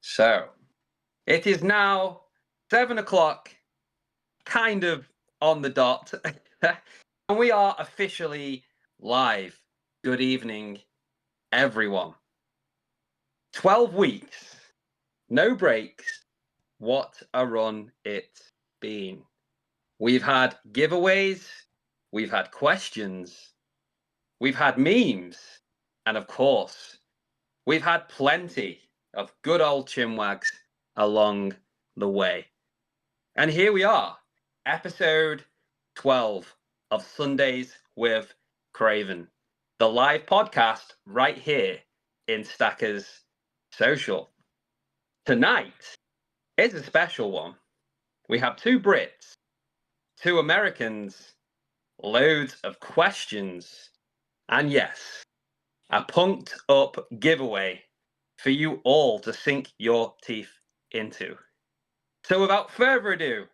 So, it is now 7 o'clock, kind of on the dot, and we are officially live. Good evening, everyone. 12 weeks, no breaks. What a run it's been. We've had giveaways, we've had questions, we've had memes, and of course, we've had plenty of good old chinwags along the way. And here we are, episode 12 of Sundays with Craven, the live podcast right here in Stackers Social. Tonight is a special one. We have two Brits, two Americans, loads of questions, and yes, a punked up giveaway for you all to sink your teeth into. So without further ado,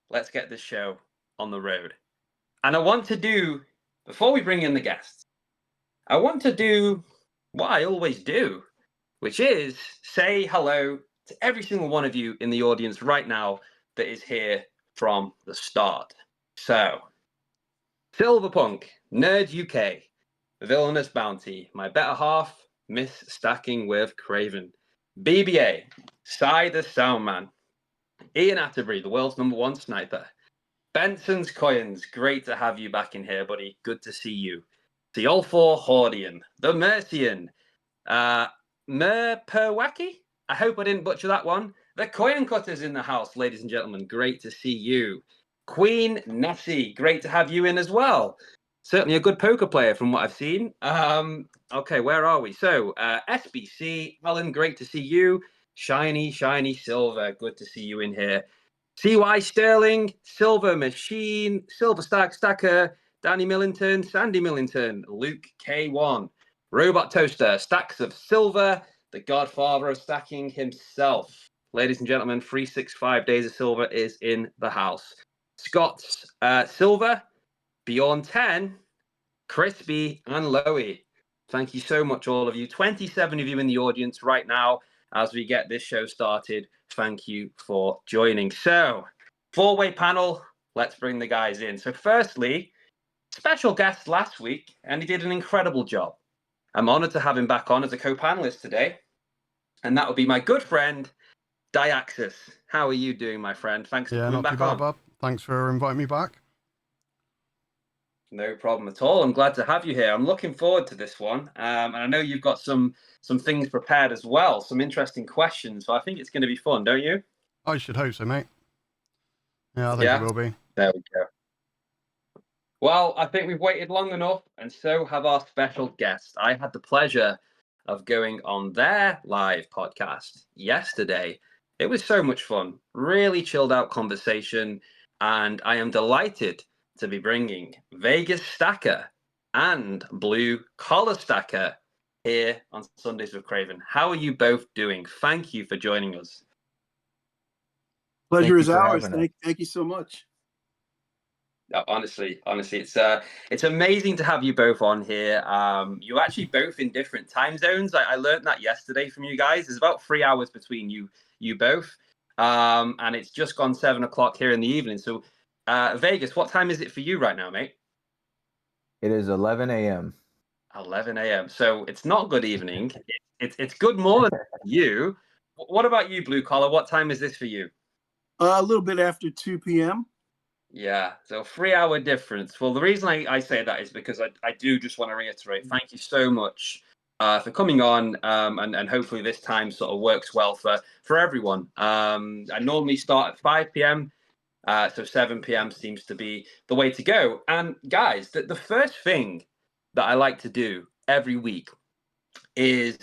let's get this show on the road. And I want to do, before we bring in the guests, I want to do what I always do, which is say hello to every single one of you in the audience right now that is here from the start. So, Silverpunk, Nerd UK, Villainous Bounty, My Better Half, Miss Stacking with Craven, BBA, Cy the Soundman, Ian Atterbury, the world's #1 sniper, Benson's Coins, great to have you back in here, buddy. Good to see you. The All4 Hordian, the Mercian, Merperwaki, I hope I didn't butcher that one. The Coin Cutters in the house, ladies and gentlemen. Great to see you. Queen Nessie, great to have you in as well. Certainly a good poker player from what I've seen. Okay, where are we? So, SBC, Alan, great to see you. Shiny Silver, good to see you in here. CY Sterling, Silver Machine, Silver Stacker, Danny Millington, Sandy Millington, Luke K1, Robot Toaster, Stacks of Silver, the godfather of stacking himself. Ladies and gentlemen, 365 Days of Silver is in the house. Scott's Silver, Beyond 10, Crispy, and Loey. Thank you so much, all of you. 27 of you in the audience right now as we get this show started. Thank you for joining. So, four-way panel, let's bring the guys in. So firstly, special guest last week, and he did an incredible job. I'm honored to have him back on as a co-panelist today, and that would be my good friend, Diaxis. How are you doing, my friend? Thanks for coming back on. Bob. Thanks for inviting me back. No problem at all. I'm glad to have you here. I'm looking forward to this one. And I know you've got some things prepared as well, some interesting questions. So I think it's going to be fun, don't you? I should hope so, mate. Yeah, I think it will be. There we go. Well, I think we've waited long enough, and so have our special guest. I had the pleasure of going on their live podcast yesterday. It was so much fun, really chilled out conversation, and I am delighted to be bringing Vegas Stacker and Blue Collar Stacker here on Sundays with Craven. How are you both doing? Thank you for joining us. Pleasure is ours. Thank you so much. Honestly, it's amazing to have you both on here. You're actually both in different time zones. I learned that yesterday from you guys. There's about 3 hours between you both, and it's just gone 7 o'clock here in the evening. So, Vegas, what time is it for you right now, mate? It is 11 a.m. 11 a.m. So it's not good evening. It's good morning for you. What about you, Blue Collar? What time is this for you? A little bit after 2 p.m. Yeah, so 3 hour difference. Well, the reason I say that is because I do just want to reiterate, thank you so much for coming on, and hopefully this time sort of works well for everyone. I normally start at 5 p.m., so 7 p.m. seems to be the way to go. And guys, the first thing that I like to do every week is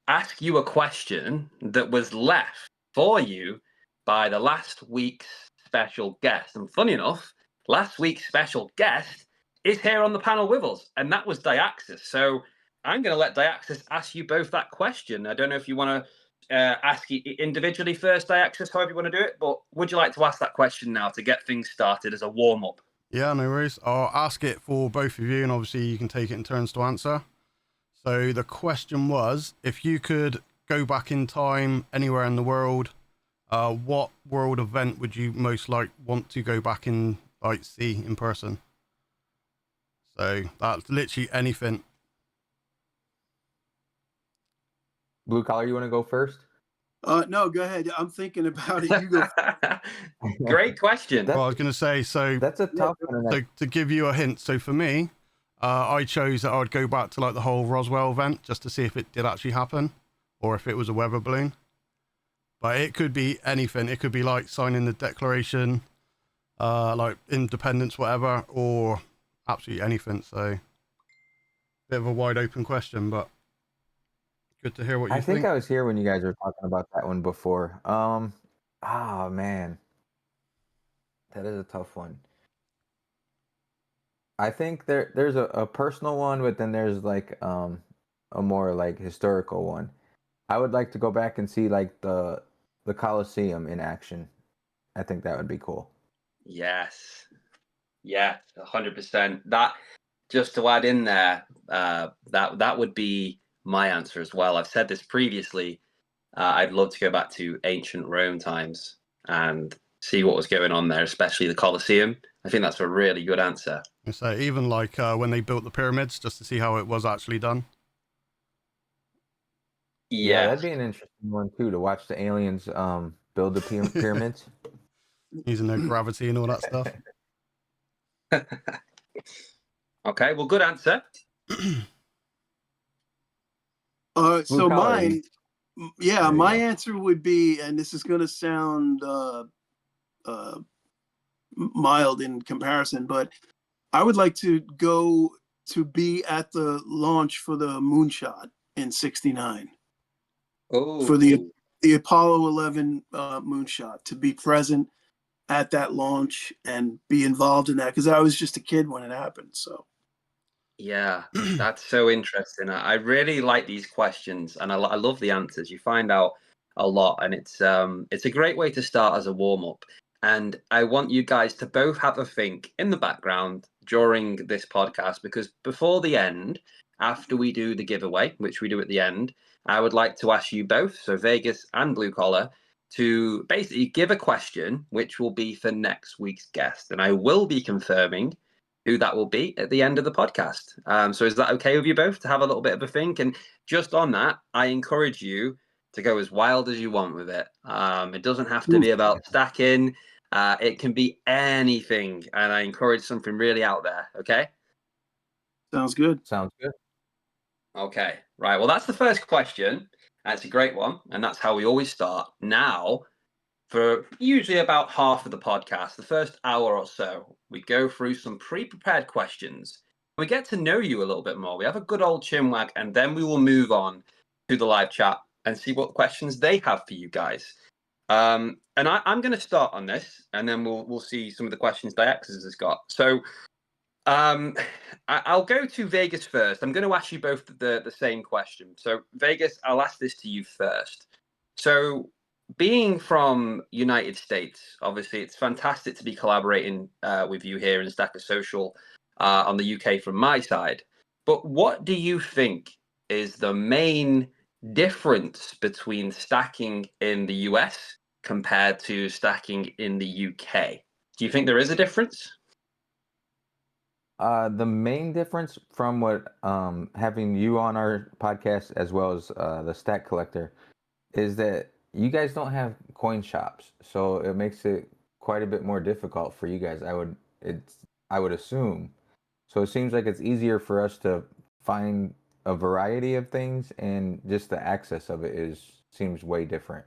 ask you a question that was left for you by the last week's special guest. And funny enough, last week's special guest is here on the panel with us, and that was Diaxis. So I'm going to let Diaxis ask you both that question. I don't know if you want to ask individually first, Diaxis, however you want to do it, but would you like to ask that question now to get things started as a warm-up? Yeah, no worries. I'll ask it for both of you, and obviously you can take it in turns to answer. So the question was, if you could go back in time anywhere in the world, what world event would you most want to go back and see in person? So that's literally anything. Blue collar, you want to go first? No, go ahead. I'm thinking about it. You go. Great question. Well, I was going to say, so That's a tough one. So to give you a hint, so for me, I chose that I would go back to the whole Roswell event just to see if it did actually happen, or if it was a weather balloon. But it could be anything. It could be signing the Declaration, independence, whatever, or absolutely anything. So bit of a wide open question, but good to hear what you I think I was here when you guys were talking about that one before. Man, that is a tough one. I think there's a personal one, but then there's a more historical one. I would like to go back and see the Colosseum in action. I think that would be cool. Yes. Yeah, 100%. That, just to add in there, that would be my answer as well. I've said this previously. I'd love to go back to ancient Rome times and see what was going on there, especially the Colosseum. I think that's a really good answer. So even when they built the pyramids, just to see how it was actually done. Yeah, that'd be an interesting one too, to watch the aliens build the pyramids. Using their gravity and all that stuff. Okay, well, good answer. So mine, There you my go. answer would be, and this is going to sound mild in comparison, but I would like to go to be at the launch for the moonshot in '69. Oh, For the Apollo 11 moonshot, to be present at that launch and be involved in that, because I was just a kid when it happened. So yeah, that's so interesting. I really like these questions, and I love the answers. You find out a lot, and it's a great way to start as a warm up. And I want you guys to both have a think in the background during this podcast, because before the end, after we do the giveaway, which we do at the end, I would like to ask you both, so Vegas and Blue Collar, to basically give a question which will be for next week's guest, and I will be confirming who that will be at the end of the podcast. So is that okay with you both to have a little bit of a think? And just on that, I encourage you to go as wild as you want with it. It doesn't have to be about stacking. It can be anything. And I encourage something really out there. Okay? sounds good. Sounds good. Okay. Right. Well, that's the first question. That's a great one. And that's how we always start. Now, for usually about half of the podcast, the first hour or so, we go through some pre-prepared questions. We get to know you a little bit more. We have a good old chinwag, and then we will move on to the live chat and see what questions they have for you guys. And I'm going to start on this, and then we'll see some of the questions Diaxis has got. So I'll go to Vegas first. I'm going to ask you both the same question. So Vegas, I'll ask this to you first. So being from United States, obviously it's fantastic to be collaborating with you here in Stacker Social on the UK from my side. But what do you think is the main difference between stacking in the US compared to stacking in the UK? Do you think there is a difference? The main difference from what having you on our podcast as well as the Stack Collector is that you guys don't have coin shops, so it makes it quite a bit more difficult for you guys. I would assume. So it seems like it's easier for us to find a variety of things, and just the access of it seems way different.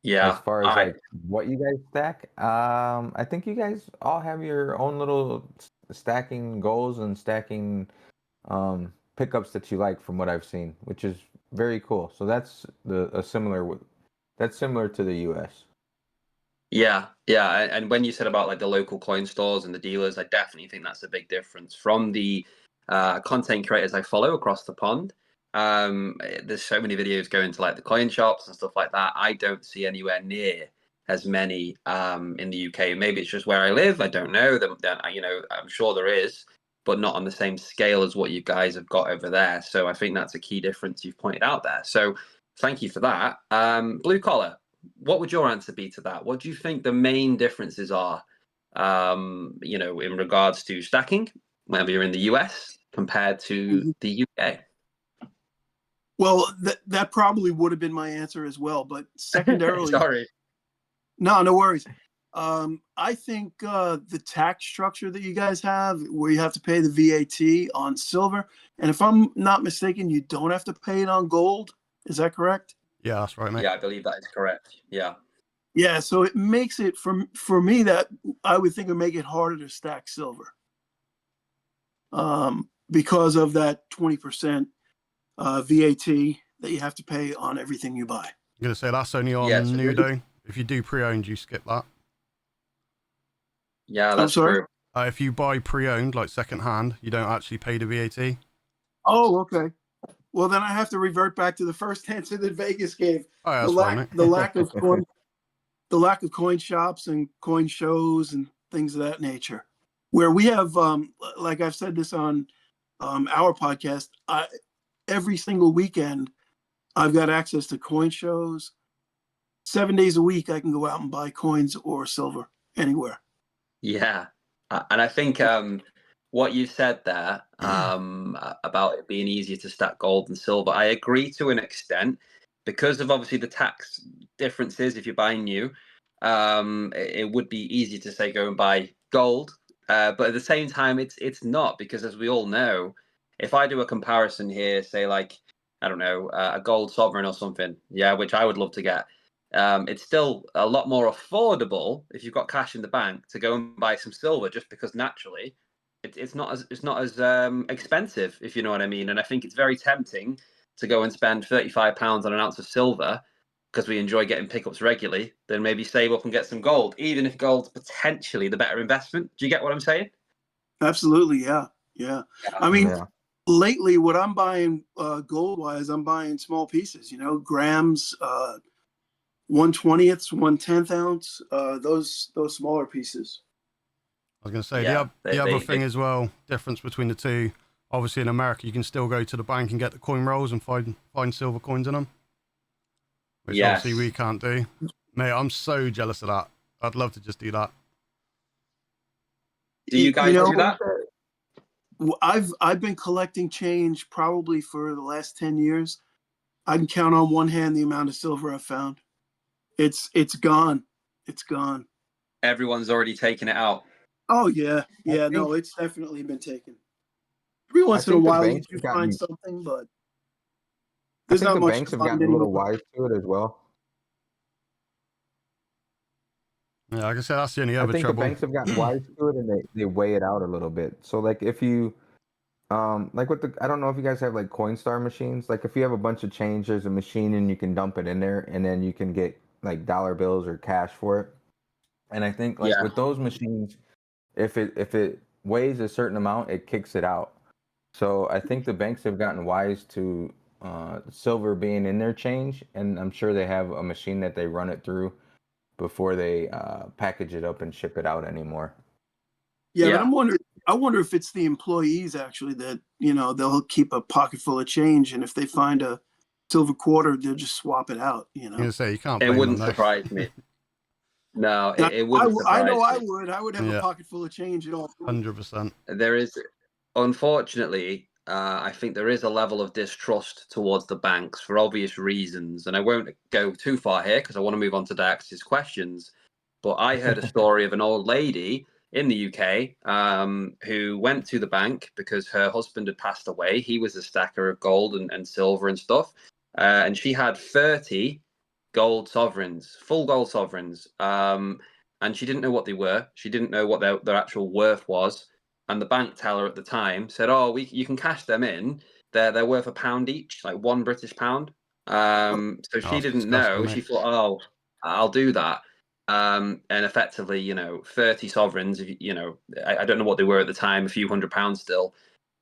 Yeah. As far as what you guys stack, I think you guys all have your own little stacking goals and stacking pickups that you like, from what I've seen, which is very cool. So that's similar to the US. Yeah, and when you said about like the local coin stores and the dealers, I definitely think that's a big difference from the content creators I follow across the pond. There's so many videos going to like the coin shops and stuff like that. I don't see anywhere near as many in the UK. Maybe it's just where I live. I don't know. Then I'm sure there is, but not on the same scale as what you guys have got over there. So I think that's a key difference you've pointed out there. So Thank you for that. Blue collar, what would your answer be to that? What do you think the main differences are, in regards to stacking, whether you're in the US compared to the UK? Well, that probably would have been my answer as well. But secondarily, Sorry. no worries. I think the tax structure that you guys have, where you have to pay the VAT on silver, and if I'm not mistaken, you don't have to pay it on gold. Is that correct? Yeah, that's right, mate. Yeah, I believe that is correct. Yeah. Yeah, so it makes it for me that I would think it would make it harder to stack silver, because of that 20% VAT that you have to pay on everything you buy. I'm gonna say that's only Yeah, on so new really- though. If you do pre-owned, you skip that. Yeah, I'm that's sorry? true. If you buy pre-owned, like second hand, you don't actually pay the VAT. Oh, okay. Well, then I have to revert back to the first answer that Vegas gave. Oh, yeah, The that's fine, mate. the lack of coin shops and coin shows and things of that nature. Where we have, like I've said this on our podcast, every single weekend I've got access to coin shows. 7 days a week, I can go out and buy coins or silver anywhere. Yeah. And I think what you said there about it being easier to stack gold and silver, I agree to an extent because of obviously the tax differences. If you're buying new, it would be easy to say go and buy gold, but at the same time, it's not, because as we all know, if I do a comparison here, say like I don't know, a gold sovereign or something, yeah, which I would love to get. It's still a lot more affordable if you've got cash in the bank to go and buy some silver, just because naturally it's not as expensive, if you know what I mean. And I think it's very tempting to go and spend £35 on an ounce of silver because we enjoy getting pickups regularly, then maybe save up and get some gold, even if gold's potentially the better investment. Do you get what I'm saying? Absolutely, yeah. I mean, Yeah. lately, what I'm buying gold wise, I'm buying small pieces. Grams, 1/20ths, 1/10 ounce, those smaller pieces. I was going to say Yeah, the other thing as well, difference between the two. Obviously, in America, you can still go to the bank and get the coin rolls and find silver coins in them, which obviously we can't do. Mate, I'm so jealous of that. I'd love to just do that. Do you guys do that? I've been collecting change probably for the last 10 years. I can count on one hand the amount of silver I've found. It's gone. It's gone. Everyone's already taken it out. Oh yeah, no, it's definitely been taken. Every once in a while you do find something, but there's not much banks to have find gotten a little anymore. wise to it as well. Yeah, like I said, that's the only other I think trouble. the banks have gotten wise to it, and they weigh it out a little bit. So like if you like with I don't know if you guys have like Coinstar machines. Like if you have a bunch of change, there's a machine and you can dump it in there, and then you can get like dollar bills or cash for it. And I think like with those machines, if it weighs a certain amount, it kicks it out. So I think the banks have gotten wise to silver being in their change, and I'm sure they have a machine that they run it through before they package it up and ship it out anymore. Yeah, but I wonder if it's the employees actually that, they'll keep a pocket full of change, and if they find a silver quarter, they'll just swap it out, I'm going to say, you can't It blame wouldn't them, though. surprise me. No, it wouldn't surprise I know me. I would have a pocket full of change at all. 100%. There is, unfortunately, I think there is a level of distrust towards the banks for obvious reasons. And I won't go too far here because I want to move on to Dax's questions. But I heard a story of an old lady in the UK who went to the bank because her husband had passed away. He was a stacker of gold and silver and stuff. And she had 30 gold sovereigns, full gold sovereigns. And she didn't know what they were. She didn't know what their actual worth was. And the bank teller at the time said, "Oh, you can cash them in. They're worth £1 each, like £1 British. So she didn't know. She thought, "Oh, I'll do that." And effectively, 30 sovereigns. I don't know what they were at the time, a few £100 still.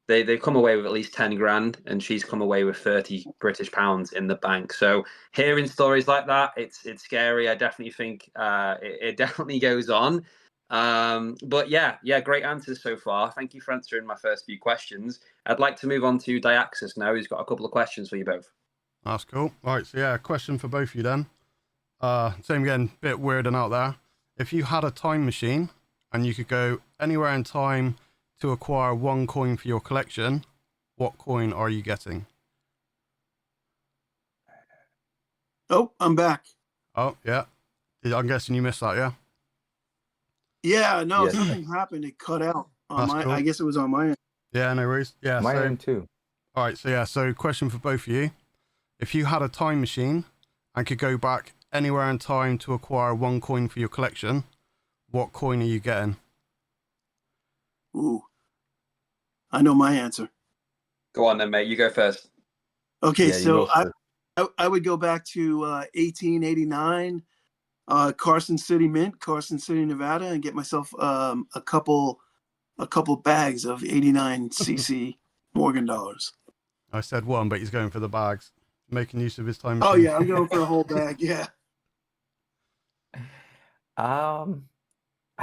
They've come away with at least 10 grand, and she's come away with £30 in the bank. So hearing stories like that, it's scary. I definitely think it definitely goes on. But yeah, great answers so far. Thank you for answering my first few questions. I'd like to move on to Diaxis now, who's got a couple of questions for you both. That's cool. All right, so yeah, question for both of you then. Same again, bit weird and out there. If you had a time machine and you could go anywhere in time to acquire one coin for your collection, what coin are you getting? Oh, I'm back. Oh, yeah. I'm guessing you missed that, yeah? Yeah, no, Yes. something happened. It cut out on That's my. cool. I guess it was on my end. Yeah, no worries. Yeah, My so, end too. all right, so yeah, so question for both of you. If you had a time machine and could go back anywhere in time to acquire one coin for your collection, what coin are you getting? Ooh, I know my answer. Go on then, mate. You go first. Okay, Yeah, you so go first. I would go back to 1889, Carson City Mint, Carson City, Nevada, and get myself a couple bags of 89cc Morgan dollars. I said one, but he's going for the bags, making use of his time Oh machine. yeah, I'm going for a whole bag. Yeah. I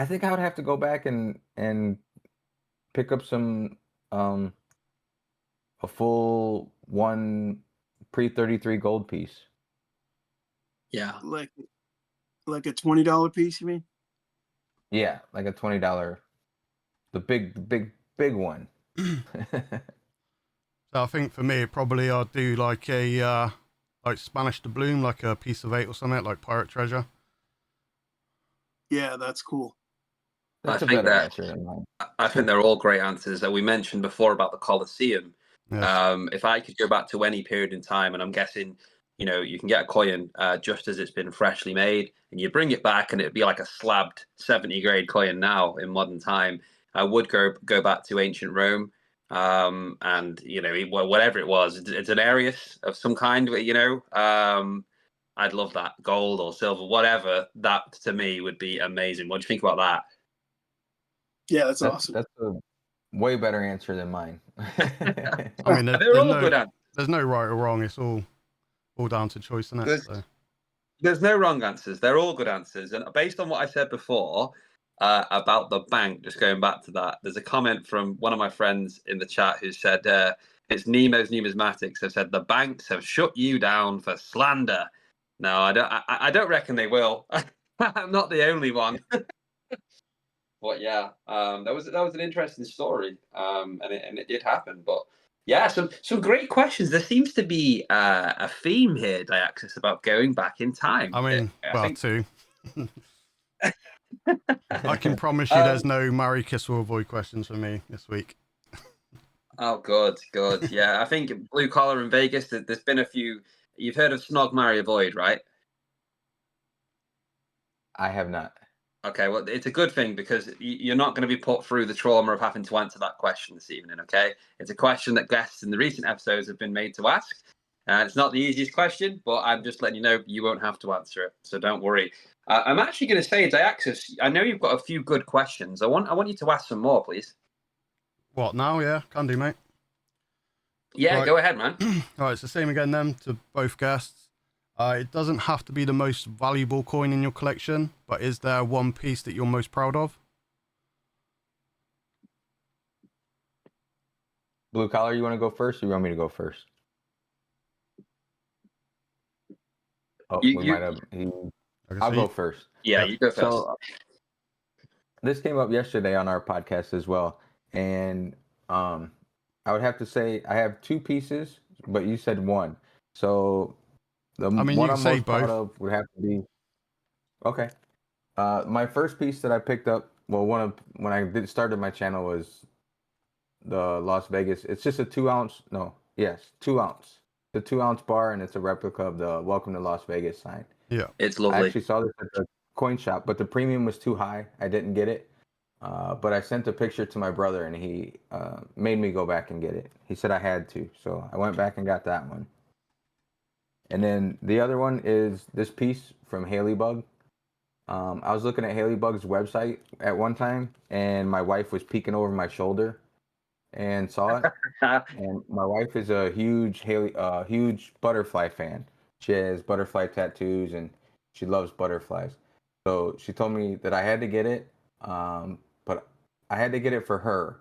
think I would have to go back and pick up some a full one pre-33 gold piece. Yeah. Like a $20 piece, you mean? Yeah, like a $20, the big one. So I think for me, probably I'd do like a like Spanish doubloon, like a piece of 8 or something, like pirate treasure. Yeah, that's cool. That's I a think better that answer than mine. I think they're all great answers that we mentioned before about the Colosseum. Yes. If I could go back to any period in time, and I'm guessing, you can get a coin just as it's been freshly made, and you bring it back, and it'd be like a slabbed 70 grade coin now in modern time. I would go back to ancient Rome, and whatever it was, it's an Arius of some kind. I'd love that, gold or silver, whatever. That to me would be amazing. What do you think about that? Yeah, that's awesome. That's a way better answer than mine. I mean, They're all good answers. there's no right or wrong. It's all down to choice, isn't it? There's, So. there's no wrong answers. They're all good answers. And based on what I said before about the bank, just going back to that, there's a comment from one of my friends in the chat who said, it's Nemo's Numismatics have said the banks have shut you down for slander. No, I don't reckon they will. I'm not the only one. But yeah, that was an interesting story, and it did happen. But yeah, some great questions. There seems to be a theme here, Diaxis, about going back in time. I mean, I think two. I can promise you there's no marry, kiss, or avoid questions for me this week. Oh, good. Yeah, I think blue collar in Vegas. There's been a few. You've heard of Snog, Marry, Avoid, right? I have not. Okay, well, it's a good thing because you're not going to be put through the trauma of having to answer that question this evening, okay? It's a question that guests in the recent episodes have been made to ask. And it's not the easiest question, but I'm just letting you know you won't have to answer it, so don't worry. I'm actually going to say, Diaxis, I know you've got a few good questions. I want you to ask some more, please. What now? Yeah, can do, mate. Yeah, Right. Go ahead, man. All right, it's the same again then to both guests. It doesn't have to be the most valuable coin in your collection, but is there one piece that you're most proud of? Blue collar, you want to go first, or you want me to go first? Oh, You- we you- might have. Okay, I'll so go first. Yeah, you go first. So this came up yesterday on our podcast as well, and I would have to say I have two pieces, but you said one. So the I mean, one you I'm can say most proud both. of would have to be okay. My first piece that I picked up, well, when I started my channel was the Las Vegas. It's just a 2 ounce. No, yes, 2 ounce. The 2 ounce bar, and it's a replica of the "Welcome to Las Vegas" sign. Yeah. It's I lovely. actually saw this at the coin shop, but the premium was too high. I didn't get it. But I sent a picture to my brother, and he made me go back and get it. He said I had to, so I went back and got that one. And then the other one is this piece from Haley Bug. I was looking at Haley Bug's website at one time, and my wife was peeking over my shoulder and saw it. And my wife is a huge butterfly fan. She has butterfly tattoos, and she loves butterflies. So she told me that I had to get it, but I had to get it for her,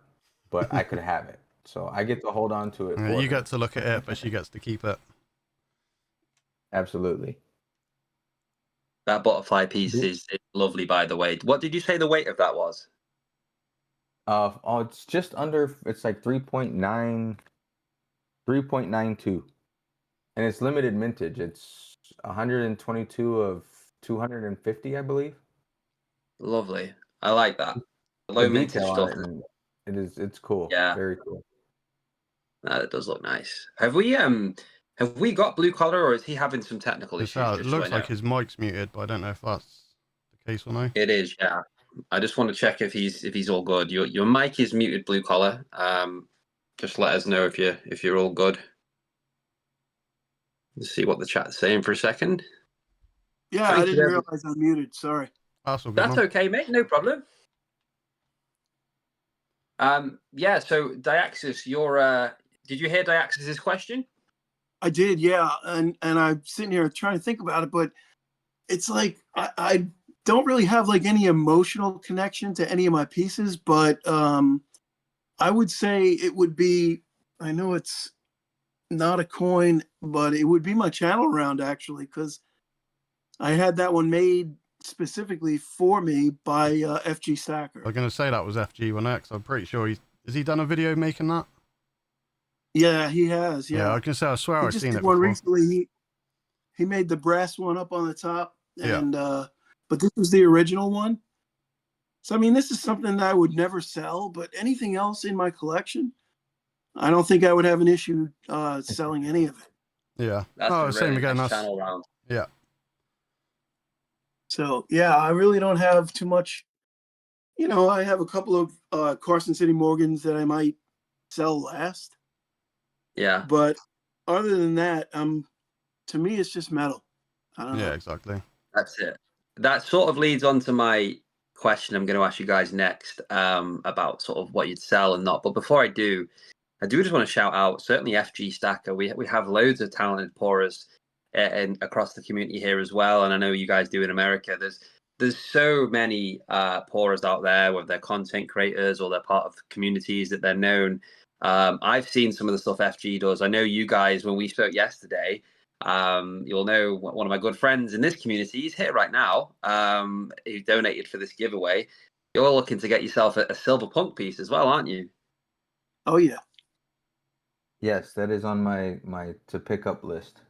but I could have it. So I get to hold on to it. You get to look at it, but she gets to keep it. Absolutely. That butterfly piece is lovely, by the way. What did you say the weight of that was? It's just under. It's like 3.92, and it's limited mintage. It's 122 of 250, I believe. Lovely. I like that. The Low mintage detail on stuff. it, and it's cool. Yeah, Very cool. that does look nice. Have we got blue collar, or is he having some technical issues? It Just so I looks know. like his mic's muted, but I don't know if that's the case or no. It is, yeah. I just want to check if he's all good. Your mic is muted, blue collar. Just let us know if you're all good. Let's see what the chat's saying for a second. Yeah, I Thank didn't you. realize I'm muted. Sorry. That's all good, That's man. okay, mate. No problem. Yeah. So Diaxis, did you hear Diaxis's question? I did, yeah. And I'm sitting here trying to think about it, but it's like I don't really have like any emotional connection to any of my pieces, but I would say it would be, I know it's not a coin, but it would be my channel round actually, because I had that one made specifically for me by FG I Stacker. was going to say that was FG1X. I'm pretty sure has he done a video making that? Yeah, he has. Yeah, I Yeah, was going to say, I swear he I've just seen did it one before. recently. He made the brass one up on the top, Yeah. and but this was the original one. So I mean, this is something that I would never sell, but anything else in my collection, I don't think I would have an issue selling any of it. Yeah. That's No, a same really again. nice That's, channel round. yeah. So yeah, I really don't have too much. You know, I have a couple of Carson City Morgans that I might sell last, Yeah. but other than that, to me, it's just metal. I don't Yeah, know. exactly. That's it. That sort of leads on to my question I'm going to ask you guys next, about sort of what you'd sell and not. But before I do just want to shout out certainly FG Stacker. We have loads of talented pourers and across the community here as well, and I know you guys do in America. There's so many pourers out there, whether they're content creators or they're part of communities that they're known. I've seen some of the stuff FG does. I know you guys, when we spoke yesterday, you'll know one of my good friends in this community. He's here right now. He donated for this giveaway. You're looking to get yourself a silver punk piece as well, aren't you? Oh yeah. Yes, that is on my to pick up list.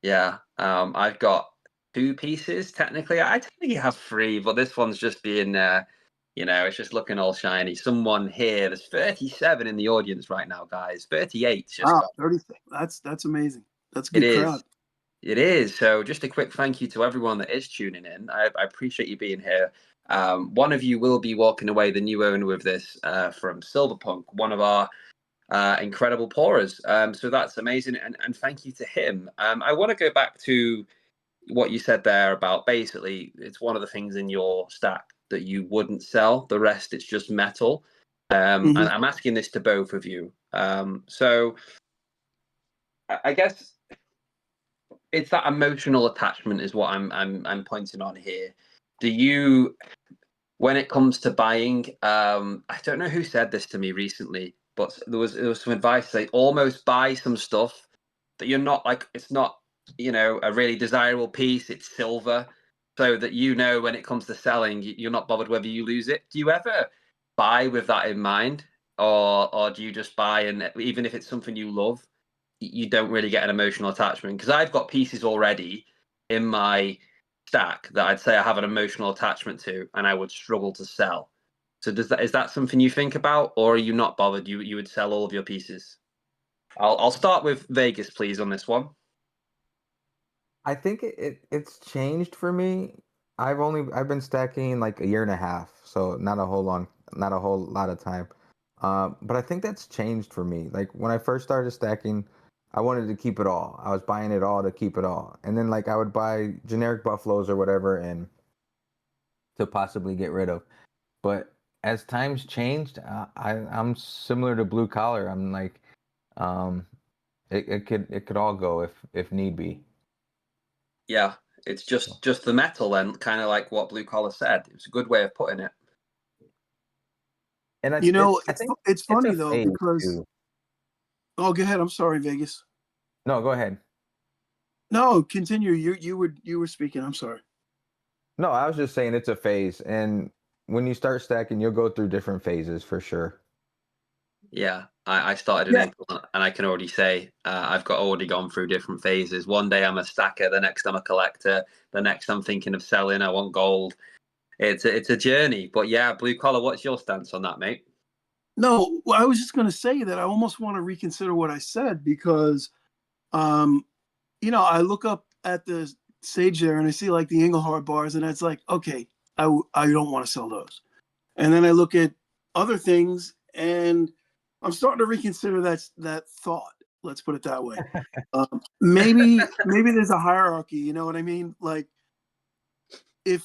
Yeah, I've got 2 pieces technically. I technically have 3, but this one's just being, it's just looking all shiny. Someone here, there's 37 in the audience right now, guys. 38's just Wow, got. 30. That's amazing. That's a It good is. crowd. It is. So just a quick thank you to everyone that is tuning in. I appreciate you being here. One of you will be walking away the new owner of this from Silverpunk, one of our incredible pourers. So that's amazing. And thank you to him. I want to go back to what you said there about basically it's one of the things in your stack that you wouldn't sell. The rest, it's just metal. And I'm asking this to both of you. So I guess it's that emotional attachment is what I'm pointing on here. Do you, when it comes to buying, I don't know who said this to me recently, but there was some advice. They almost buy some stuff that you're not like. It's not a really desirable piece. It's silver, so that when it comes to selling, you're not bothered whether you lose it. Do you ever buy with that in mind, or do you just buy and even if it's something you love, you don't really get an emotional attachment? Because I've got pieces already in my stack that I'd say I have an emotional attachment to, and I would struggle to sell. So is that something you think about, or are you not bothered? You would sell all of your pieces? I'll start with Vegas, please, on this one. I think it's changed for me. I've been stacking like a year and a half, so not a whole lot of time. But I think that's changed for me. Like when I first started stacking, I wanted to keep it all. I was buying it all to keep it all, and then like I would buy generic buffaloes or whatever, and to possibly get rid of. But as times changed, I'm similar to blue collar. I'm like, um, it could all go if need be. Yeah, it's just the metal, and kind of like what Blue Collar said. It's a good way of putting it. And You know, I think it's it's a funny though phase because too. oh, go ahead. I'm sorry, Vegas. No, go ahead. No, continue. You were speaking. I'm sorry. No, I was just saying it's a phase, and when you start stacking, you'll go through different phases for sure. Yeah, I started in Yeah. April, and I can already say I've already gone through different phases. One day I'm a stacker, the next I'm a collector, the next I'm thinking of selling. I want gold. It's a journey, but yeah, blue collar. What's your stance on that, mate? No, well, I was just going to say that I almost want to reconsider what I said because, um, I look up at the stage there and I see like the Engelhard bars, and it's like, okay, I don't want to sell those. And then I look at other things, and I'm starting to reconsider that thought. Let's put it that way. Maybe there's a hierarchy. You know what I mean? Like if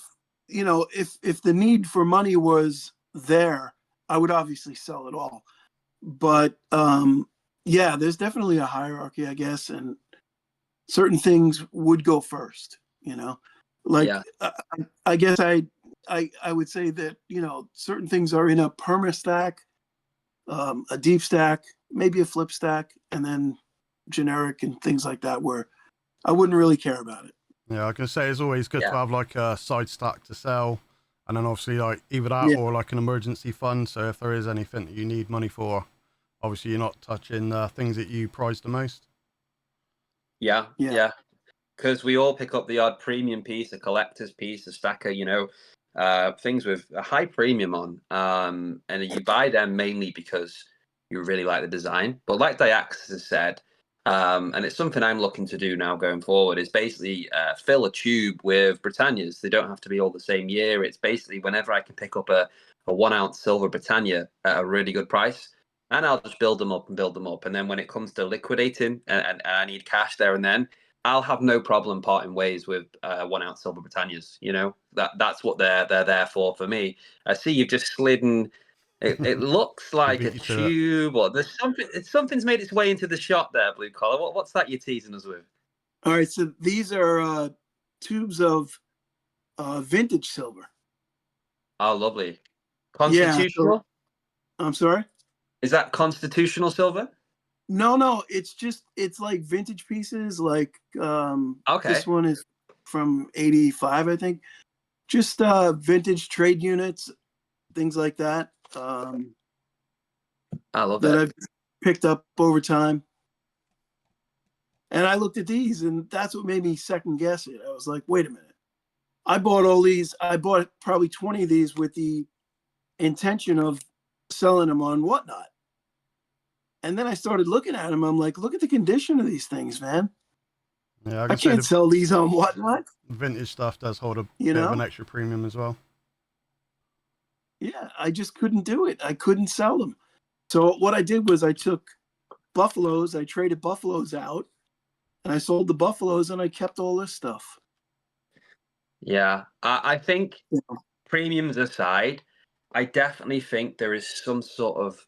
if the need for money was there, I would obviously sell it all. But yeah, there's definitely a hierarchy, I guess, and certain things would go first. Like Yeah, I guess I would say that certain things are in a perma stack, a deep stack, maybe a flip stack, and then generic and things like that, where I wouldn't really care about it. Yeah, I can say it's always good to yeah, have like a side stack to sell, and then obviously like either that Yeah, or like an emergency fund. So if there is anything that you need money for, obviously you're not touching things that you prize the most. yeah, yeah, yeah. Because we all pick up the odd premium piece, a collector's piece, a stacker, things with a high premium on. And you buy them mainly because you really like the design. But like Diax has said, and it's something I'm looking to do now going forward, is basically fill a tube with Britannias. They don't have to be all the same year. It's basically whenever I can pick up a 1 ounce silver Britannia at a really good price. And I'll just build them up and build them up. And then when it comes to liquidating and I need cash there and then, I'll have no problem parting ways with 1 ounce silver Britannias. That's what they're there for me. I see you've just slidden. It looks I like a beat you to it. tube, or there's something's made its way into the shop there, blue collar. What's that you're teasing us with? all right, so these are tubes of vintage silver. Oh, lovely. Yeah, so Constitutional? I'm sorry. Is that constitutional silver? No, it's like vintage pieces. Like this Okay, one is from '85, I think. Just vintage trade units, things like that, I love that it. I've picked up over time. And I looked at these, and that's what made me second guess it. I was like, wait a minute. I bought all these. I bought probably 20 of these with the intention of selling them on Whatnot. And then I started looking at them. I'm like, look at the condition of these things, man. Yeah, I I can say can't the sell these on Whatnot, vintage stuff does hold a you bit of an know? extra premium as well. Yeah, I just couldn't do it. I couldn't sell them. So what I did was I took Buffaloes, I traded Buffaloes out, and I sold the Buffaloes, and I kept all this stuff. Yeah, I think You know? premiums aside, I definitely think there is some sort of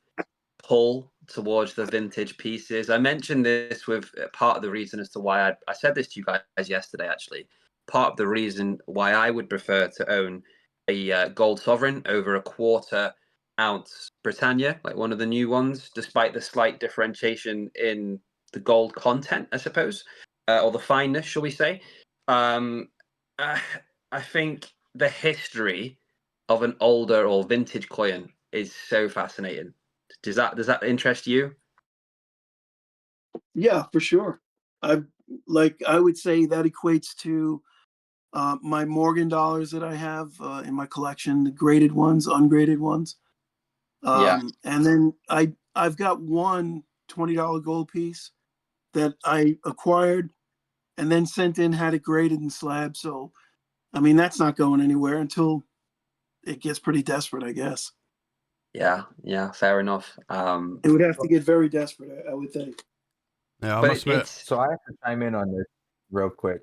pull towards the vintage pieces. I mentioned this with part of the reason as to why I said this to you guys yesterday, actually. Part of the reason why I would prefer to own a gold sovereign over a 1/4 ounce Britannia, like one of the new ones, despite the slight differentiation in the gold content, I suppose, or the fineness, shall we say. Um, uh, I think the history of an older or vintage coin is so fascinating. Does that interest you? Yeah, for sure. I I would say that equates to my Morgan dollars that I have in my collection, the graded ones, ungraded ones. Yeah, And then I've got one $20 gold piece that I acquired and then sent in, had it graded and slabbed. So I mean that's not going anywhere until it gets pretty desperate, I guess. yeah. Fair enough. It would have to get very desperate, I would think. Yeah, I But must admit. it's So I have to chime in on this real quick.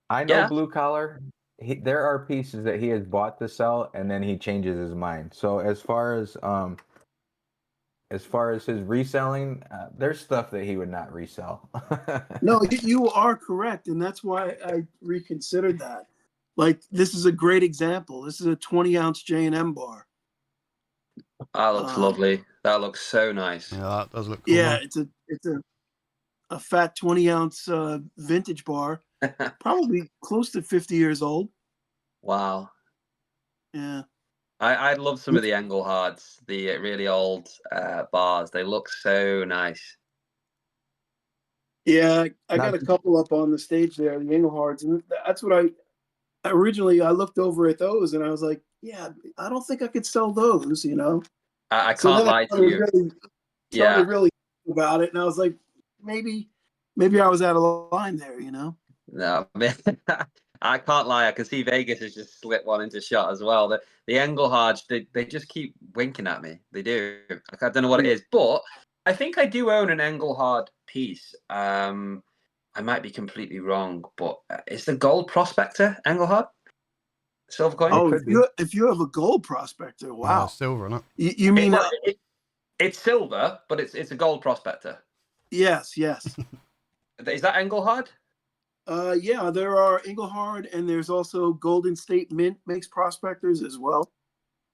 I know yeah, blue collar. There are pieces that he has bought to sell, and then he changes his mind. So as far as his reselling, there's stuff that he would not resell. No, you are correct, and that's why I reconsidered that. Like this is a great example. This is a 20-ounce J&M bar. that looks Um, lovely. That looks so nice. Yeah, that does look cool, yeah, man. it's a a fat 20-ounce vintage bar, probably close to 50 years old. Wow. Yeah. I love some of the Englehards, the really old bars. They look so nice. Yeah, I got a couple up on the stage there, the Englehards, and that's what I originally I looked over at those and I was like, yeah, I don't think I could sell those, you know. I So can't then I lie to you. started Yeah. really about it, and I was like, maybe I was out of line there, you know. No, man, I can't lie. I can see Vegas has just slipped one into shot as well. The Englehards, they just keep winking at me. They do. I don't know what it is, but I think I do own an Engelhard piece. I might be completely wrong, but is the Gold Prospector Engelhard silver coin? Oh, could be. if you have a gold prospector, wow. Silver, isn't it? You mean Well, it's silver, but it's a Gold Prospector. yes. Is that Engelhard? Yeah, there are Engelhard, and there's also Golden State Mint makes prospectors as well.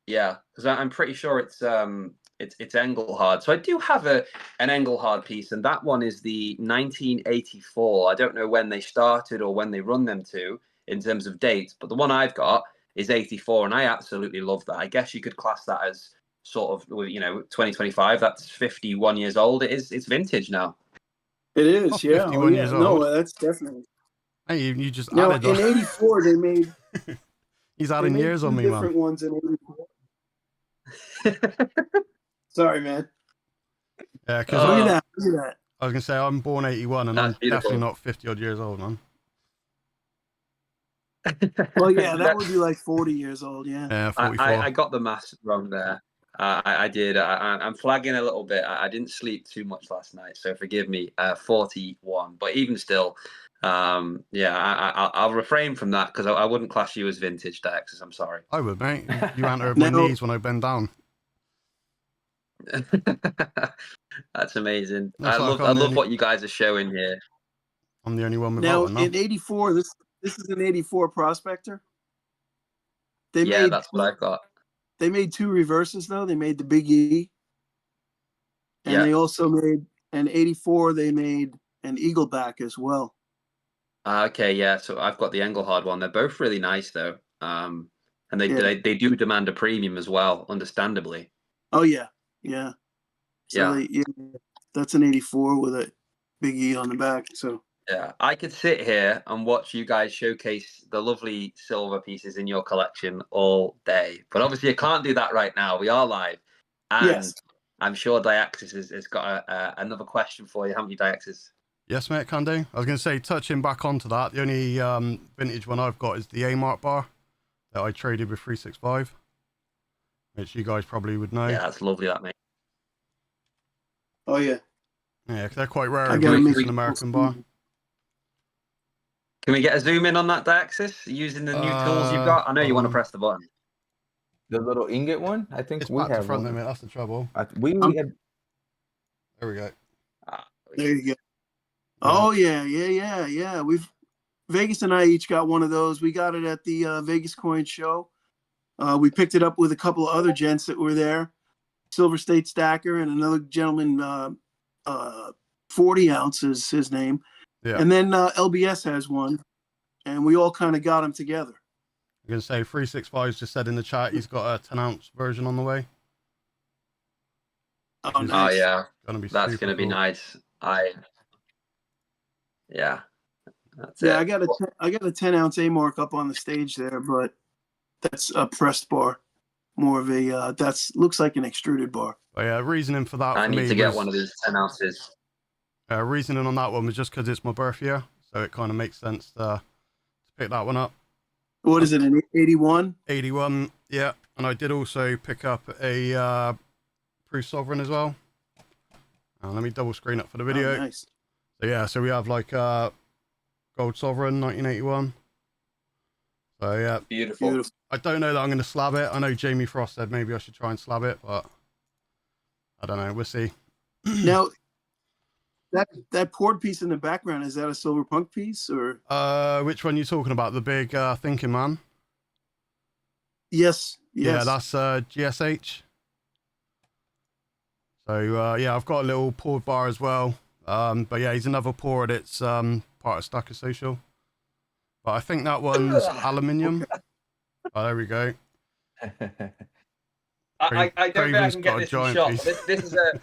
Yeah, because I'm pretty sure it's Engelhard. So I do have an Engelhard piece, and that one is the 1984. I don't know when they started or when they run them to in terms of dates, but the one I've got is 84, and I absolutely love that. I guess you could class that as sort of 2025. That's 51 years old. It's vintage now. It is, Oh, yeah. 51 years old. No, that's definitely. Hey, you just Now added. in '84 they made He's adding years on two me, man. different ones in '84. Sorry, man. Yeah, because Look Oh, at that. I was gonna say I'm born 81, and that's I'm beautiful. definitely not 50 odd years old, man. Well, yeah, that would be like 40 years old. Yeah. Yeah, 44. I got the maths wrong there. I did. I'm flagging a little bit. I didn't sleep too much last night, so forgive me. 41, but even still, yeah, I'll refrain from that because I wouldn't class you as vintage, Dexys. I'm sorry. I would, mate. You ain't over my Now- knees when I bend down. That's amazing. Looks like I love what you guys are showing here. I'm the only one without Now one now. in '84, this is an '84 prospector. They Yeah, made that's what I've got. they made two reverses though. They made the Big E, and Yeah. they also made an '84. They made an Eagleback as well. Okay, yeah. So I've got the Engelhard one. They're both really nice though. And Yeah. they do demand a premium as well, understandably. Oh yeah. So Yeah. that's an '84 with a Big E on the back. So Yeah, I could sit here and watch you guys showcase the lovely silver pieces in your collection all day, but obviously I can't do that right now. We are live, and yes. I'm sure Diaxis has got another question for you, haven't you, Diaxis? Yes, mate, can do. I was going to say, touching back onto that, the only vintage one I've got is the A-Mark bar that I traded with 365, which you guys probably would know. Yeah, that's lovely, that mate. Oh yeah. Yeah, 'cause they're quite rare I in gotta Greece. make It's an American bar. Can we get a zoom in on that, Diaxis, using the new tools you've got? I know you want to press the button. The little ingot one? I think It's we back to have front, one. though, mate. That's the trouble. We had. There we go. There you go. Oh yeah. Vegas and I each got one of those. We got it at the Vegas Coin Show. We picked it up with a couple of other gents that were there. Silver State Stacker and another gentleman, 40 ounces, his name. Yeah. And then LBS has one, and we all kind of got them together. I'm going to say 365's just said in the chat he's got a 10-ounce version on the way. Oh, nice. Oh yeah, Gonna be that's super gonna be cool. nice. Yeah, that's Yeah, it. I got a 10-ounce A-Mark up on the stage there, but that's a pressed bar. More of a that's looks like an extruded bar. But yeah, reasoning for that I for need me to get was, one of these 10 ounces. reasoning on that one was just because it's my birth year, so it kind of makes sense to pick that one up. What is it, an 81? 81, yeah. And I did also pick up a Proof Sovereign as well. Let me double screen up for the video. Oh, nice. So yeah, so we have like Gold Sovereign 1981. So yeah, Beautiful. I don't know that I'm going to slab it. I know Jamie Frost said maybe I should try and slab it, but I don't know. We'll see. Now, that poured piece in the background, is that a silver punk piece or? Which one are you talking about? The big Thinking Man? Yes. Yeah, that's GSH. So yeah, I've got a little poured bar as well. But yeah, he's another poor at its part of Stacker Social. But I think that one's aluminium. Oh, there we go. I don't think I Craven's can got get a this in giant shot. piece. This is a.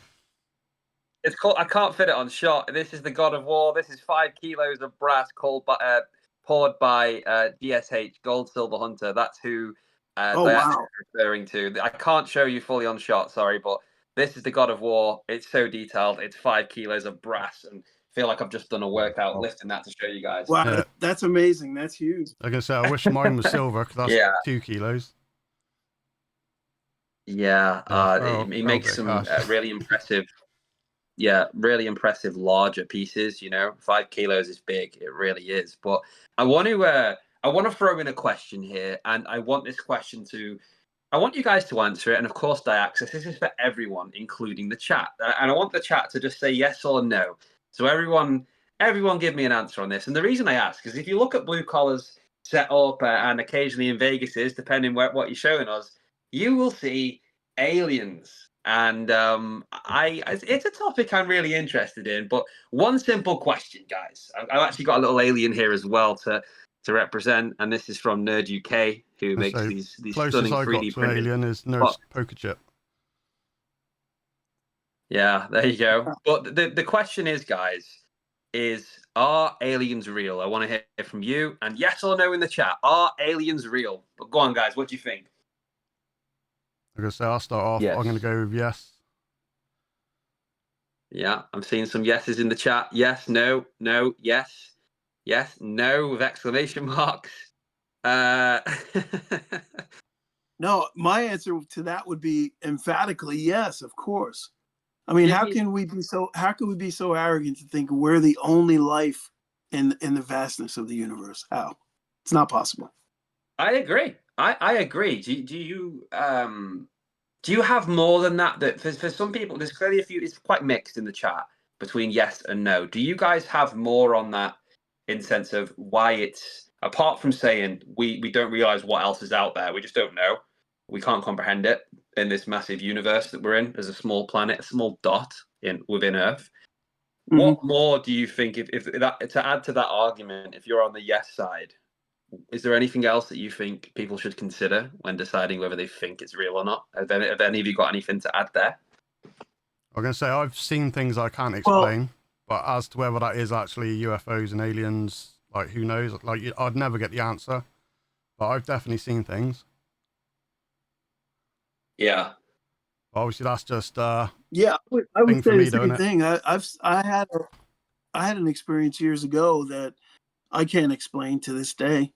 It's called. I can't fit it on shot. This is the God of War. This is 5 kilos of brass poured by DSH Gold Silver Hunter. That's who Oh Diax wow. is referring to. I can't show you fully on shot. Sorry, but this is the God of War. It's so detailed. It's 5 kilos of brass, and I feel like I've just done a workout lifting that to show you guys. Wow, Yeah. that's amazing. That's huge. Like I said, I wish mine was silver because that's Yeah. 2 kilos. Yeah, he makes some really impressive. Yeah, really impressive larger pieces. 5 kilos is big. It really is. But I want to throw in a question here, and I want you guys to answer it. And of course, Diaxis, this is for everyone, including the chat. And I want the chat to just say yes or no. So everyone give me an answer on this. And the reason I ask is if you look at Blue Collar's setup and occasionally in Vegas's, depending what you're showing us, you will see aliens. And it's a topic I'm really interested in. But one simple question, guys. I've actually got a little alien here as well to represent, and this is from Nerd UK, who makes So these closest stunning I got 3D to an printed. alien is Nerd's poker chip. Yeah, there you go. But the question is, guys, are aliens real? I want to hear from you, and yes or no in the chat. Are aliens real? But go on, guys. What do you think? Like I say, I'll start off. Yes. I'm going to go with yes. Yeah, I'm seeing some yeses in the chat. Yes, no, yes, no with exclamation marks. No, my answer to that would be emphatically yes, of course. I mean, how can we be so arrogant to think we're the only life in the vastness of the universe? How? It's not possible. I agree. I agree. Do you have more than that? That for some people, there's clearly a few. It's quite mixed in the chat between yes and no. Do you guys have more on that in sense of why it's apart from saying we don't realize what else is out there? We just don't know. We can't comprehend it in this massive universe that we're in as a small planet, a small dot within Earth. Mhm. What more do you think if that to add to that argument? If you're on the yes side, is there anything else that you think people should consider when deciding whether they think it's real or not? Have any of you got anything to add there? I'm going to say I've seen things I can't explain, but as to whether that is actually UFOs and aliens, like who knows? Like I'd never get the answer, but I've definitely seen things. Yeah. Obviously, that's just Yeah, I thing would for say me, the same don't it? thing. I had an experience years ago that I can't explain to this day.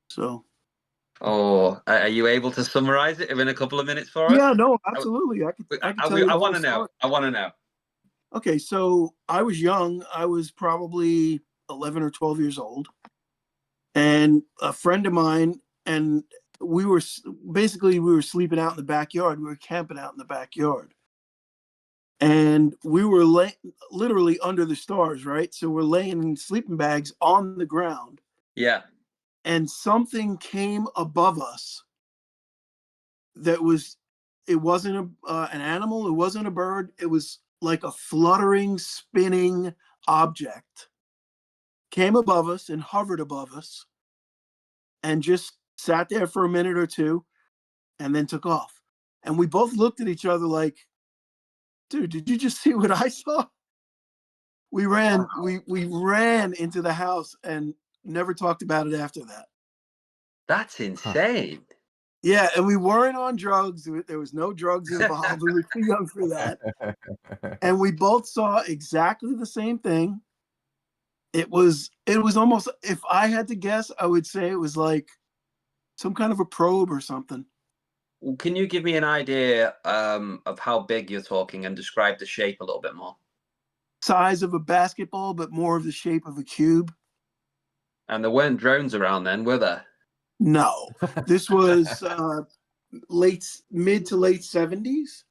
So Oh, are you able to summarize it in a couple of minutes for us? yeah, no, absolutely. I could tell you I the want whole to know. story. I want to know. Okay, so I was young. I was probably 11 or 12 years old, and a friend of mine and we were sleeping out in the backyard. We were camping out in the backyard. And we were literally under the stars, right? So we're laying in sleeping bags on the ground, Yeah. and something came above us that it wasn't an animal, it wasn't a bird, it was like a fluttering, spinning object came above us and hovered above us and just sat there for a minute or two and then took off. And we both looked at each other like, dude, did you just see what I saw? We ran into the house and never talked about it after that. That's insane. Yeah, and we weren't on drugs. There was no drugs involved. We were too young for that. And we both saw exactly the same thing. It was almost, if I had to guess, I would say it was like some kind of a probe or something. Can you give me an idea of how big you're talking and describe the shape a little bit more? Size of a basketball, but more of the shape of a cube. And there weren't drones around then, were there? No, this was mid to late 70s.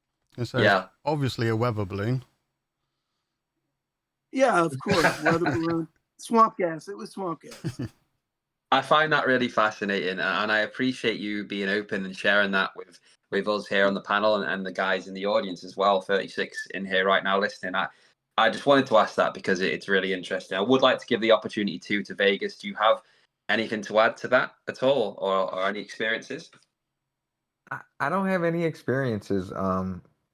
So Yeah. obviously a weather balloon. Yeah, of course, weather balloon, swamp gas. It was swamp gas. I find that really fascinating, and I appreciate you being open and sharing that with us here on the panel and the guys in the audience as well. 36 in here right now listening. I just wanted to ask that because it's really interesting. I would like to give the opportunity to Vegas. Do you have anything to add to that at all, or any experiences? I don't have any experiences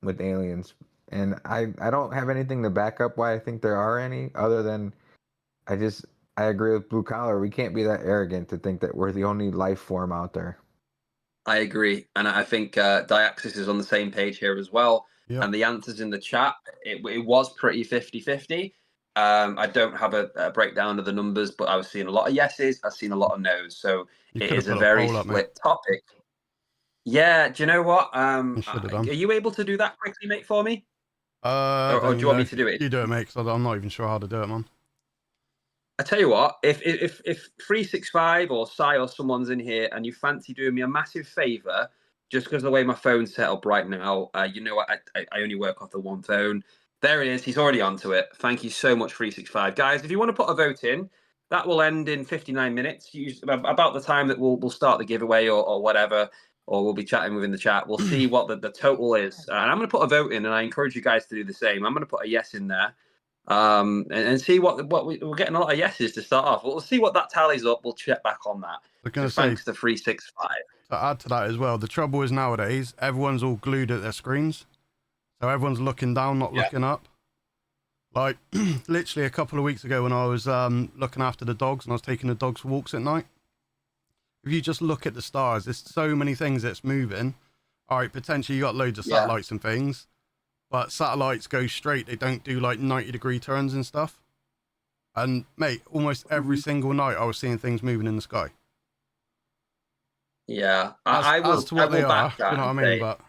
with aliens, and I don't have anything to back up why I think there are any, other than I just I agree with Blue Collar. We can't be that arrogant to think that we're the only life form out there. I agree, and I think Diaxis is on the same page here as well. Yep. And the answers in the chat, it was pretty 50-50. I don't have a breakdown of the numbers, but I was seeing a lot of yeses. I've seen a lot of no's. So You it could have is a put a very poll up, mate. split topic. Yeah, do you know what? You should have Are done. you able to do that quickly, mate, for me? I Or don't do even you want know. me to do it? You do it, mate, because I'm not even sure how to do it, man. I tell you what, if 365 or Sai or someone's in here and you fancy doing me a massive favour, just because of the way my phone's set up right now, you know what? I only work off the one phone. There it is. He's already onto it. Thank you so much, 365. Guys, if you want to put a vote in, that will end in 59 minutes, about the time that we'll start the giveaway or whatever, or we'll be chatting within the chat. We'll see what the total is. And I'm going to put a vote in, and I encourage you guys to do the same. I'm going to put a yes in there. And see what we're getting a lot of yeses to start off. We'll see what that tallies up. We'll check back on that. I'm going to So say, thanks to 365. to add to that as well, the trouble is nowadays, everyone's all glued at their screens. So everyone's looking down, not looking up. Like, literally a couple of weeks ago when I was looking after the dogs and I was taking the dogs for walks at night, if you just look at the stars, there's so many things that's moving. All right, potentially you got loads of satellites and things, but satellites go straight. They don't do like 90-degree turns and stuff. And mate, almost every single night I was seeing things moving in the sky. Yeah, As to what they are, back that. you know what I mean? But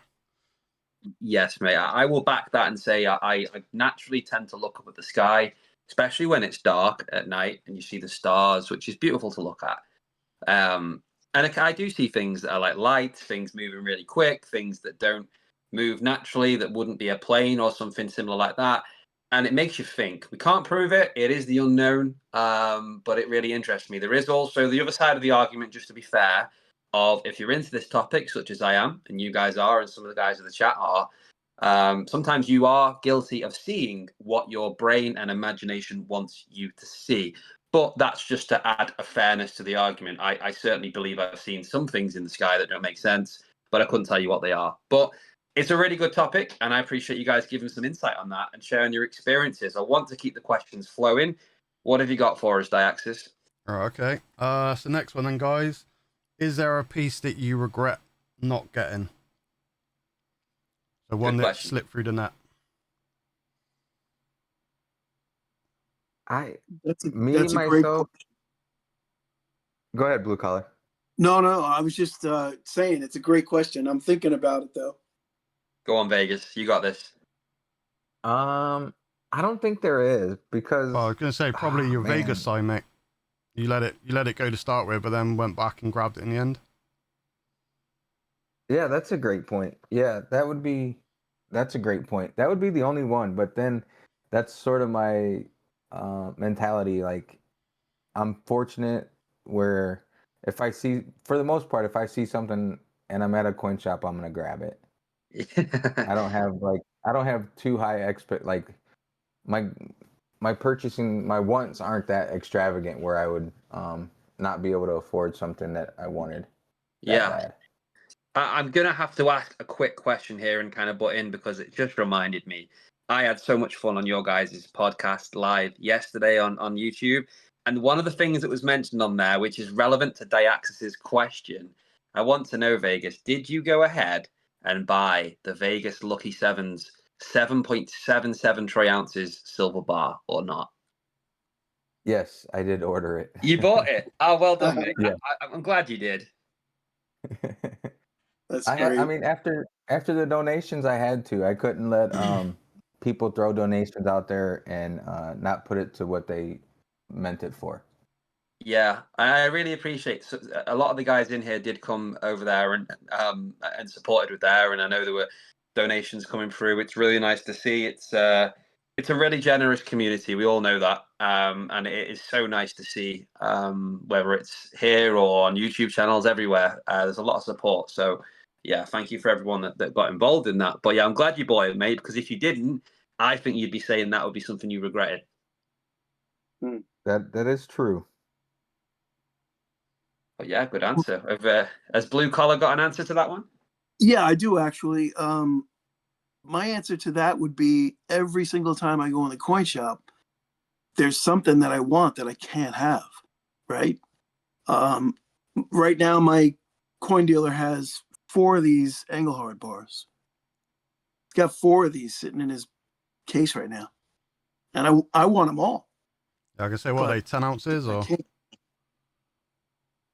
yes, mate, I will back that and say I naturally tend to look up at the sky, especially when it's dark at night and you see the stars, which is beautiful to look at. And I do see things that are like lights, things moving really quick, things that don't move naturally, that wouldn't be a plane or something similar like that. And it makes you think. We can't prove it. It is the unknown, but it really interests me. There is also the other side of the argument, just to be fair, of if you're into this topic, such as I am, and you guys are, and some of the guys in the chat are, sometimes you are guilty of seeing what your brain and imagination wants you to see. But that's just to add a fairness to the argument. I certainly believe I've seen some things in the sky that don't make sense, but I couldn't tell you what they are. But it's a really good topic, and I appreciate you guys giving some insight on that and sharing your experiences. I want to keep the questions flowing. What have you got for us, Diaxis? all right, okay. So next one then, guys. Is there a piece that you regret not getting? The one that slipped through the net. That's a Myself. great question. Go ahead, Blue Collar. No, I was just saying it's a great question. I'm thinking about it though. Go on, Vegas. You got this. I don't think there is, because I was going to say probably your Vegas side, mate. You let it go to start with, but then went back and grabbed it in the end. Yeah, that's a great point. Yeah, that's a great point. That would be the only one, but then that's sort of my mentality. Like, I'm fortunate where for the most part, if I see something and I'm at a coin shop, I'm gonna grab it. I don't have too high my purchasing, my wants aren't that extravagant where I would not be able to afford something that I wanted that bad. I'm going to have to ask a quick question here and kind of butt in because it just reminded me. I had so much fun on your guys' podcast live yesterday on YouTube. And one of the things that was mentioned on there, which is relevant to Diaxis's question, I want to know, Vegas, did you go ahead and buy the Vegas Lucky Sevens 7.77 troy ounces silver bar or not? Yes, I did order it. You bought it? Oh, well done, mate. Yeah. I'm glad you did. That's great. I mean, after the donations, I had to. I couldn't let people throw donations out there and not put it to what they meant it for. Yeah, I really appreciate. So a lot of the guys in here did come over there and supported with there, and I know there were donations coming through. It's really nice to see. It's a really generous community. We all know that, and it is so nice to see. Whether it's here or on YouTube channels, everywhere, there's a lot of support. So yeah, thank you for everyone that got involved in that. But yeah, I'm glad you bought it, mate, because if you didn't, I think you'd be saying that would be something you regretted. That is true. But yeah, good answer. Has Blue Collar got an answer to that one? Yeah, I do actually. My answer to that would be every single time I go in the coin shop, there's something that I want that I can't have, right? Right now, my coin dealer has 4 of these Engelhard bars. He's got 4 of these sitting in his case right now, and I want them all. I can say, what are they, 10 ounces or?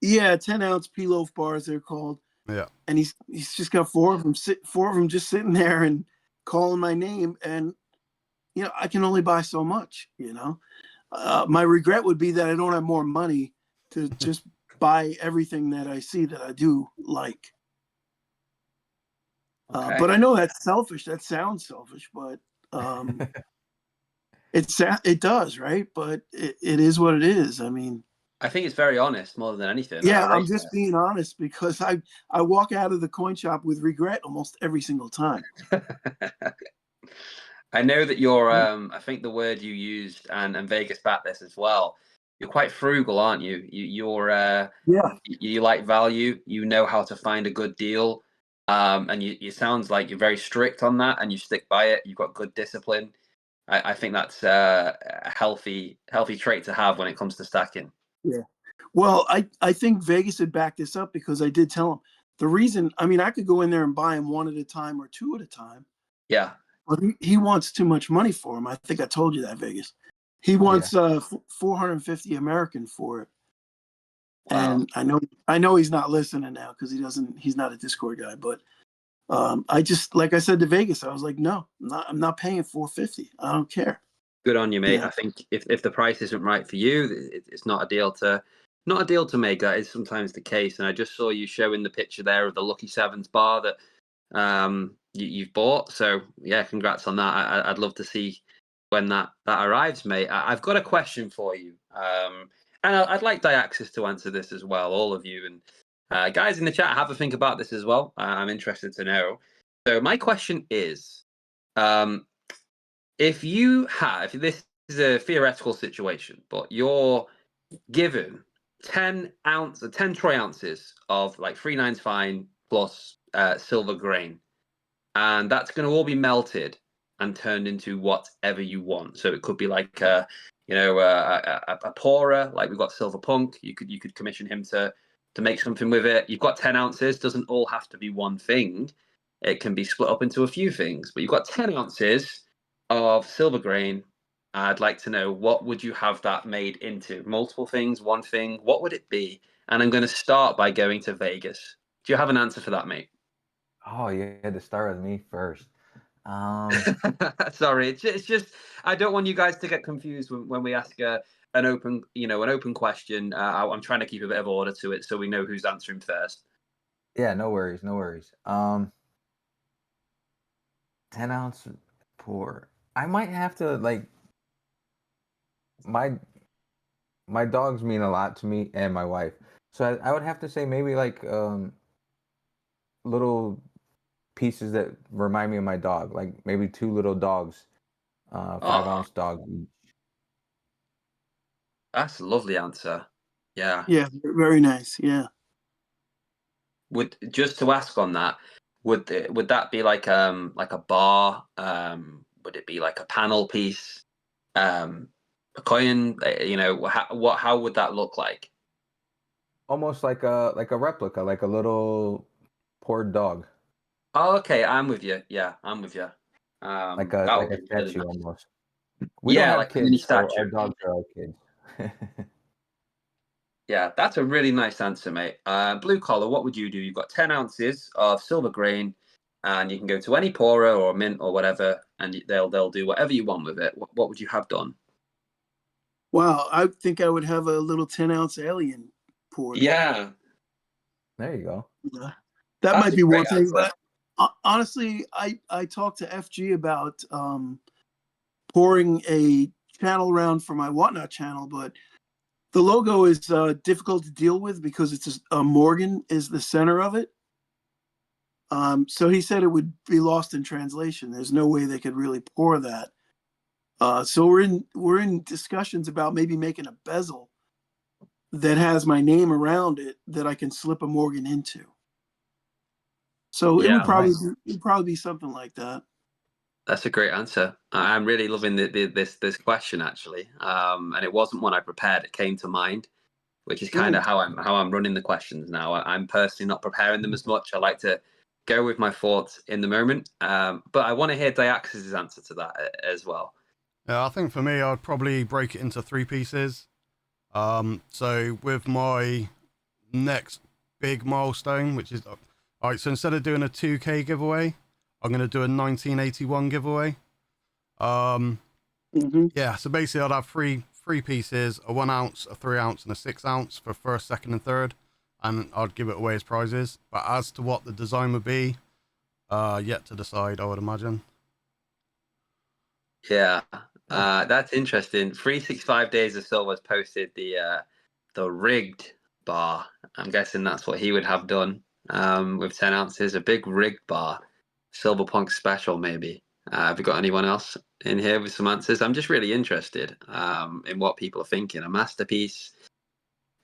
Yeah, 10-ounce P-loaf bars they're called. Yeah. And he's just got 4 of them, 4 of them just sitting there and calling my name, and I can only buy so much. My regret would be that I don't have more money to just buy everything that I see that I do like. Okay. But I know that's selfish. That sounds selfish, but it does, right? But it is what it is. I mean, I think it's very honest more than anything. yeah, I'm just being honest because I walk out of the coin shop with regret almost every single time. I know that you're, I think the word you used, and Vegas backed this as well. You're quite frugal, aren't you? You're you like value. You know how to find a good deal, and you sounds like you're very strict on that, and you stick by it. You've got good discipline. I think that's a healthy trait to have when it comes to stacking. Yeah. Well, I think Vegas had backed this up because I did tell him the reason. I mean, I could go in there and buy them 1 at a time or 2 at a time. Yeah. But he wants too much money for them. I think I told you that, Vegas. He wants 450 American for it. Wow. And I know he's not listening now because he's not a Discord guy. But I just, like I said to Vegas, I was like, no, I'm not paying 450. I don't care. Good on you, mate. Yeah. I think if the price isn't right for you, it's not a deal to make. That is sometimes the case. And I just saw you showing the picture there of the Lucky Sevens bar that you've bought. So yeah, congrats on that. I'd love to see when that arrives, mate. I've got a question for you, and I'd like Diaxis to answer this as well. All of you and guys in the chat, have a think about this as well. I'm interested to know. So my question is, if this is a theoretical situation, but you're given 10 troy ounces of like 3/9 fine plus silver grain, and that's going to all be melted and turned into whatever you want. So it could be like a pourer, like we've got Silver Punk. You could commission him to make something with it. You've got 10 ounces, doesn't all have to be one thing. It can be split up into a few things, but you've got 10 ounces of silver grain. I'd like to know, what would you have that made into? Multiple things, one thing? What would it be? And I'm going to start by going to Vegas. Do you have an answer for that, mate? Oh, you had to start with me first. Sorry, it's just I don't want you guys to get confused when we ask an open question. I'm trying to keep a bit of order to it so we know who's answering first. Yeah, no worries, no worries. 10-ounce pour. I might have to, like, my dogs mean a lot to me and my wife, so I would have to say maybe like little pieces that remind me of my dog, like maybe 2 little dogs, 5-ounce dog each. That's a lovely answer. Yeah. Yeah, very nice. Yeah. Just to ask on that, would that be like a bar? Would it be like a panel piece? A coin? How would that look like? Almost like a replica, like a little poured dog. Oh, okay, I'm with you. Yeah, I'm with you. Like That a would be really statue nice. almost. We don't Yeah, have like a mini kids, so our statue. dogs are our kids. Yeah, that's a really nice answer, mate. Blue Collar, what would you do? You've got 10 ounces of silver grain, and you can go to any pourer or mint or whatever, and they'll do whatever you want with it. What would you have done? Wow, I think I would have a little 10-ounce alien poured. Yeah, There you go. That that's might a be one great thing. answer. Honestly, I talked to FG about pouring a channel round for my Whatnot channel, but the logo is difficult to deal with because it's Morgan is the center of it. So he said it would be lost in translation. There's no way they could really pour that. So we're in discussions about maybe making a bezel that has my name around it that I can slip a Morgan into. So it would Yeah, probably be something like that. that's a great answer. I'm really loving this question actually, and it wasn't one I prepared. It came to mind, which is kind of how I'm running the questions now. I'm personally not preparing them as much. I like to go with my thoughts in the moment, but I want to hear Diaxis's answer to that as well. Yeah, I think for me, I'd probably break it into 3 pieces. So with my next big milestone, which is all right. So instead of doing a 2K giveaway, I'm going to do a 1981 giveaway. Yeah. So basically, I'd have three pieces: a 1 ounce, a 3 ounce, and a 6 ounce for first, second, and third, and I'd give it away as prizes. But as to what the design would be, yet to decide. I would imagine. Yeah, that's interesting. 365 Days of Silver's posted the rigged bar. I'm guessing that's what he would have done with 10 ounces, a big rigged bar, Silverpunk special maybe. Have you got anyone else in here with some answers? I'm just really interested in what people are thinking. A masterpiece?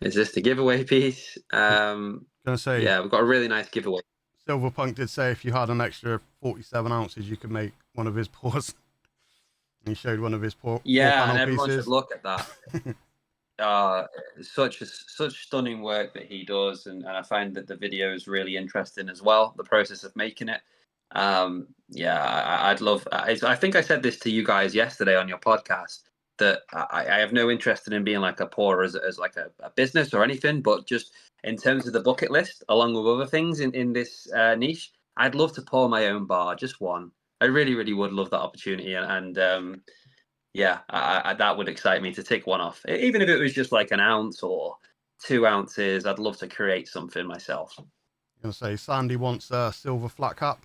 Is this the giveaway piece? Gonna say, Yeah, we've got a really nice giveaway. Silverpunk did say if you had an extra 47 ounces, you could make one of his pours. He showed one of his four Yeah, and panel everyone pieces. should look at that. Such stunning work that he does, and I find that the video is really interesting as well. The process of making it. Yeah, I'd love. I think I said this to you guys yesterday on your podcast that I have no interest in being like a pourer as like a business or anything, but just in terms of the bucket list, along with other things in this niche, I'd love to pour my own bar, just one. I really, really would love that opportunity, and yeah, that would excite me to tick one off. Even if it was just like an ounce or 2 ounces, I'd love to create something myself. I'm gonna say Sandy wants a silver flat cap.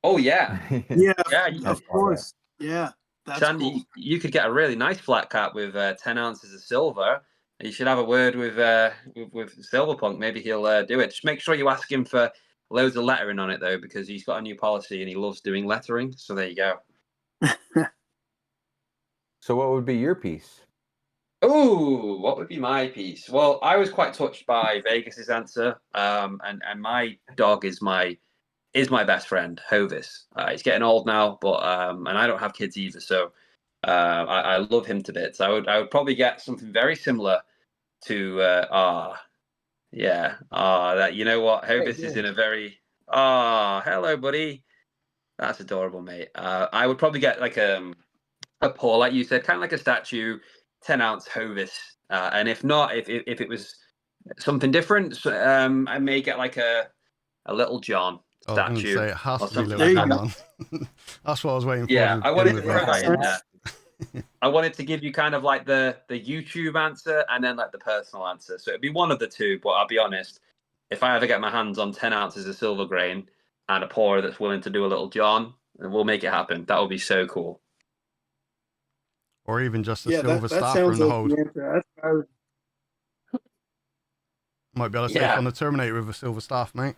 Oh yeah, Yeah, yeah. of course. Yeah, that's Sandy, cool. you could get a really nice flat cap with 10 ounces of silver. You should have a word with Silverpunk. Maybe he'll do it. Just make sure you ask him for loads of lettering on it though, because he's got a new policy and he loves doing lettering. So there you go. So what would be your piece? Oh, what would be my piece? Well, I was quite touched by Vegas's answer. And my dog is my best friend, Hovis. He's getting old now, but and I don't have kids either, so I love him to bits. I would probably get something very similar to that you know what, Hovis is in a very hello buddy. That's adorable, mate. I would probably get like a pour, like you said, kind of like a statue, 10-ounce Hovis. And if not, if it was something different, I may get like a little John I was gonna statue say it has or to be something Little like There that. you John. That's what I was waiting for Yeah, to I begin wanted to with. throw that in there. go. I wanted to give you kind of like the YouTube answer and then like the personal answer. So it'd be one of the two, but I'll be honest, if I ever get my hands on 10 ounces of silver grain and a pourer that's willing to do a little John, we'll make it happen. That would be so cool. Or even just a Yeah, silver that staffer in sounds the like hold. the answer. That's what I would- Might be able to take Yeah. on the Terminator with a silver staff, mate.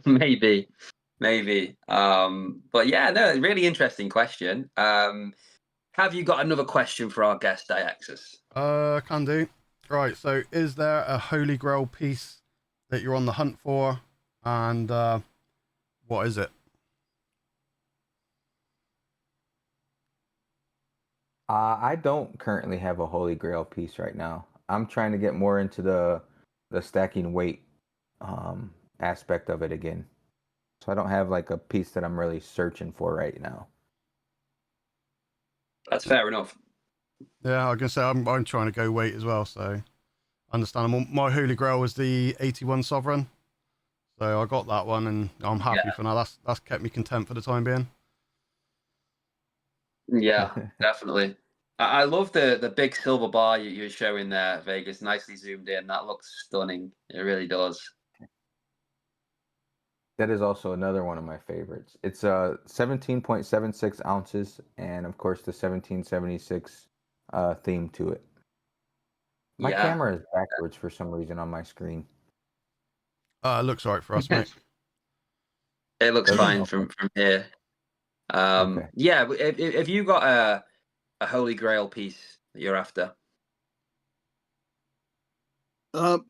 Maybe. But yeah, no, really interesting question. Have you got another question for our guest, Diaxis? Can do. Right, so is there a Holy Grail piece that you're on the hunt for? And what is it? I don't currently have a Holy Grail piece right now. I'm trying to get more into the stacking weight aspect of it again. So I don't have like a piece that I'm really searching for right now. That's fair enough. Yeah, I was gonna say I'm trying to go weight as well, so understandable. My Holy Grail was the 81 Sovereign, so I got that one, and I'm happy for now. That's kept me content for the time being. Yeah, definitely. I love the big silver bar you're showing there, Vegas. Nicely zoomed in. That looks stunning. It really does. That is also another one of my favorites. It's 17.76 ounces, and of course the 1776 theme to it. My Yeah. camera is backwards for some reason on my screen. It looks alright for us, mate. It looks Does it? fine Okay. from here. Okay. Yeah, if you got a Holy Grail piece that you're after.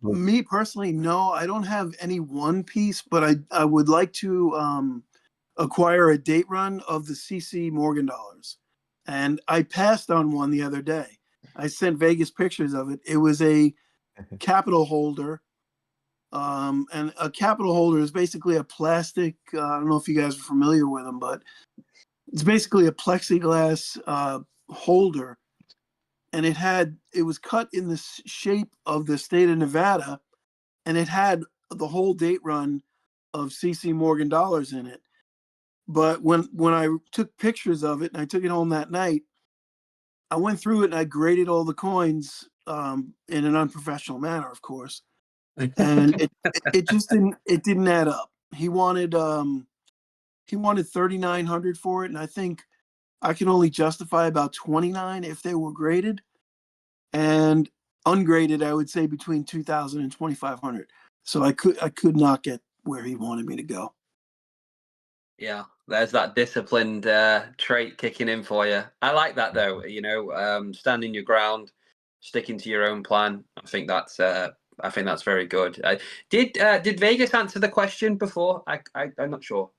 Me personally, no, I don't have any one piece, but I would like to acquire a date run of the CC Morgan dollars, and I passed on one the other day. I sent Vegas pictures of it. It was a capital holder, and a capital holder is basically a plastic. I don't know if you guys are familiar with them, but it's basically a plexiglass holder, and it was cut in the shape of the state of Nevada, and it had the whole date run of CC Morgan dollars in it. But when I took pictures of it and I took it home that night, I went through it and I graded all the coins in an unprofessional manner, of course, and it just didn't add up. He wanted 3,900 for it, and I think I can only justify about 29 if they were graded, and ungraded I would say between 2,000 and 2,500. So I could not get where he wanted me to go. Yeah, there's that disciplined trait kicking in for you. I like that though. Standing your ground, sticking to your own plan. I think that's very good. Did Vegas answer the question before? I'm not sure.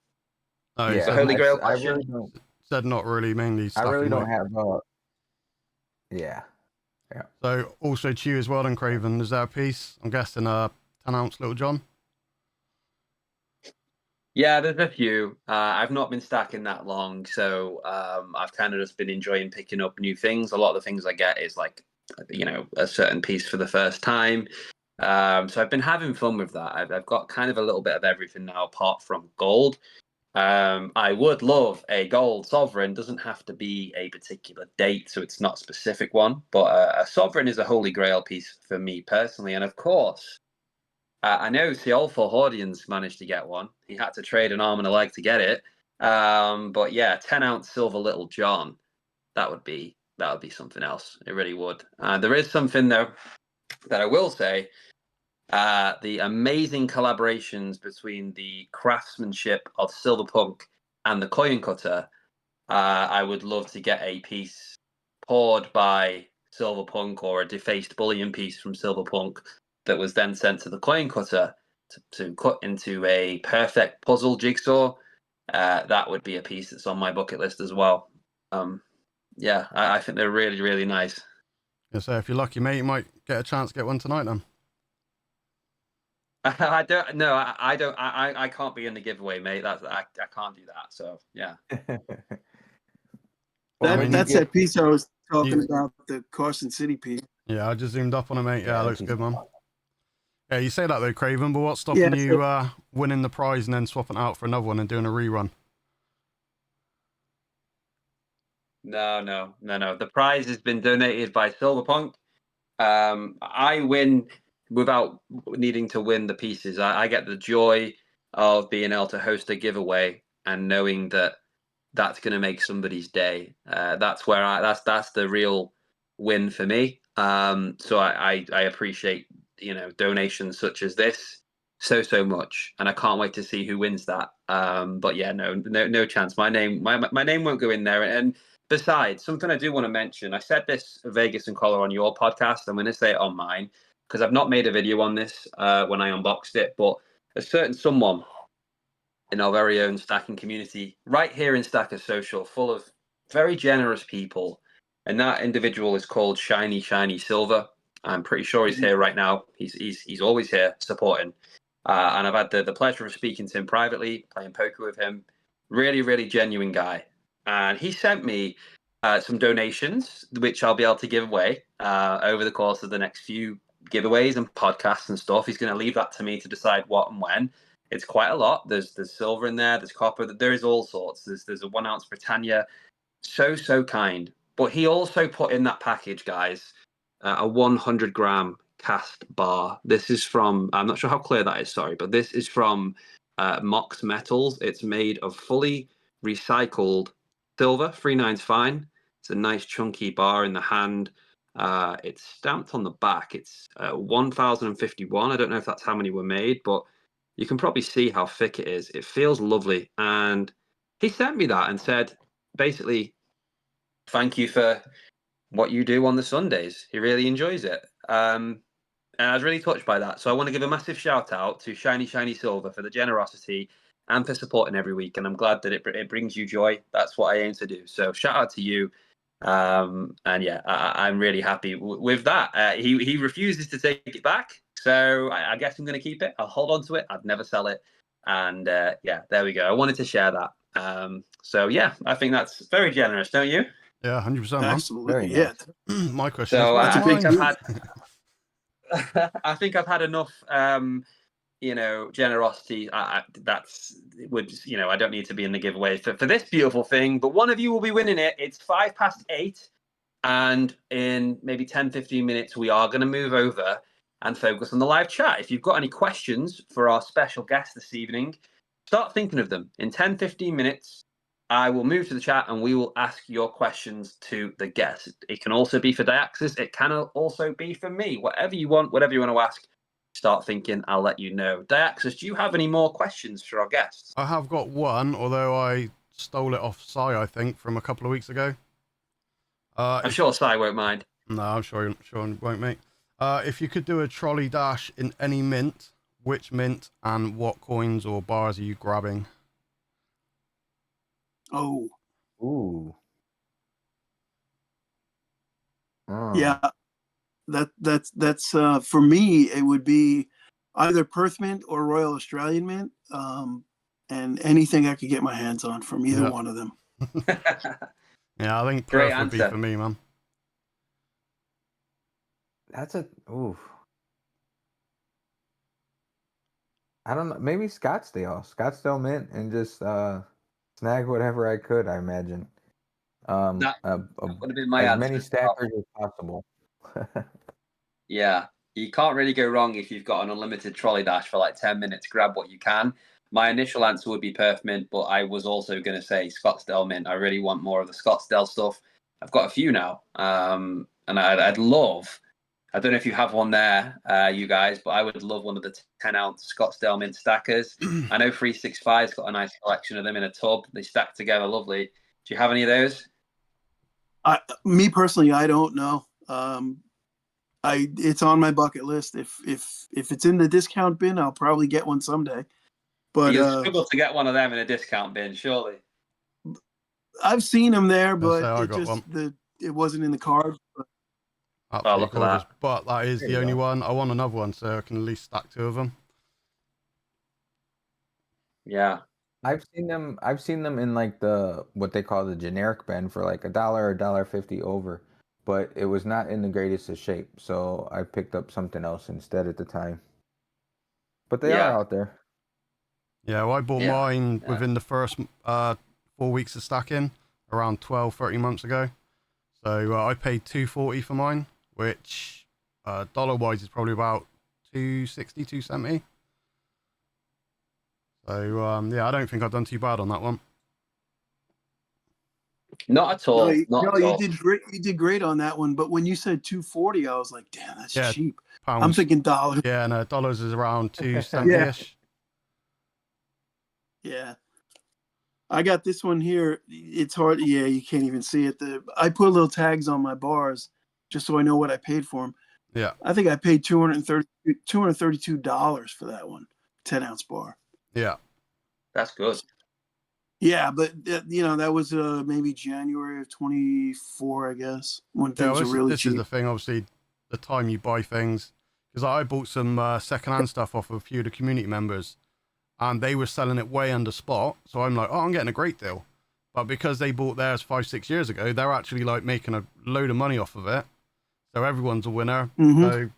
No, he Yeah, The said, Holy Grail I question. really don't. said not really, mainly I stack really and don't weight. have. Yeah. Yeah. So also to you as well, then Craven, is there a piece? I'm guessing a 10-ounce Little John. Yeah, there's a few. I've not been stacking that long, so I've kind of just been enjoying picking up new things. A lot of the things I get is like, a certain piece for the first time. So I've been having fun with that. I've got kind of a little bit of everything now, apart from gold. I would love a gold sovereign. Doesn't have to be a particular date, so it's not a specific one. But a sovereign is a holy grail piece for me personally, and of course. I know Seolfo Hordians managed to get one. He had to trade an arm and a leg to get it. But yeah, 10-ounce silver Little John. That would be something else. It really would. There is something though that I will say. The amazing collaborations between the craftsmanship of Silverpunk and the coin cutter. I would love to get a piece poured by Silverpunk or a defaced bullion piece from Silverpunk that was then sent to the coin cutter to cut into a perfect puzzle jigsaw. That would be a piece that's on my bucket list as well. Yeah, I think they're really, really nice. Yeah, so if you're lucky, mate, you might get a chance to get one tonight then. I don't. No, I don't. I can't be in the giveaway, mate. I can't do that. So yeah. Well, when you That's get, that piece I was talking You- about, the Carson City piece. Yeah, I just zoomed up on it, mate. Yeah, that looks piece good, is man. awesome. Yeah, you say that though, Craven, but what's Yeah, stopping you winning the prize and then swapping it out for another one and doing a rerun? No. The prize has been donated by Silverpunk. I win without needing to win the pieces. I get the joy of being able to host a giveaway and knowing that that's going to make somebody's day. That's where that's the real win for me. So I appreciate donations such as this so much, and I can't wait to see who wins that. But yeah, no chance. My name won't go in there. And besides, something I do want to mention. I said this Vegas and Collar on your podcast. I'm going to say it on mine because I've not made a video on this when I unboxed it, but a certain someone in our very own stacking community right here in Stacker Social, full of very generous people. And that individual is called Shiny Silver. I'm pretty sure he's here right now. He's always here supporting. And I've had the pleasure of speaking to him privately, playing poker with him. Really, really genuine guy. And he sent me some donations, which I'll be able to give away over the course of the next few giveaways and podcasts and stuff. He's going to leave that to me to decide what and when. It's quite a lot. There's silver in there. There's copper. There is all sorts. There's a 1 ounce Britannia. So kind. But he also put in that package, guys, a 100-gram cast bar. This is from. I'm not sure how clear that is. Sorry, but this is from Mox Metals. It's made of fully recycled silver. 3/9 fine. It's a nice chunky bar in the hand. It's stamped on the back. It's 1,051. I don't know if that's how many were made, but you can probably see how thick it is. It feels lovely, and he sent me that and said, basically, thank you for what you do on the Sundays. He really enjoys it. And I was really touched by that. So I want to give a massive shout out to Shiny Shiny Silver for the generosity and for supporting every week. And I'm glad that it brings you joy. That's what I aim to do. So shout out to you. And yeah, I'm really happy with that. He refuses to take it back. So I guess I'm going to keep it. I'll hold on to it. I'd never sell it. And yeah, there we go. I wanted to share that. So yeah, I think that's very generous, don't you? Yeah, 100%, man. Absolutely. Very Yeah. nice. My question So is, That's a I big think I've deal. had, I think I've had enough, generosity. That's would, I don't need to be in the giveaway for this beautiful thing. But one of you will be winning it. It's 8:05, and in maybe 10-15 minutes, we are going to move over and focus on the live chat. If you've got any questions for our special guest this evening, start thinking of them. In 10-15 minutes, I will move to the chat and we will ask your questions to the guest. It can also be for Diaxis. It can also be for me. Whatever you want to ask, start thinking. I'll let you know. Diaxis, do you have any more questions for our guests? I have got one, although I stole it off Sai, I think, from a couple of weeks ago. I'm sure Sai won't mind. No, I'm sure he won't, mate. If you could do a trolley dash in any mint, which mint and what coins or bars are you grabbing? Oh, Ooh. Oh. yeah. That's for me. It would be either Perth Mint or Royal Australian Mint, and anything I could get my hands on from either one of them. Yeah, I think Great Perth would be answer. for me, man. That's a oof. I don't know. Maybe Scottsdale Mint, and just snag whatever I could. I imagine. That would have been my as answer many as well. stackers as possible. Yeah, you can't really go wrong if you've got an unlimited trolley dash for like 10 minutes. Grab what you can. My initial answer would be Perth Mint, but I was also going to say Scottsdale Mint. I really want more of the Scottsdale stuff. I've got a few now, and I'd love. I don't know if you have one there, you guys, but I would love one of the 10-ounce Scottsdale Mint stackers. I know 365's got a nice collection of them in a tub. They stack together lovely. Do you have any of those? Me personally, I don't know. It's on my bucket list. If it's in the discount bin, I'll probably get one someday. But You'll struggle to get one of them in a discount bin, surely. I've seen them there, Let's but say I it got just one. it wasn't in the card. But Absolutely look at gorgeous. that. But that is There the you only go. one. I want another one, so I can at least stack two of them. Yeah. I've seen them in like the what they call the generic bin for like $1 or $1.50 over, but it was not in the greatest of shape. So I picked up something else instead at the time. But they are out there. Yeah, well, I bought Yeah, mine yeah. within the first 4 weeks of stacking, around 12-13 months ago. So I paid $2.40 for mine, which dollar-wise is probably about $2.60, $2.70. So yeah, I don't think I've done too bad on that one. Not at all. Not at you all. did great. You did great on that one. But when you said 240, I was like, damn, that's Yeah, cheap. Pounds. I'm thinking dollars. Yeah, no, dollars is around 2.70-ish. Yeah. I got this one here. It's hard. Yeah, you can't even see it. I put little tags on my bars just so I know what I paid for them. Yeah. I think I paid $232 for that one, 10-ounce bar. Yeah. That's good. Yeah, but that was maybe January of 24, I guess, when things were really this cheap. is the thing, obviously, the time you buy things. Because I bought some second-hand stuff off of a few of the community members, and they were selling it way under spot. So I'm like, oh, I'm getting a great deal. But because they bought theirs 5-6 years ago, they're actually like making a load of money off of it. So everyone's a winner. Mm-hmm. So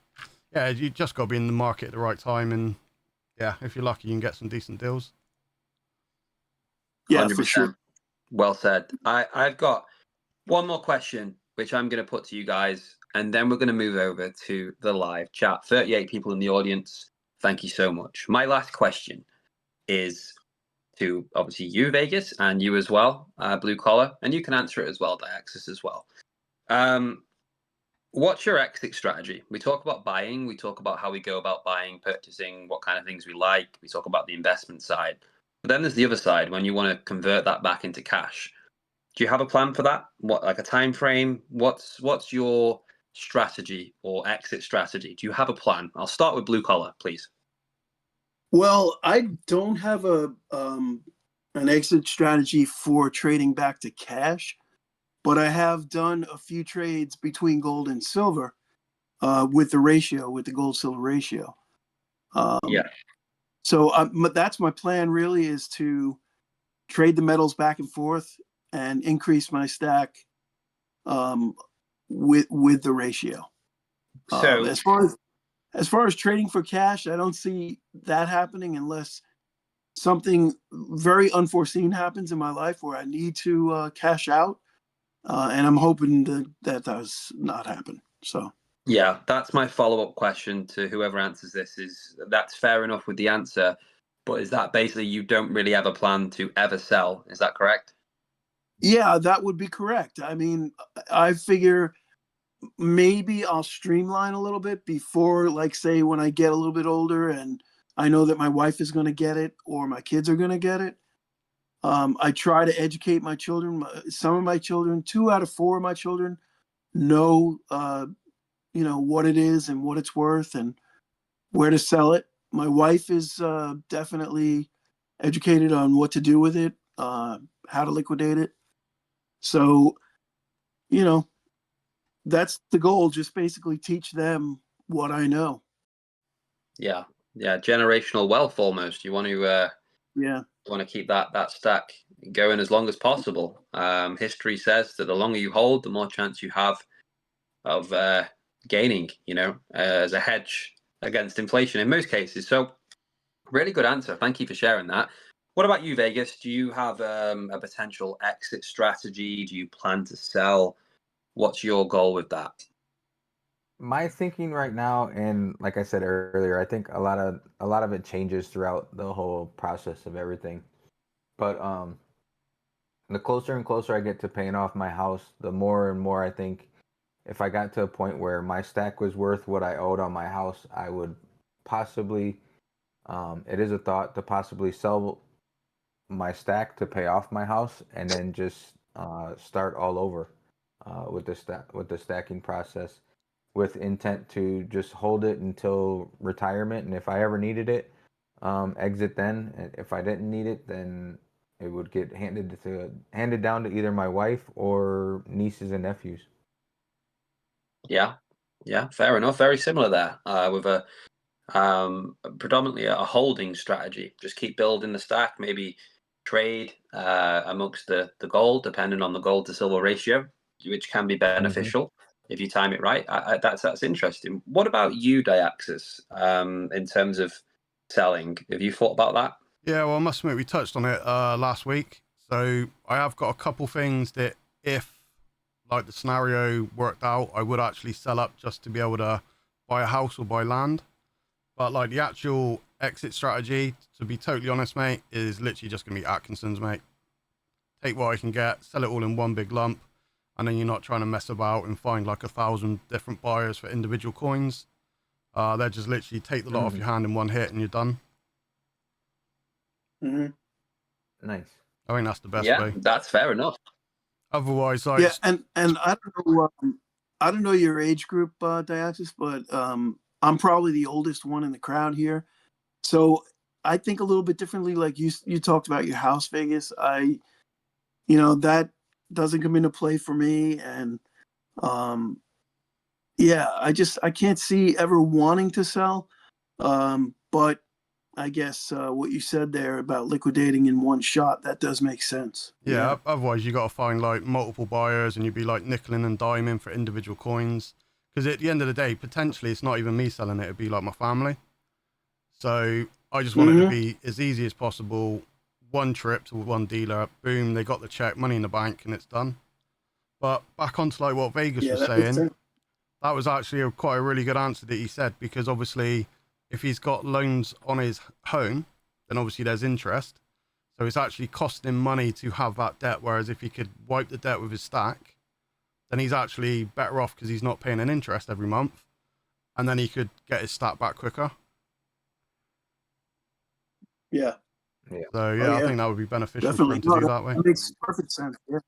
yeah, you just got to be in the market at the right time, and yeah, if you're lucky, you can get some decent deals. Yeah, 100%. for sure. Well said. I've got one more question, which I'm going to put to you guys, and then we're going to move over to the live chat. 38 people in the audience. Thank you so much. My last question is to obviously you, Vegas, and you as well, Blue Collar, and you can answer it as well, Diaxis as well. What's your exit strategy? We talk about buying, we talk about how we go about buying, purchasing, what kind of things we like. We talk about the investment side. But then there's the other side when you want to convert that back into cash. Do you have a plan for that? What, like a time frame? What's your strategy or exit strategy? Do you have a plan? I'll start with blue collar, please. Well, I don't have an exit strategy for trading back to cash, but I have done a few trades between gold and silver with the gold silver ratio. Yeah. So that's my plan. Really, is to trade the metals back and forth and increase my stack with the ratio. So As far as trading for cash, I don't see that happening unless something very unforeseen happens in my life where I need to cash out, and I'm hoping that does not happen. So yeah, that's my follow-up question to whoever answers this is that's fair enough with the answer, but is that basically you don't really have a plan to ever sell? Is that correct? yeah, that would be correct. I mean, I figure maybe I'll streamline a little bit before, like, say, when I get a little bit older and I know that my wife is going to get it or my kids are going to get it. I try to educate my children. Some of my children, 2 out of 4 of my children, know what it is and what it's worth and where to sell it. My wife is definitely educated on what to do with it, how to liquidate it. So, you know, that's the goal. Just basically teach them what I know. Yeah. Yeah, generational wealth almost. You want to Yeah. keep that stack going as long as possible. History says that the longer you hold, the more chance you have of gaining, as a hedge against inflation in most cases. So, really good answer. Thank you for sharing that. What about you, Vegas? Do you have a potential exit strategy? Do you plan to sell? What's your goal with that? My thinking right now, and like I said earlier, I think a lot of it changes throughout the whole process of everything. But the closer and closer I get to paying off my house, the more and more I think if I got to a point where my stack was worth what I owed on my house, I would possibly, it is a thought to possibly sell my stack to pay off my house and then just start all over with the stacking process with intent to just hold it until retirement. And if I ever needed it, exit then. And if I didn't need it, then it would get handed down to either my wife or nieces and nephews. Yeah, yeah, fair enough. Very similar there, with a predominantly a holding strategy. Just keep building the stack. Maybe trade amongst the gold, depending on the gold to silver ratio, which can be beneficial if you time it right. That's interesting. What about you, Diaxis? In terms of selling, have you thought about that? Yeah, well, I must admit, we touched on it last week. So I have got a couple things that if, like, the scenario worked out, I would actually sell up just to be able to buy a house or buy land. But, like, the actual exit strategy, to be totally honest, mate, is literally just going to be Atkinson's, mate. Take what I can get, sell it all in one big lump, and then you're not trying to mess about and find, like, 1,000 different buyers for individual coins. They're just literally take the lot off your hand in one hit and you're done. Mm-hmm. Nice. I think that's the best Yeah, way. that's fair enough. Otherwise, like, Yeah, and I don't know your age group, Diaxis, but I'm probably the oldest one in the crowd here, so I think a little bit differently. Like you talked about your house, Vegas. That doesn't come into play for me, and yeah, I can't see ever wanting to sell, but I guess what you said there about liquidating in one shot, that does make sense. yeah, otherwise you got to find like multiple buyers and you'd be like nickeling and diming for individual coins. Because at the end of the day, potentially it's not even me selling it, it'd be like my family. So I just want it to be as easy as possible. One trip to one dealer, boom, they got the check, money in the bank, and it's done. But back onto like what Vegas was that makes saying, sense. that was actually quite a really good answer that he said, because obviously if he's got loans on his home, then obviously there's interest. So it's actually costing him money to have that debt. Whereas if he could wipe the debt with his stack, then he's actually better off because he's not paying an interest every month. And then he could get his stack back quicker. Yeah. So Oh, I yeah. think that would be beneficial for Definitely. him to No, do that way. that makes perfect sense. Yeah.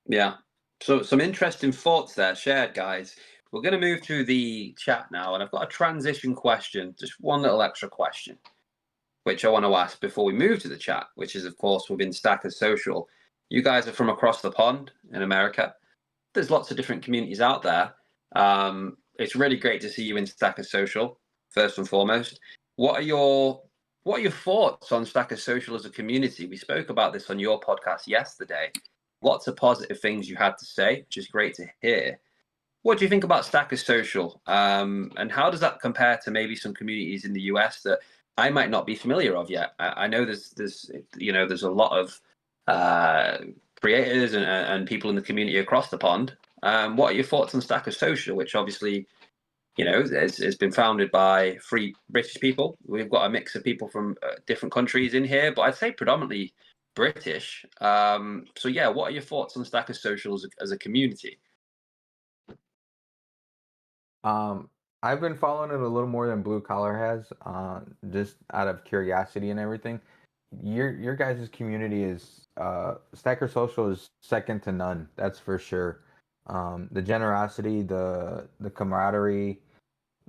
Yeah. So some interesting thoughts there shared, guys. We're going to move to the chat now, and I've got a transition question, just one little extra question, which I want to ask before we move to the chat, which is, of course, within Stackers Social. You guys are from across the pond in America. There's lots of different communities out there. It's really great to see you in Stackers Social, first and foremost. What are your thoughts on Stackers Social as a community? We spoke about this on your podcast yesterday. Lots of positive things you had to say, which is great to hear. What do you think about Stackers Social? And how does that compare to maybe some communities in the US that I might not be familiar of yet? I know there's a lot of creators and people in the community across the pond. What are your thoughts on Stackers Social, which obviously has been founded by 3 British people? We've got a mix of people from different countries in here, but I'd say predominantly British. So yeah, what are your thoughts on Stackers Social as a community? I've been following it a little more than Blue Collar has, just out of curiosity and everything. Your guys' community is Stacker Social is second to none. That's for sure. The generosity, the camaraderie,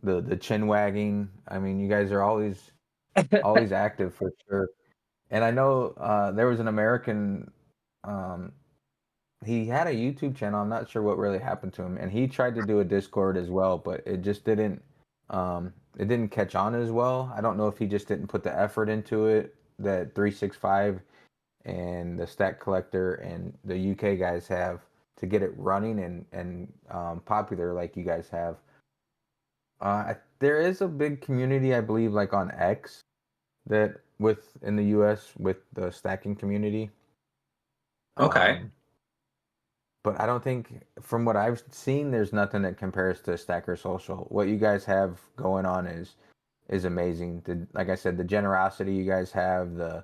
the chin wagging. I mean, you guys are always active for sure. And I know there was an American. Um, he had a YouTube channel. I'm not sure what really happened to him, and he tried to do a Discord as well, but it just didn't. It didn't catch on as well. I don't know if he just didn't put the effort into it that 365 and the Stack Collector and the UK guys have to get it running and popular like you guys have. There is a big community, I believe, like on X, that in the US with the stacking community. Okay. But I don't think, from what I've seen, there's nothing that compares to Stacker Social. What you guys have going on is amazing. Like I said, the generosity you guys have, the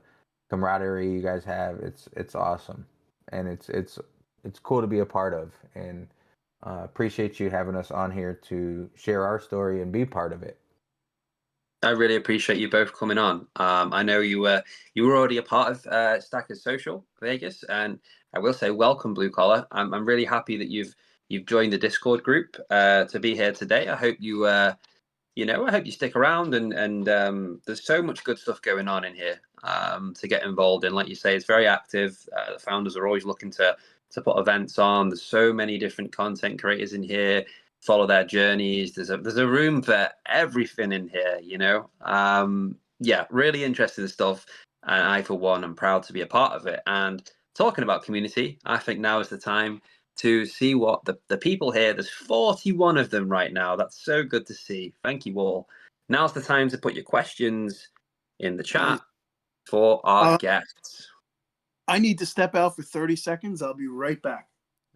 camaraderie you guys have, it's awesome, and it's cool to be a part of. And appreciate you having us on here to share our story and be part of it. I really appreciate you both coming on. I know you were already a part of Stackers Social Vegas, and I will say welcome, Blue Collar. I'm really happy that you've joined the Discord group to be here today. I hope I hope you stick around, and there's so much good stuff going on in here to get involved in. Like you say, it's very active. The founders are always looking to put events on. There's so many different content creators in here. Follow their journeys. There's a room for everything in here. Yeah, really interesting stuff. And I, for one, am proud to be a part of it. And talking about community, I think now is the time to see what the people here, there's 41 of them right now. That's so good to see. Thank you all. Now's the time to put your questions in the chat for our guests. I need to step out for 30 seconds. I'll be right back.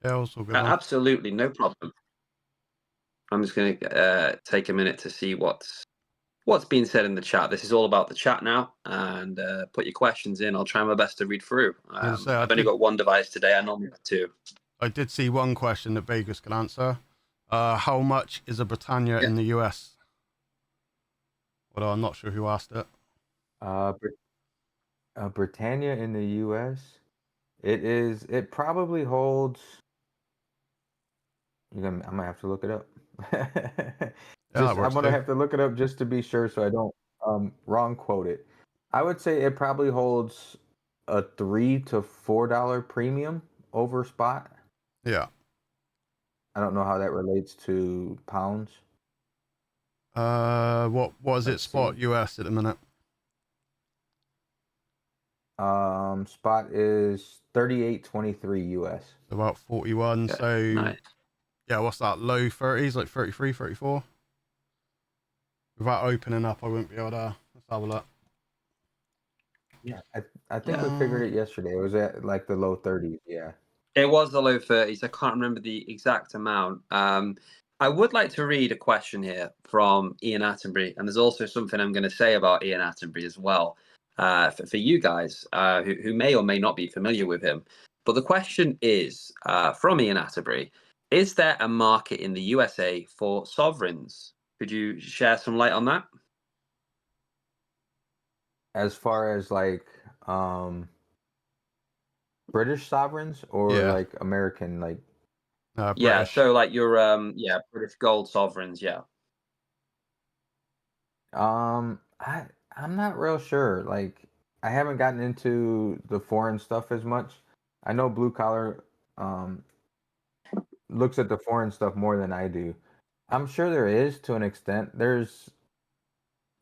Yeah, also good one. Absolutely, no problem. I'm just going to take a minute to see what's being said in the chat. This is all about the chat now, and put your questions in. I'll try my best to read through. I've only got one device today. I normally have 2. I did see one question that Vegas can answer. How much is a Britannia in the US? Well, I'm not sure who asked it. Britannia in the US, it probably holds. I'm gonna have to look it up. I'm gonna have to look it up just to be sure, so I don't wrong quote it. I would say it probably holds a $3 to $4 premium over spot. Yeah. I don't know how that relates to pounds. What is it spot US at the minute? Spot is 38.23 US. About 41. Okay, So nice. Yeah, what's that? Low 30s, like 33, 34. Without opening up, I wouldn't be able to. Let's have a look. Yeah, I think we figured it yesterday. It was at like the low 30s. Yeah. It was the low 30s. I can't remember the exact amount. I would like to read a question here from Ian Attenbury, and there's also something I'm going to say about Ian Attenbury as well for you guys who may or may not be familiar with him. But the question is from Ian Attenbury: is there a market in the USA for sovereigns? Could you share some light on that? as far as like British sovereigns or Yeah, like American, like Yeah, British. so like your British gold sovereigns, yeah. I'm not real sure. Like I haven't gotten into the foreign stuff as much. I know blue collar um looks at the foreign stuff more than I do. I'm sure there is to an extent. There's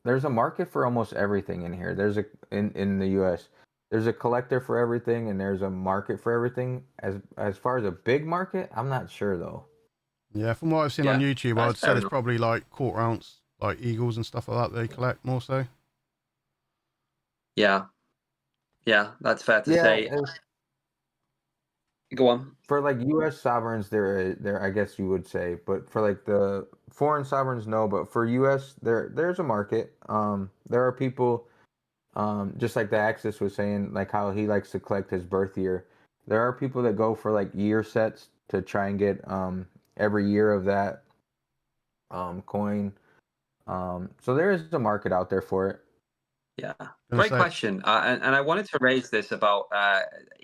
a market for almost everything in here. There's a in the US. There's a collector for everything and there's a market for everything. As far as a big market, I'm not sure though. Yeah, from what I've seen on Yeah, YouTube, that's I'd say fair it's enough. probably like quarter ounce, like eagles and stuff like that they collect more so. Yeah, yeah, that's fair to Yeah, say. Go on. for like US sovereigns there I guess you would say, but for like the foreign sovereigns no, but for US there's a market. There are people just like the Axis was saying, like how he likes to collect his birth year. There are people that go for like year sets to try and get every year of that coin. So there is a market out there for it. Yeah, Gonna great say, question. And I wanted to raise this about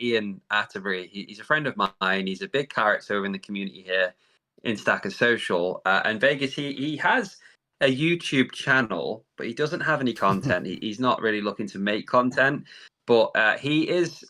Ian Atterbury. He's a friend of mine. He's a big character over in the community here in Stacker Social. And Vegas, he has a YouTube channel, but he doesn't have any content. He's not really looking to make content, but he is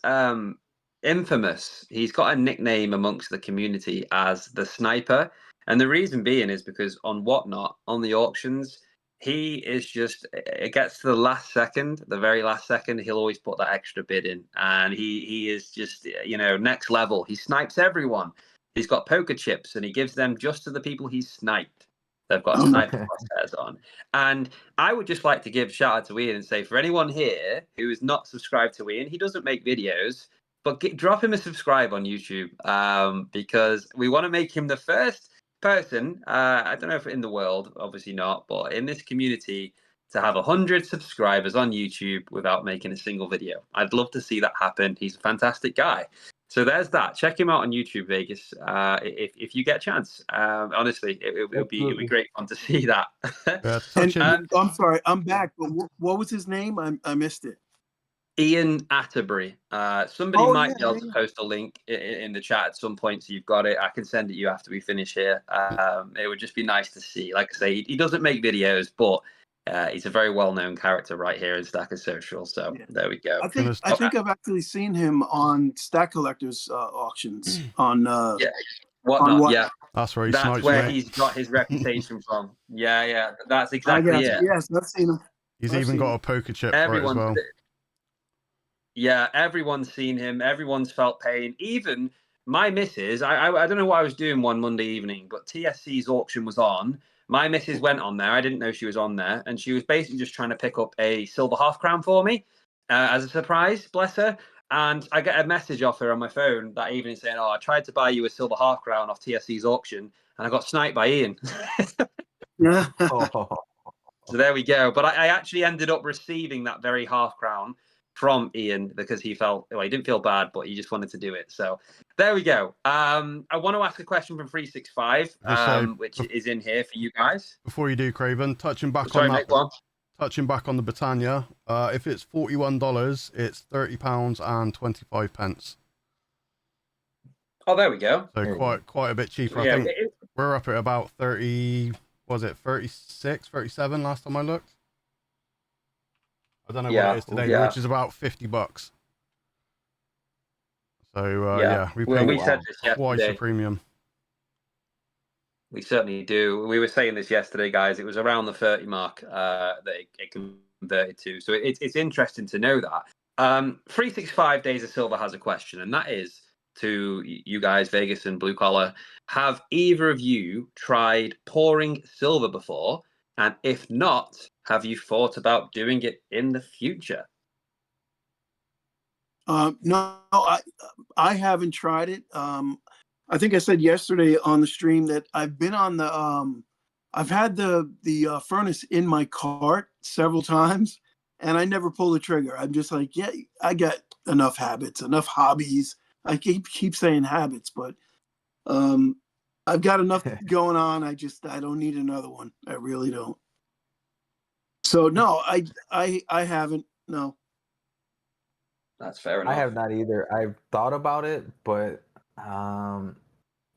infamous. He's got a nickname amongst the community as the Sniper. And the reason being is because on Whatnot, on the auctions, he is just it gets to the last second, the very last second, he'll always put that extra bid in, and he is just next level. He snipes everyone. He's got poker chips and he gives them just to the people he's sniped. They've got a sniper crosshairs on. And I would just like to give a shout out to Ian and say, for anyone here who is not subscribed to Ian, he doesn't make videos, but drop him a subscribe on YouTube, because we want to make him the first person, I don't know if in the world, obviously not, but in this community, to have 100 subscribers on YouTube without making a single video. I'd love to see that happen. He's a fantastic guy. So there's that. Check him out on YouTube, Vegas, if you get a chance. Honestly, it'll be Absolutely. great fun to see that. And touching. I'm sorry, I'm back. But what was his name? I missed it. Ian Atterbury. Somebody Oh yeah, might be able to yeah. post a link in the chat at some point, so you've got it. I can send it you after we finish here. It would just be nice to see. Like I say, he doesn't make videos, but he's a very well-known character right here in Stacker Social. So Yeah. there we go. I think I've actually seen him on Stack Collectors auctions on Yeah, on whatnot. what Yeah, That's where he that's snipes, where mate. he's got his reputation from. Yeah, that's I exactly guess. it. Yes, I've seen him. He's I've even seen got him. a poker chip for it as Everyone's well. Yeah, everyone's seen him. Everyone's felt pain. Even my missus, I don't know what I was doing one Monday evening, but TSC's auction was on. My missus went on there. I didn't know she was on there, and she was basically just trying to pick up a silver half crown for me as a surprise. Bless her. And I get a message off her on my phone that evening saying, "Oh, I tried to buy you a silver half crown off TSC's auction, and I got sniped by Ian." Yeah. Oh, So there we go. But I actually ended up receiving that very half crown from Ian because he didn't feel bad, but he just wanted to do it. So there we go. I want to ask a question from 365, Gonna say, which is in here for you guys. before you do, Craven, touching back on Sorry, that, mate, go on. touching back on the Britannia, if it's $41, it's £30 and 25 pence. Oh, there we go. So there you go. quite a bit cheaper. Yeah, I think we're up at about 30. Was it 36, 37 last time I looked? I don't know what it is today, yeah, which is about $50. So yeah. we Well, pay we wow. said this twice the yesterday. premium. We certainly do. We were saying this yesterday, guys. It was around the 30 mark that it converted to. So it's interesting to know that. 365 Days of Silver has a question, and that is to you guys, Vegas and Blue Collar. Have either of you tried pouring silver before? And if not, have you thought about doing it in the future? No, I haven't tried it. I think I said yesterday on the stream that I've been on the I've had the furnace in my cart several times, and I never pull the trigger. I'm just like, yeah, I got enough habits, enough hobbies. I keep saying habits, but I've got enough going on. I don't need another one. I really don't. So no, I haven't. No. That's fair enough. I have not either. I've thought about it, but I'm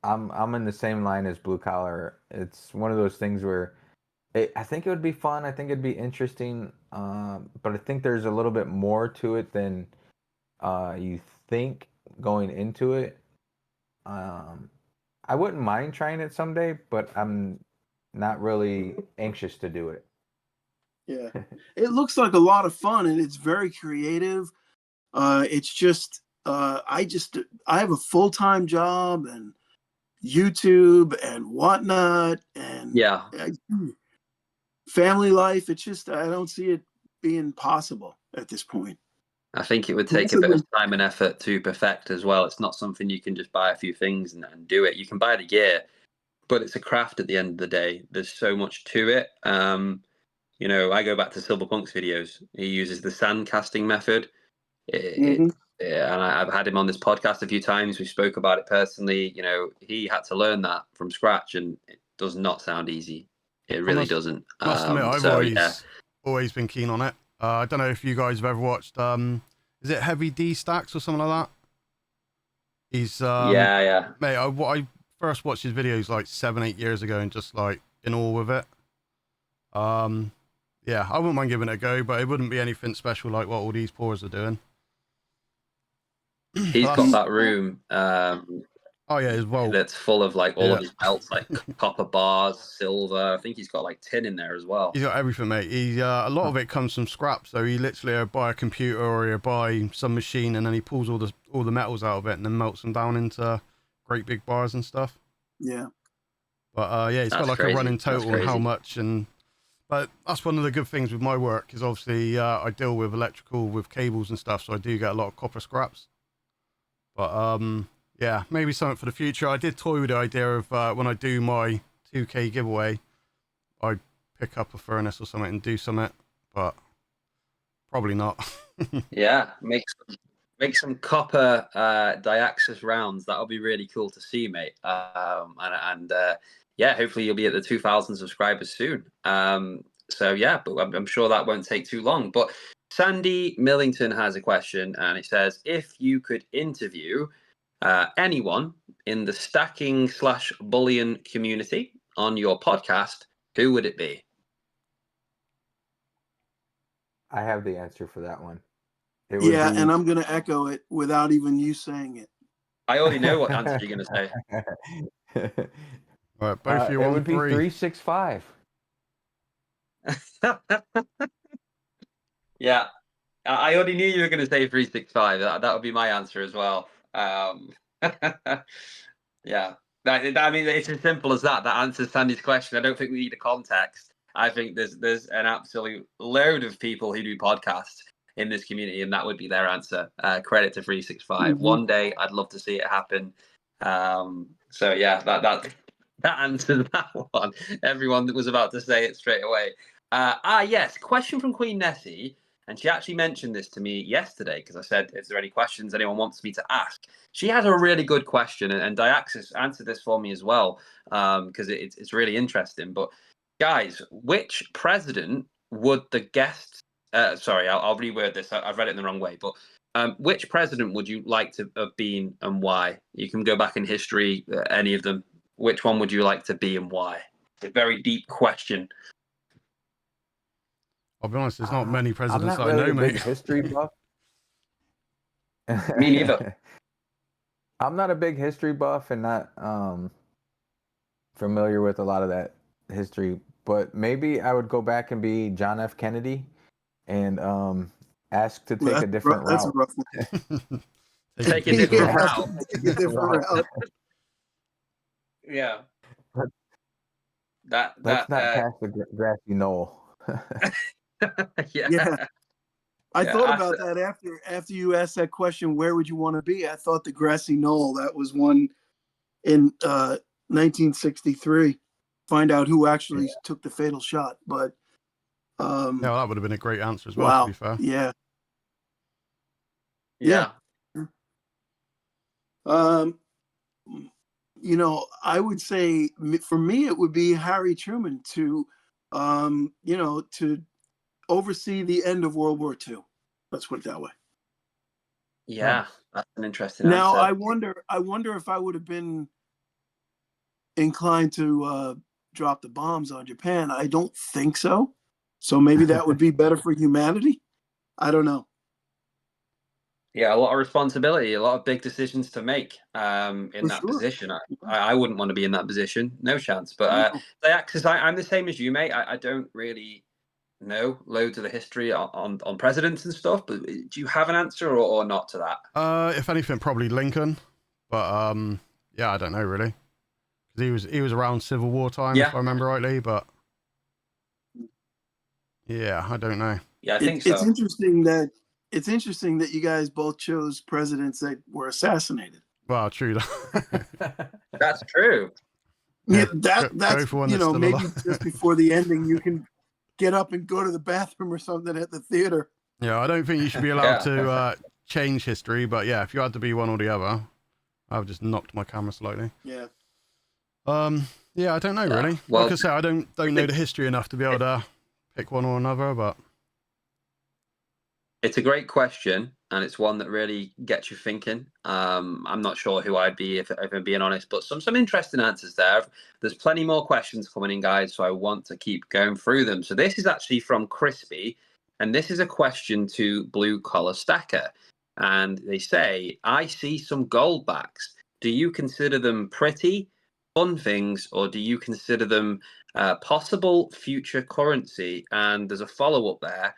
in the same line as blue collar. It's one of those things where I think it would be fun. I think it'd be interesting. But I think there's a little bit more to it than you think going into it. I wouldn't mind trying it someday, but I'm not really anxious to do it. Yeah. It looks like a lot of fun, and it's very creative. It's just I have a full-time job and YouTube and whatnot, and Yeah, family life. It's just I don't see it being possible at this point. I think it would take Most a of bit of them- time and effort to perfect as well. It's not something you can just buy a few things and do it. You can buy the gear, but it's a craft at the end of the day. There's so much to it. You know, I go back to Silverpunk's videos. He uses the sand casting method. Mhm. And I've had him on this podcast a few times. We spoke about it personally. You know, he had to learn that from scratch, and it does not sound easy. It really doesn't. Must admit, I've So yeah, always been keen on it. I don't know if you guys have ever watched. Is it Heavy D Stacks or something like that? He's yeah. mate. I first watched his videos like 7-8 years ago, and just like in awe with it. Yeah, I wouldn't mind giving it a go, but it wouldn't be anything special like what all these pours are doing. He's got that room. Oh yeah, his vault. That's full of like all Yeah. of his belts, like copper bars, silver. I think he's got like tin in there as well. He's got everything, mate. He a lot of it comes from scrap, so he literally buy a computer or he'll buy some machine, and then he pulls all the metals out of it and then melts them down into great big bars and stuff. Yeah. But yeah, it's got That's like crazy. a running That's total and how crazy. much, and but that's one of the good things with my work is obviously I deal with electrical with cables and stuff, so I do get a lot of copper scraps. But yeah, maybe something for the future. I did toy with the idea of when I do my 2K giveaway, I'd pick up a furnace or something and do something, but probably not. Yeah, make some copper Diaxis rounds. That'll be really cool to see, mate. And yeah, hopefully you'll be at the 2,000 subscribers soon. So yeah, but I'm sure that won't take too long. But Sandy Millington has a question, and it says, if you could interview anyone in the stacking/bullion community on your podcast, who would it be? I have the answer for that one. It would Yeah, be and I'm gonna echo it without even you saying it. I already know what answer you're going to say. All right, both of you it on would be 365. Yeah, I already knew you were going to say 365. That would be my answer as well. Yeah, I mean, it's as simple as that. That answers Sandy's question. I don't think we need a context. I think there's an absolute load of people who do podcasts in this community, and that would be their answer. Credit to 365. Mhm. One day, I'd love to see it happen. So yeah, that answers that one. Everyone that was about to say it straight away. Yes, question from Queen Nessie, and she actually mentioned this to me yesterday because I said, "Is there any questions anyone wants me to ask?" She has a really good question, and Diaxis answered this for me as well because it's really interesting. But guys, which president would the guests? Sorry, I'll reword this. I've read it in the wrong way. But which president would you like to have been and why? You can go back in history, any of them. Which one would you like to be and why? It's a very deep question. I'll be honest, there's not many I'm presidents not that I really know, a big mate. history buff. Me neither. I'm not a big history buff and not familiar with a lot of that history, but maybe I would go back and be John F. Kennedy and ask to take a different That's a route. rough one. Take a different Yeah, route. take a different route. Yeah. Let's not pass the grassy knoll. Yeah. Yeah. I thought ask about that after you asked that question, where would you want to be? I thought the grassy knoll, that was one in 1963. Find out who actually took the fatal shot. But Yeah, well, that would have been a great answer as well, to wow. be fair. Yeah. Yeah. You know, I would say for me it would be Harry Truman to you know, to oversee the end of World War II. Let's put it that way. Yeah, that's an interesting Now, answer. I wonder if I would have been inclined to drop the bombs on Japan. I don't think so. So maybe that would be better for humanity. I don't know. Yeah, a lot of responsibility, a lot of big decisions to make in For that sure. position. I wouldn't want to be in that position, no chance. But No. because I'm the same as you, mate. I don't really know loads of the history on presidents and stuff. But do you have an answer or not to that? If anything, probably Lincoln. But yeah, I don't know really. 'Cause he was around Civil War time, if Yeah, I remember rightly. But yeah, I don't know. yeah, I think It's so. interesting that you guys both chose presidents that were assassinated. Well, true. That's true. Yeah, Yeah, that's go for one that's still maybe alive. just before the ending you can get up and go to the bathroom or something at the theater. Yeah, I don't think you should be allowed Yeah. to change history, but yeah, if you had to be one or the other, I've just knocked my camera slightly. Yeah. Yeah, I don't know Yeah. really. Well, Like I say, I don't know the history enough to be able to pick one or another, but it's a great question, and it's one that really gets you thinking. I'm not sure who I'd be if I'm being honest, but some interesting answers there. There's plenty more questions coming in, guys, so I want to keep going through them. So this is actually from Crispy, and this is a question to Blue Collar Stacker, and they say, "I see some gold backs. Do you consider them pretty, fun things, or do you consider them possible future currency?" And there's a follow up there.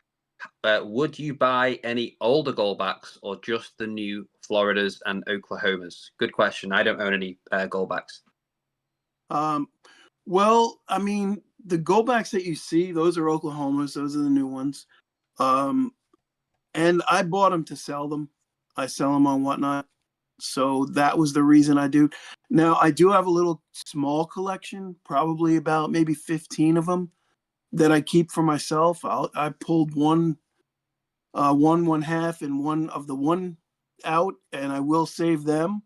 Would you buy any older goldbacks or just the new Floridas and Oklahomas? Good question. I don't own any goldbacks. Well, I mean, the goldbacks that you see, those are Oklahomas. Those are the new ones. And I bought them to sell them. I sell them on Whatnot. So that was the reason I do. Now, I do have a little small collection, probably about maybe 15 of them that I keep for myself. I pulled one half and one of the one out, and I will save them.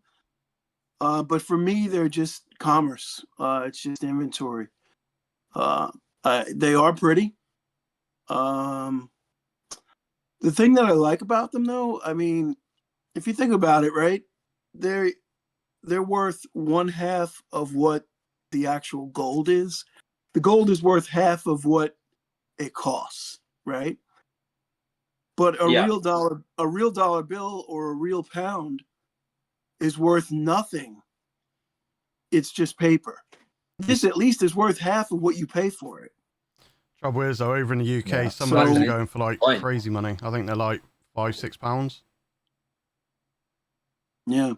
But for me, they're just commerce. It's just inventory. Uh, they are pretty. Um, the thing that I like about them, though, I mean, if you think about it, right, they're they're worth one half of what the actual gold is. The gold is worth half of what it costs, right? But Yeah. a real dollar bill or a real pound is worth nothing. It's just paper. This at least is worth half of what you pay for it. trouble is though, over in the UK, Yeah. some of those So- are going for like Point. crazy money. I think they're like £5-6. Yeah.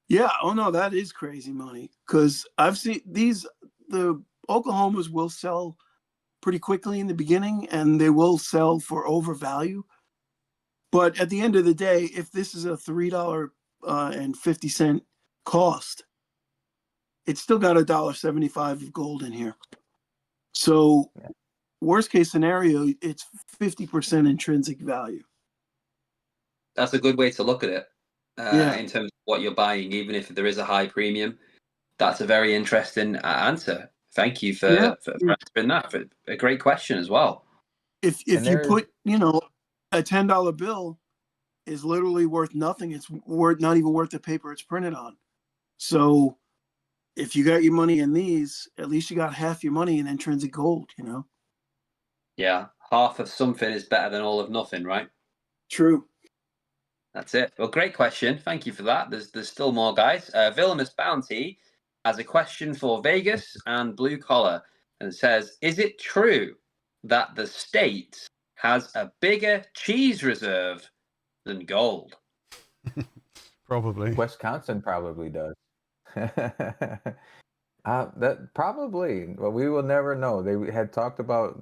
Yeah. Oh no, that is crazy money. Because I've seen the Oklahomas will sell pretty quickly in the beginning and they will sell for overvalue. But at the end of the day, if this is a $3.50 cost, it's still got $1.75 of gold in here. So worst case scenario, it's 50% intrinsic value. That's a good way to look at it Yeah. in terms of what you're buying, even if there is a high premium. That's a very interesting answer. Thank you for answering that. For a great question as well. If And you there's- put, a $10 bill is literally worth nothing. It's not even worth the paper it's printed on. So if you got your money in these, at least you got half your money in intrinsic gold, Yeah, half of something is better than all of nothing, right? True. That's it. Well, great question. Thank you for that. There's still more, guys. Villainous Bounty has a question for Vegas and Blue Collar, and it says, "Is it true that the state has a bigger cheese reserve than gold?" Probably. Wisconsin probably does. That probably, but we will never know. They had talked about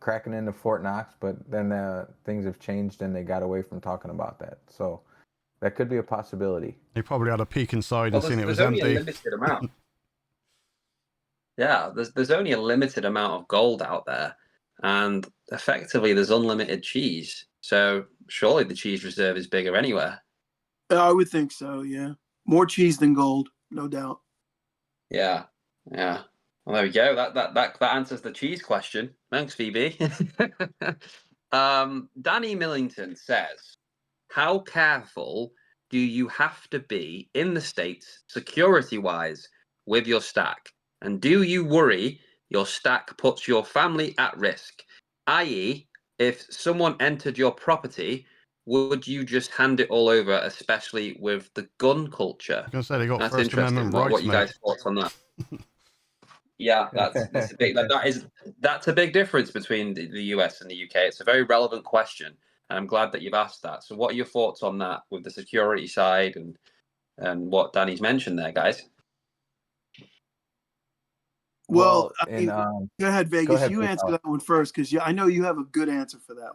cracking into Fort Knox, but then things have changed and they got away from talking about that. So that could be a possibility. They probably had a peek inside Well, and seen it was there's only a empty. limited amount. Yeah, there's only a limited amount of gold out there, and effectively there's unlimited cheese. So surely the cheese reserve is bigger anywhere. I would think so. Yeah. More cheese than gold, no doubt. Yeah, yeah. Well, there we go. That answers the cheese question. Thanks, Phoebe. Danny Millington says, how careful do you have to be in the States security-wise with your stack? And do you worry your stack puts your family at risk? I.e., if someone entered your property, would you just hand it all over, especially with the gun culture? I was gonna say they got That's First interesting. Amendment What rights, you mate. guys' thoughts on that? Yeah, that's a big that's a big difference between the US and the UK. It's a very relevant question, and I'm glad that you've asked that. So, what are your thoughts on that with the security side and what Danny's mentioned there, guys? Well, I in mean, go ahead, go Vegas. ahead, You Blue answer Collar. that one first, because I know you have a good answer for that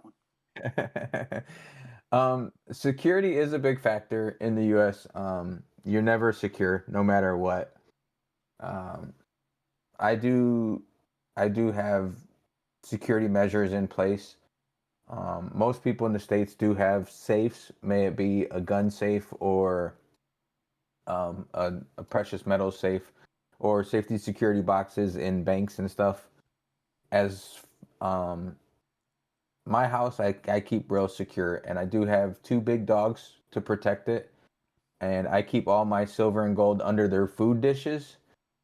one. Security is a big factor in the U.S. You're never secure, no matter what. I do have security measures in place. Most people in the States do have safes, may it be a gun safe or a precious metal safe or safety security boxes in banks and stuff. As my house, I keep real secure, and I do have 2 big dogs to protect it, and I keep all my silver and gold under their food dishes.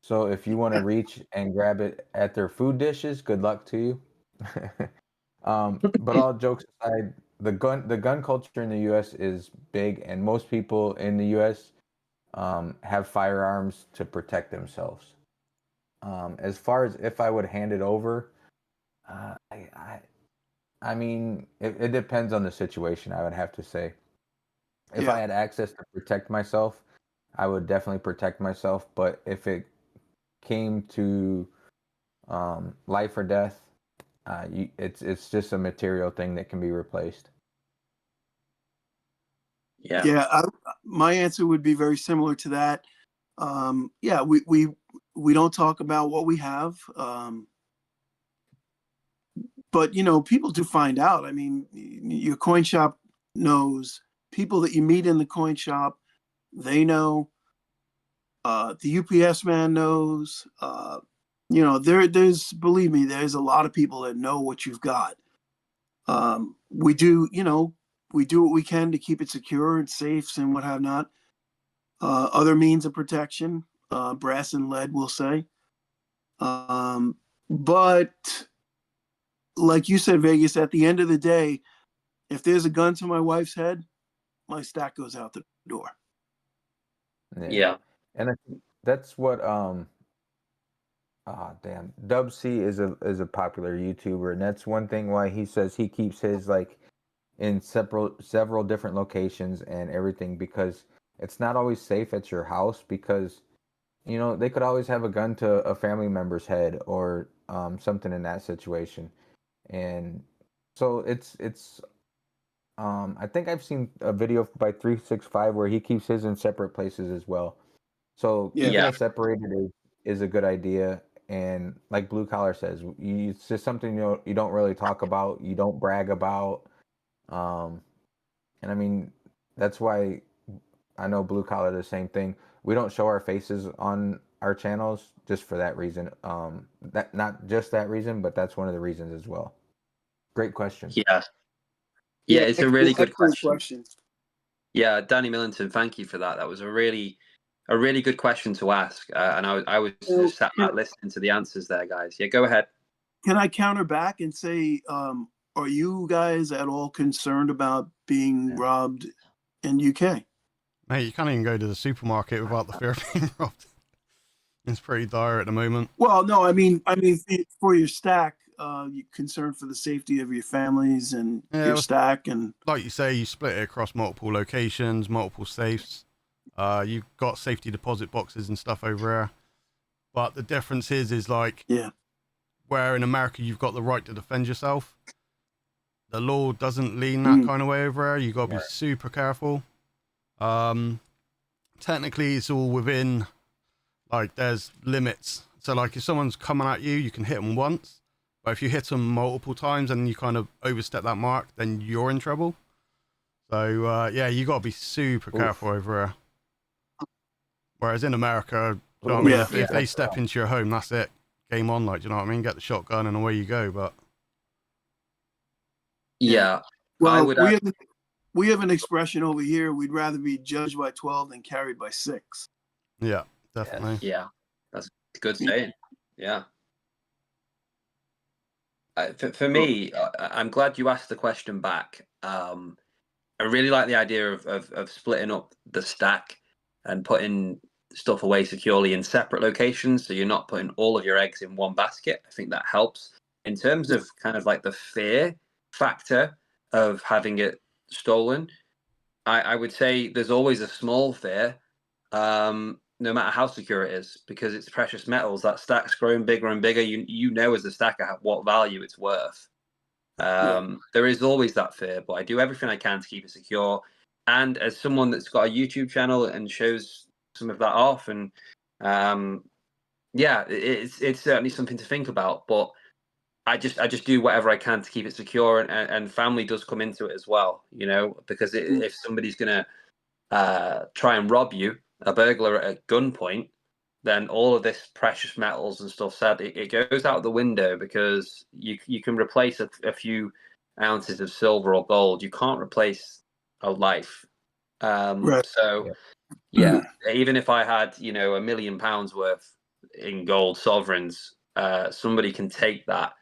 So if you want to reach and grab it at their food dishes, good luck to you. But all jokes aside, the gun culture in the U.S. is big, and most people in the U.S. Have firearms to protect themselves. As far as if I would hand it over, uh, I, I mean, it depends on the situation, I would have to say. If I Yeah. had access to protect myself, I would definitely protect myself. But if it came to life or death, it's just a material thing that can be replaced. Yeah. Yeah, my answer would be very similar to that. Yeah, we don't talk about what we have, but people do find out. I mean, your coin shop knows. People that you meet in the coin shop, they know. The UPS man knows. There's believe me, there's a lot of people that know what you've got. We do, we do what we can to keep it secure and safes and what have not. Other means of protection, brass and lead, we'll say. But like you said, Vegas, at the end of the day, if there's a gun to my wife's head, my stack goes out the door. Yeah. And I think that's what damn. Dub C is a popular YouTuber, and that's one thing why he says he keeps his like in several different locations and everything, because it's not always safe at your house, because they could always have a gun to a family member's head or something in that situation. And so it's I think I've seen a video by 365 where he keeps his in separate places as well. So Yeah. keeping Yeah. it separated is a good idea. And like Blue Collar says, it's just something you don't really talk about, you don't brag about. Um, and I mean, that's why I know Blue Collar the same thing. We don't show our faces on our channels just for that reason. That not just that reason, but that's one of the reasons as well. Great question. Yeah. Yeah, Yeah, it's a really good excellent question. question. Yeah, Danny Millington, thank you for that. That was a really good question to ask, and I was So just sat back listening to the answers there, guys. Yeah, go ahead. can I counter back and say, are you guys at all concerned about being robbed in UK? Mate, you can't even go to the supermarket without the fear of being robbed. It's pretty dire at the moment. Well, no, I mean, for your stack, you concerned for the safety of your families and Yeah, your stack, and like you say, you split it across multiple locations, multiple safes. You've got safety deposit boxes and stuff over there. But the difference is like, yeah, where in America you've got the right to defend yourself, the law doesn't lean that kind of way over there. You got to be super careful. Technically, it's all within, like, there's limits. So, like, if someone's coming at you, you can hit them once. But if you hit them multiple times and you kind of overstep that mark, then you're in trouble. So, yeah, you got to be super careful over here. Whereas in America, you know what I mean? Yeah. If they step into your home, that's it. Game on, like, do you know what I mean? Get the shotgun and away you go. But Yeah, I Well, would add. we have an expression over here. We'd rather be judged by 12 than carried by 6. Yeah, definitely. Yeah, that's a good Yeah. saying. Yeah. For Oh, me, I'm glad you asked the question back. I really like the idea of splitting up the stack and putting stuff away securely in separate locations, so you're not putting all of your eggs in one basket. I think that helps. In terms yeah. of kind of like the fear factor of having it stolen, I would say there's always a small fear, no matter how secure it is, because it's precious metals. That stack's growing bigger and bigger. You know as a stacker what value it's worth. Right. There is always that fear, but I do everything I can to keep it secure. And as someone that's got a YouTube channel and shows some of that off, and yeah, it's certainly something to think about. But I just do whatever I can to keep it secure, and family does come into it as well, you know, because Mm. if somebody's gonna try and rob you, a burglar at gunpoint, then all of this precious metals and stuff said it goes out the window, because you can replace a few ounces of silver or gold. You can't replace a life. Right. So yeah, even if I had, you know, £1 million worth in gold sovereigns, somebody can take that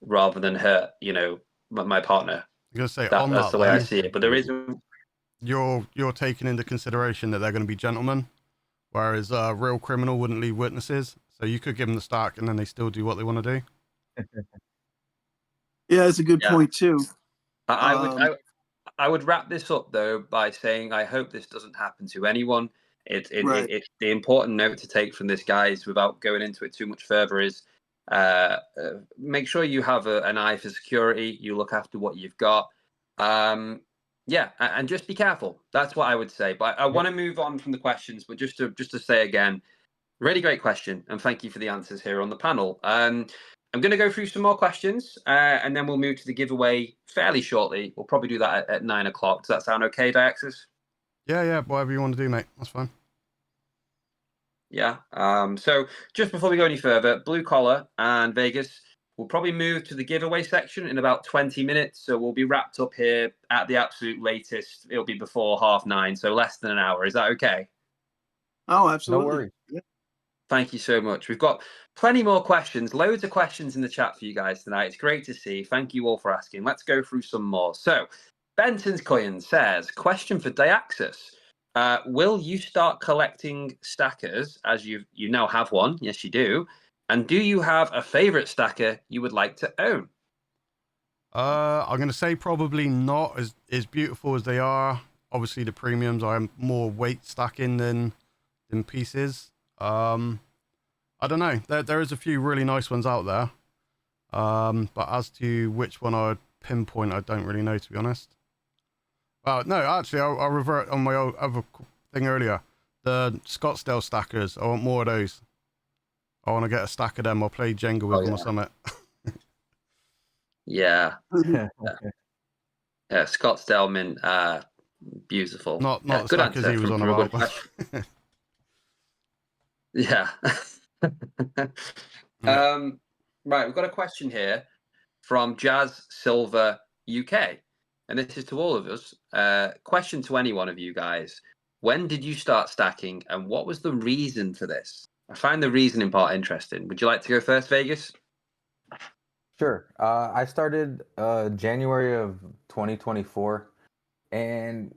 rather than hurt, you know, my partner. I'm gonna say on That's that the way I though, see it. But there is you're taking into consideration that they're going to be gentlemen, whereas a real criminal wouldn't leave witnesses. So you could give them the stack, and then they still do what they want to do. Yeah, that's a good yeah. point too. I would Um, I would wrap this up though by saying I hope this doesn't happen to anyone. right. It's the important note to take from this, guys, without going into it too much further, is make sure you have an eye for security. You look after what you've got. Yeah, and just be careful. That's what I would say. But I want to move on from the questions, but just to say again, really great question, and thank you for the answers here on the panel. I'm going to go through some more questions, and then we'll move to the giveaway fairly shortly. We'll probably do that at 9 o'clock. Does that sound okay, Diaxis? Yeah, whatever you want to do, mate. That's fine. Yeah. So just before we go any further, Blue Collar and Vegas, we'll probably move to the giveaway section in about 20 minutes. So we'll be wrapped up here at the absolute latest. It'll be before 9:30, so less than an hour. Is that okay? Oh, No absolutely. worries. Yeah. Thank you so much. We've got plenty more questions, loads of questions in the chat for you guys tonight. It's great to see. Thank you all for asking. Let's go through some more. So, Benton's Coin says, question for Diaxis. Will you start collecting stackers, as you now have one? Yes, you do. And do you have a favorite stacker you would like to own? I'm gonna say probably not as beautiful as they are. Obviously, the premiums are more weight stacking than pieces. I don't know. There is a few really nice ones out there. But as to which one I would pinpoint, I don't really know, to be honest. No, actually, I'll revert on my other thing earlier. The Scottsdale stackers. I want more of those. I want to get a stack of them. I'll play Jenga with them or something. Yeah. Mhm. Yeah, Scottsdale Mint, beautiful. Not Yeah, the good stackers answer he was on from a good about. question. Yeah. Yeah. Right, we've got a question here from Jazz Silver UK, and this is to all of us. Question to any one of you guys: when did you start stacking, and what was the reason for this? I find the reasoning part interesting. Would you like to go first, Vegas? Sure. I started January of 2024, and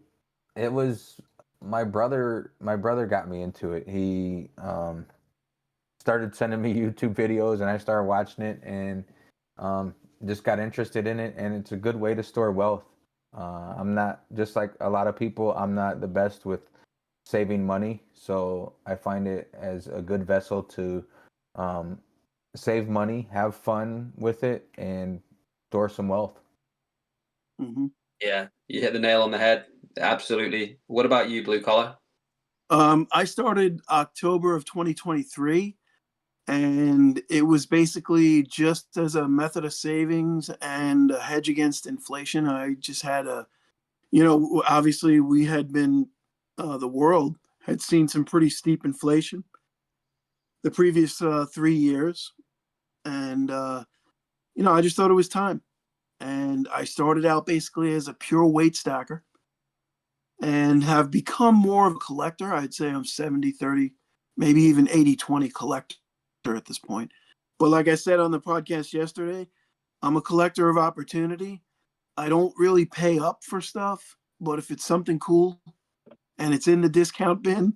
it was my brother. My brother got me into it. He started sending me YouTube videos, and I started watching it, and just got interested in it. And it's a good way to store wealth. I'm not, just like a lot of people, I'm not the best with saving money, so I find it as a good vessel to um, save money, have fun with it, and store some wealth. Mhm. Yeah, you hit the nail on the head. Absolutely. What about you, Blue Collar? I started October of 2023, and it was basically just as a method of savings and a hedge against inflation. I just had obviously we had been, the world had seen some pretty steep inflation the previous 3 years, and I just thought it was time. And And I started out basically as a pure weight stacker and have become more of a collector. I'd say I'm 70-30, maybe even 80-20 collector at this point. But like I said on the podcast yesterday, I'm a collector of opportunity. I don't really pay up for stuff, but if it's something cool and it's in the discount bin,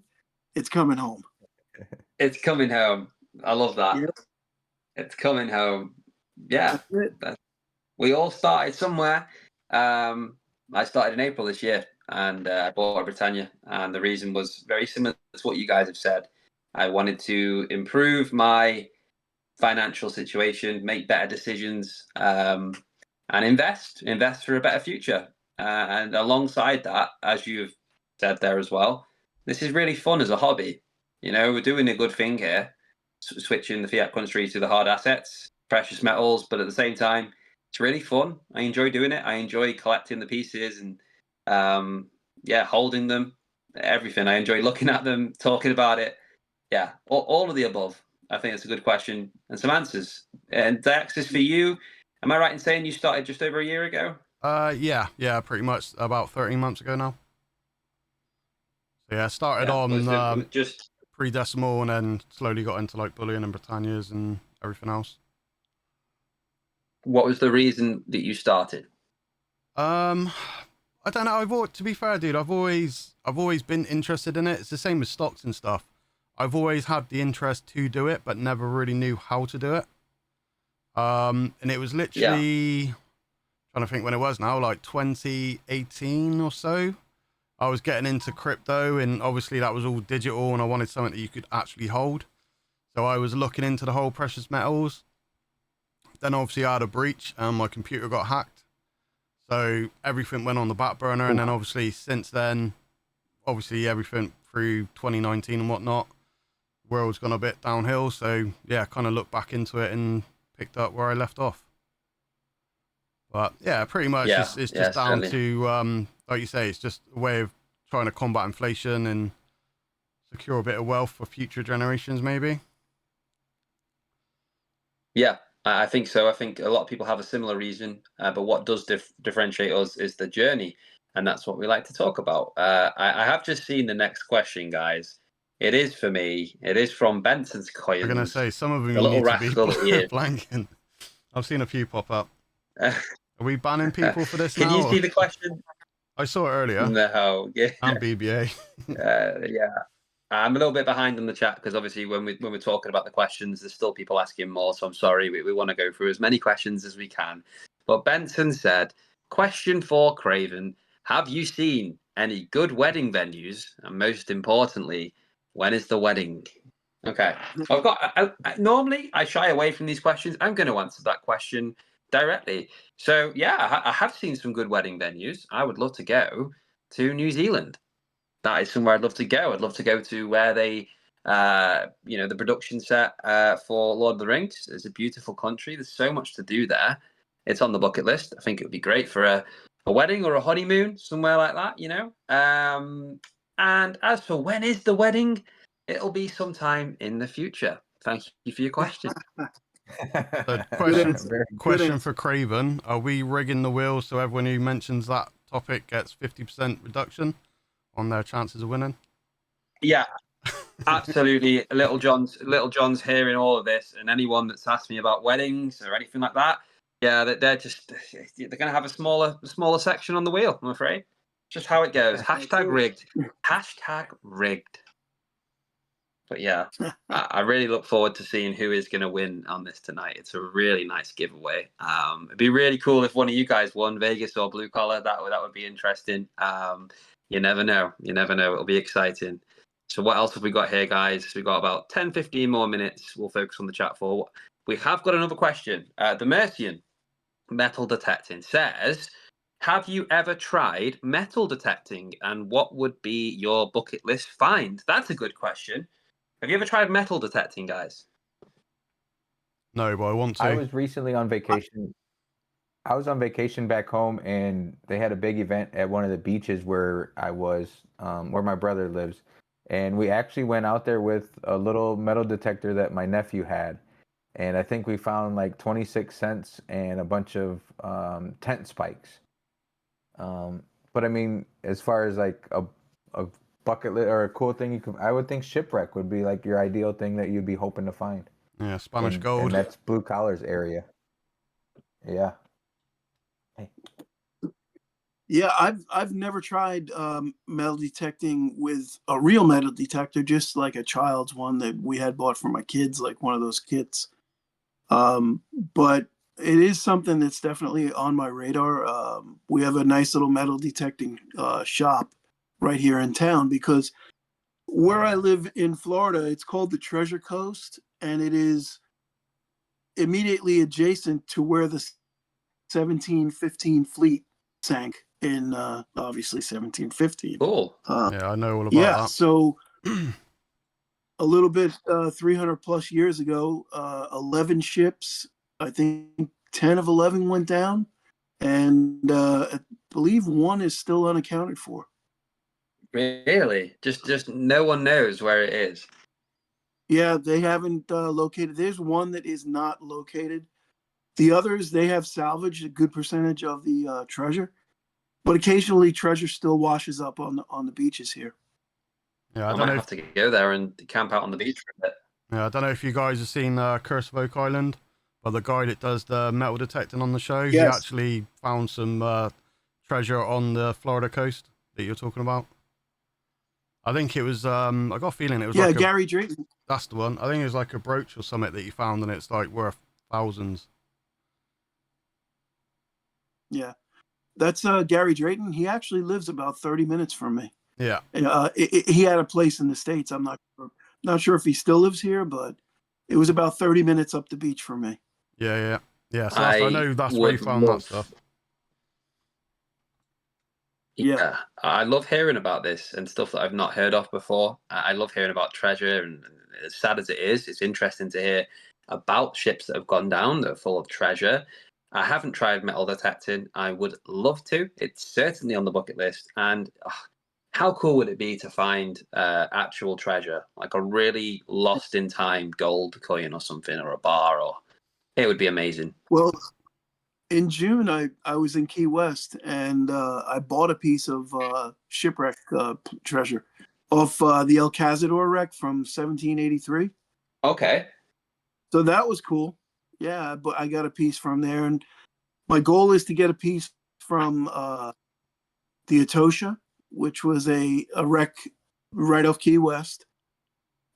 it's coming home. It's coming home. I love that. Yep. It's coming home. Yeah. That's it. We all started somewhere. I started in April this year, and I bought a Britannia, and the reason was very similar to what you guys have said. I wanted to improve my financial situation, make better decisions, and invest for a better future. And alongside that, as you've said there as well, this is really fun as a hobby. You know, we're doing a good thing here, switching the fiat country to the hard assets, precious metals, but at the same time, it's really fun. I enjoy doing it. I enjoy collecting the pieces and holding them, everything. I enjoy looking at them, talking about it. Yeah, all of the above. I think it's a good question and some answers. And Dex, is for you. Am I right in saying you started just over a year ago? Yeah, pretty much about 13 months ago now. So yeah, I started on just pre-decimal and then slowly got into like bullion and Britannias and everything else. What was the reason that you started? I don't know. To be fair, dude, I've always been interested in it. It's the same with stocks and stuff. I've always had the interest to do it, but never really knew how to do it. And it was literally trying to think when it was now, like 2018 or so. I was getting into crypto, and obviously that was all digital, and I wanted something that you could actually hold. So I was looking into the whole precious metals. Then obviously I had a breach, and my computer got hacked. So everything went on the back burner, and then obviously since then, obviously everything through 2019 and whatnot, the world's gone a bit downhill. So yeah, kind of looked back into it and picked up where I left off. But yeah, pretty much it's just down to, like you say, it's just a way of trying to combat inflation and secure a bit of wealth for future generations, maybe. Yeah, I think so. I think a lot of people have a similar reason, but what does differentiate us is the journey, and that's what we like to talk about. I have just seen the next question, guys. It is for me. It is from Benson's Coins. I'm going to say some of them the you little need to be rascal blanking. I've seen a few pop up. Are we banning people for this Can now? you see the question? I saw it earlier. No, yeah. And BBA. Yeah. I'm a little bit behind on the chat because obviously when we're talking about the questions, there's still people asking more. So I'm sorry. We want to go through as many questions as we can. But Benson said, question for Craven, have you seen any good wedding venues? And most importantly, when is the wedding? Okay. I've got. Normally, I shy away from these questions. I'm going to answer that question directly. So, yeah, I have seen some good wedding venues. I would love to go to New Zealand. That is somewhere I'd love to go. I'd love to go to where they, the production set for Lord of the Rings. It's a beautiful country. There's so much to do there. It's on the bucket list. I think it would be great for a wedding or a honeymoon, somewhere like that, And as for when is the wedding, it'll be sometime in the future. Thank you for your question. So question for Craven. Are we rigging the wheel so everyone who mentions that topic gets 50% reduction on their chances of winning? Yeah, absolutely. Little John's hearing all of this, and anyone that's asked me about weddings or anything like that, yeah, they're going to have a smaller section on the wheel. I'm afraid, just how it goes. Hashtag rigged. Hashtag rigged. But yeah, I really look forward to seeing who is going to win on this tonight. It's a really nice giveaway. It'd be really cool if one of you guys won, Vegas or Blue Collar. That would be interesting. You never know. It'll be exciting. So what else have we got here, guys? We've got about 10, 15 more minutes. We'll focus on the chat for. We have got another question. The Mercian metal detecting says, have you ever tried metal detecting, and what would be your bucket list find? That's a good question. Have you ever tried metal detecting, guys? No, but I want to. I was recently on vacation. I was on vacation back home, and they had a big event at one of the beaches where I was, where my brother lives. And we actually went out there with a little metal detector that my nephew had. and I think we found like 26 cents and a bunch of tent spikes. But I mean, as far as like a bucket list or a cool thing you could, I would think shipwreck would be like your ideal thing that you'd be hoping to find. Yeah, Spanish And gold. that's blue collars area. Yeah. Hey. Yeah, I've never tried metal detecting with a real metal detector, just like a child's one that we had bought for my kids, like one of those kits. Um, but it is something that's definitely on my radar. We have a nice little metal detecting shop right here in town because where I live in Florida, it's called the Treasure Coast, and it is immediately adjacent to where the 1715 fleet sank in obviously 1715. Cool. Yeah, I know all Yeah, about so a little bit 300 plus years ago, 11 ships, I think 10 of 11 went down, and I believe one is still unaccounted for. Really? Just no one knows where it is. Yeah, they haven't located. There's one that is not located. The others, they have salvaged a good percentage of the treasure, but occasionally treasure still washes up on the beaches here. that. Yeah, I I don't might know. have to go there and camp out on the beach for a bit. Yeah, I don't know if you guys have seen Curse of Oak Island, but the guy that does the metal detecting on the show, he Yes. actually found some treasure on the Florida coast that you're talking about. I think it was. I got a feeling it was Yeah, like Gary Drayton. that's the one. I think it was like a brooch or something that he found, and it's like worth thousands. Yeah, that's Gary Drayton. He actually lives about 30 minutes from me. Yeah, He had a place in the States. I'm not sure if he still lives here, but it was about 30 minutes up the beach from me. yeah. So I I know that's where he would found that love. stuff. Yeah. Yeah, I love hearing about this and stuff that I've not heard of before. I love hearing about treasure, and as sad as it is, it's interesting to hear about ships that have gone down that are full of treasure. I haven't tried metal detecting. I would love to. It's certainly on the bucket list. And how cool would it be to find actual treasure, like a really lost in time gold coin or something, or a bar, or it would be amazing. Well, in June, I was in Key West and I bought a piece of shipwreck treasure off the El Cazador wreck from 1783. Okay. So that was cool. Yeah, but I got a piece from there, and my goal is to get a piece from the Etosha, which was a wreck right off Key West.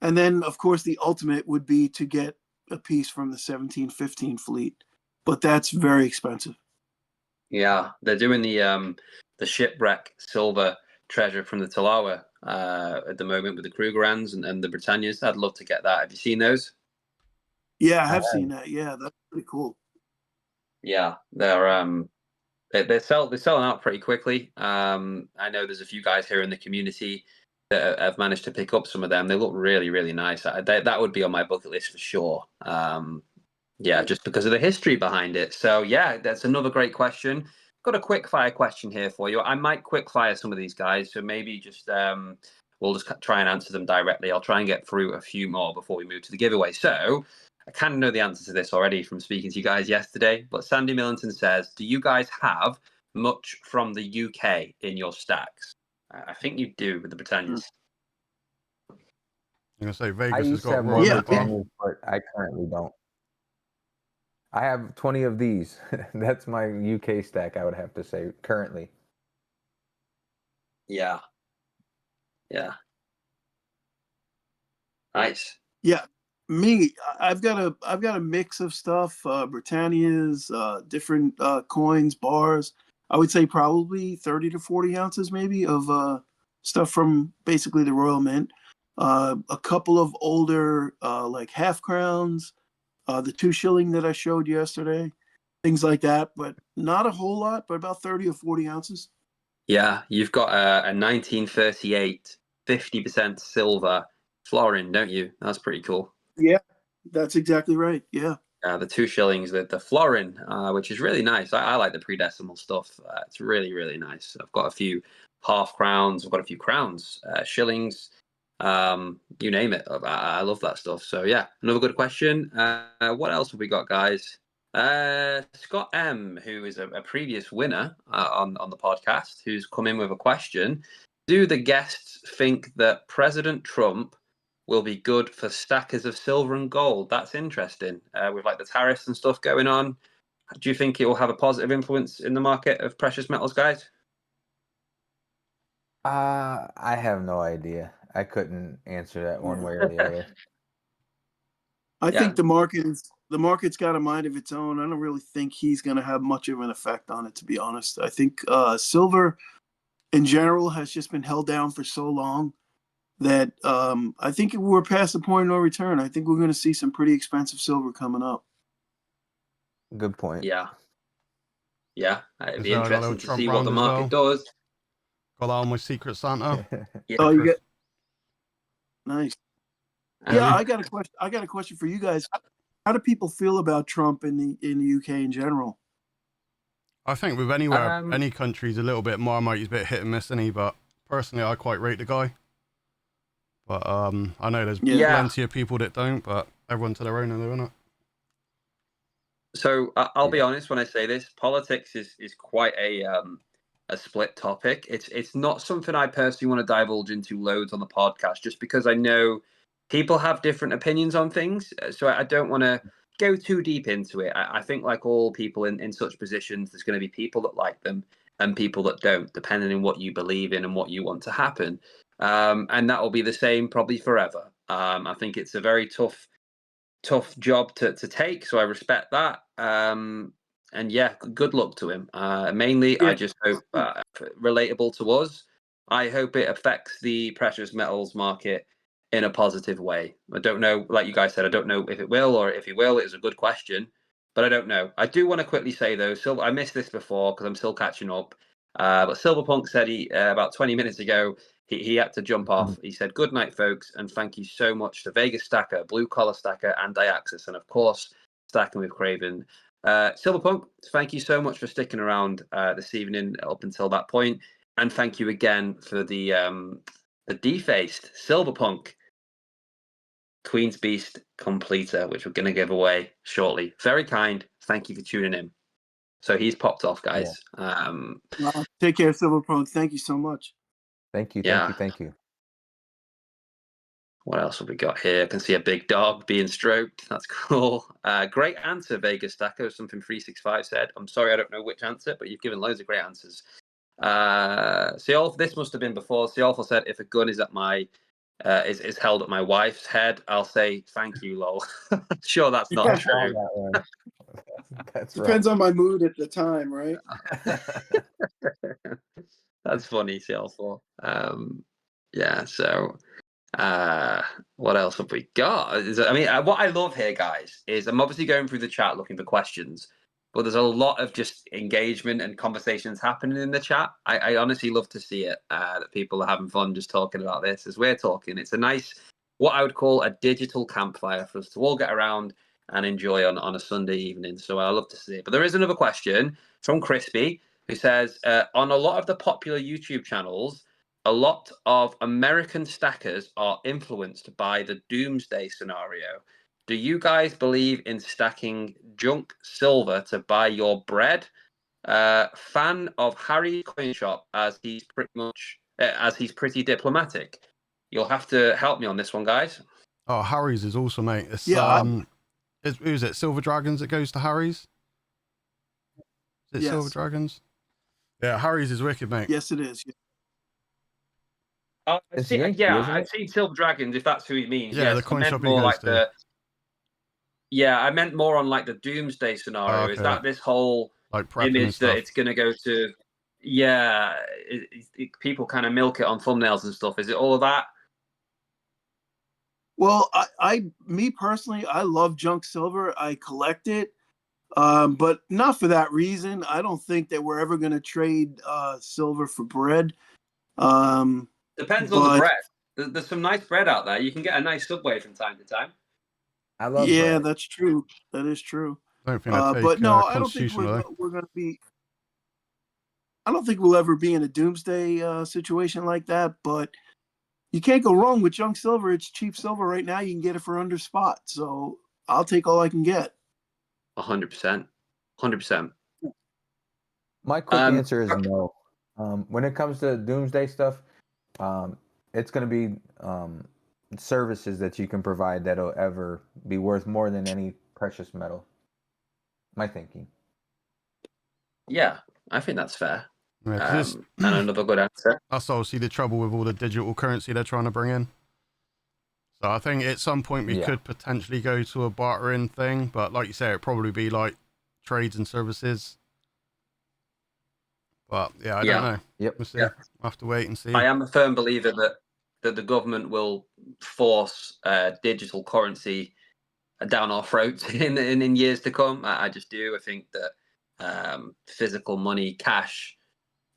And then, of course, the ultimate would be to get a piece from the 1715 fleet, but that's very expensive. Yeah, they're doing the shipwreck silver treasure from the Talawa at the moment with the Krugerrands and the Britannias. I'd love to get that. Have you seen those? Yeah, I have seen that. Yeah, that's pretty cool. Yeah, they're selling out pretty quickly. I know there's a few guys here in the community that have managed to pick up some of them. They look really, really nice. That would be on my bucket list for sure. Yeah, just because of the history behind it. So yeah, that's another great question. Got a quick fire question here for you. I might quick fire some of these guys, so maybe just we'll just try and answer them directly. I'll try and get through a few more before we move to the giveaway. So I kind of know the answer to this already from speaking to you guys yesterday, but Sandy Millington says, "Do you guys have much from the UK in your stacks?" I think you do with the Britannias. I'm gonna say I Vegas has used to got have Royal more Yeah. Britannia. Britannias, but I currently don't. I have 20 of these. That's my UK stack, I would have to say, currently. Yeah, yeah, nice. Yeah, me, I've got a mix of stuff, Britannias, different coins, bars. I would say probably 30 to 40 ounces maybe of stuff from basically the Royal Mint. A couple of older like half crowns, the 2 shilling that I showed yesterday, things like that, but not a whole lot, but about 30 or 40 ounces. Yeah, you've got a 1938 50% silver florin, don't you? That's pretty cool. Yeah, that's exactly right. Yeah. The 2 shillings, the florin, which is really nice. I like the pre-decimal stuff. It's really, really nice. I've got a few half crowns. I've got a few crowns, shillings, You name it. I love that stuff. So yeah, another good question. What else have we got, guys? Scott M, who is a previous winner on the podcast, who's come in with a question. Do the guests think that President Trump will be good for stackers of silver and gold? That's interesting. With like the tariffs and stuff going on, do you think it will have a positive influence in the market of precious metals, guys? I have no idea. I couldn't answer that one way or the other. I Yeah. think the market's got a mind of its own. I don't really think he's going to have much of an effect on it, to be honest. I think silver in general has just been held down for so long that I think we're past the point of no return. I think we're going to see some pretty expensive silver coming up. Good point. Yeah. Yeah. It'd Is be there like a little interesting to Trump see what the round as market well? does. Got that on my Secret Santa. Yeah. Oh, you Chris- get nice. Um, Yeah, I got a question. I got a question for you guys. How do people feel about Trump in the UK in general? I think with any country's a little bit Marmite, he's a bit hit and miss, isn't he? But personally, I quite rate the guy. But I know there's Yeah. plenty of people that don't, but everyone to their own, isn't it? So I'll be honest when I say this. Politics is quite a split topic. It's not something I personally want to divulge into loads on the podcast, just because I know people have different opinions on things. So I don't want to go too deep into it. I think like all people in such positions, there's going to be people that like them and people that don't, depending on what you believe in and what you want to happen. And that will be the same probably forever. I think it's a very tough job to take, so I respect that. And yeah, good luck to him. Mainly, Yeah. I just hope relatable to us. I hope it affects the precious metals market in a positive way. I don't know, like you guys said, I don't know if it will or if it will. It's a good question, but I don't know. I do want to quickly say though, I missed this before because I'm still catching up. But Silverpunk said he about 20 minutes ago he had to jump off. He said, "Good night, folks, and thank you so much to Vegas Stacker, Blue Collar Stacker, and Diaxis, and of course, Stacking with Craven." Silverpunk, thank you so much for sticking around this evening up until that point, and thank you again for the defaced Silverpunk Queen's Beast completer, which we're going to give away shortly. Very kind. Thank you for tuning in. So he's popped off, guys. Yeah. Take care, Silverpunk. Thank you so much. Thank you. Yeah. Thank you. What else have we got here? I can see a big dog being stroked. That's cool. Great answer, Vegas Stacker. Something 365 said. I'm sorry, I don't know which answer, but you've given loads of great answers. This must have been before. Seolful said, "If a gun is at my is held at my wife's head, I'll say thank you, lol." Sure, that's not true. That's Depends on my mood at the time, right? That's funny, Seolful. Yeah. So. What else have we got? What I love here, guys, is I'm obviously going through the chat looking for questions, but there's a lot of just engagement and conversations happening in the chat. I honestly love to see it, that people are having fun just talking about this as we're talking. It's a nice, what I would call a digital campfire for us to all get around and enjoy on a Sunday evening. So I love to see it. But there is another question from Crispy, who says, on a lot of the popular YouTube channels, a lot of American stackers are influenced by the doomsday scenario. Do you guys believe in stacking junk silver to buy your bread? Fan of Harry's coin shop as he's pretty diplomatic. You'll have to help me on this one, guys. Oh, Harry's is awesome, mate. It's Yeah, who's it? Silver Dragons that goes to Harry's? Is it Yes. Silver Dragons? Yeah, Harry's is wicked, mate. Yes, it is. It's Yankee, isn't I've it? seen Silver Dragons, if that's who he means. Yeah, Yes, the coin I meant shop he more goes like to. I meant more on like the doomsday scenario. Is Okay. that this whole Like prepping and image that stuff. it's going to go to? Yeah, people kind of milk it on thumbnails and stuff. Is it all of that? Well, me personally, I love junk silver. I collect it, but not for that reason. I don't think that we're ever going to trade silver for bread. Depends on the bread. There's some nice bread out there. You can get a nice Subway from time to time. I love Yeah, bread. that's true. That is true. I don't think they take But no, I don't think constitutional, we're going to be. I don't think we'll ever be in a doomsday situation like that. But you can't go wrong with junk silver. It's cheap silver right now. You can get it for under spot. So I'll take all I can get. 100%. 100%. My quick answer is no. When it comes to doomsday stuff, it's going to be services that you can provide that'll ever be worth more than any precious metal. My thinking. Yeah, I think that's fair. Yeah, and another good answer. That's obviously the trouble with all the digital currency they're trying to bring in. So I think at some point we could potentially go to a bartering thing, but like you say, it'd probably be like trades and services. But yeah, I don't know. Yep. We'll see. We'll have to wait and see. I am a firm believer that the government will force digital currency down our throats in years to come. I just do. I think that physical money, cash,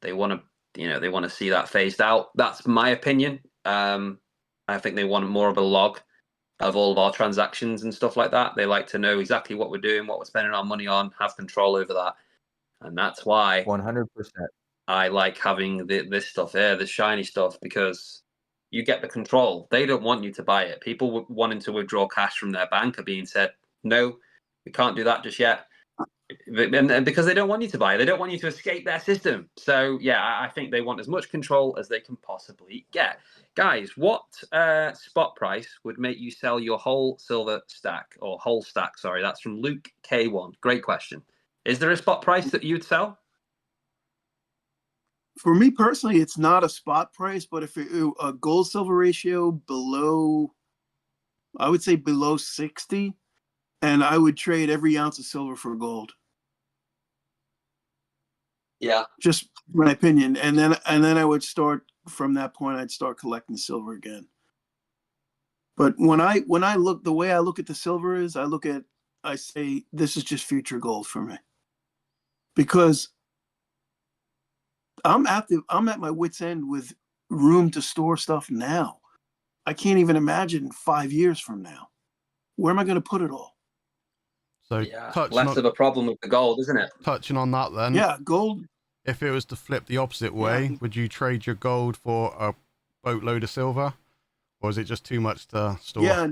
they want to see that phased out. That's my opinion. I think they want more of a log of all of our transactions and stuff like that. They like to know exactly what we're doing, what we're spending our money on, have control over that. And that's why 100%. I like having this stuff here, this shiny stuff, because you get the control. They don't want you to buy it. People wanting to withdraw cash from their bank are being said, no, we can't do that just yet. And because they don't want you to buy it. They don't want you to escape their system. So, yeah, I think they want as much control as they can possibly get. Guys, what spot price would make you sell your whole silver stack, or whole stack, sorry? That's from Luke K1. Great question. Is there a spot price that you'd sell? For me personally, it's not a spot price, but if a gold silver ratio below, I would say below 60, and I would trade every ounce of silver for gold. Yeah. Just my opinion. And then I would start from that point, I'd start collecting silver again. But when I look, the way I look at the silver is I say this is just future gold for me. Because I'm at my wit's end with room to store stuff now. I can't even imagine 5 years from now. Where am I going to put it all? So less of a problem with the gold, isn't it? Touching on that then. Yeah, gold. If it was to flip the opposite way, would you trade your gold for a boatload of silver? Or is it just too much to store? Yeah,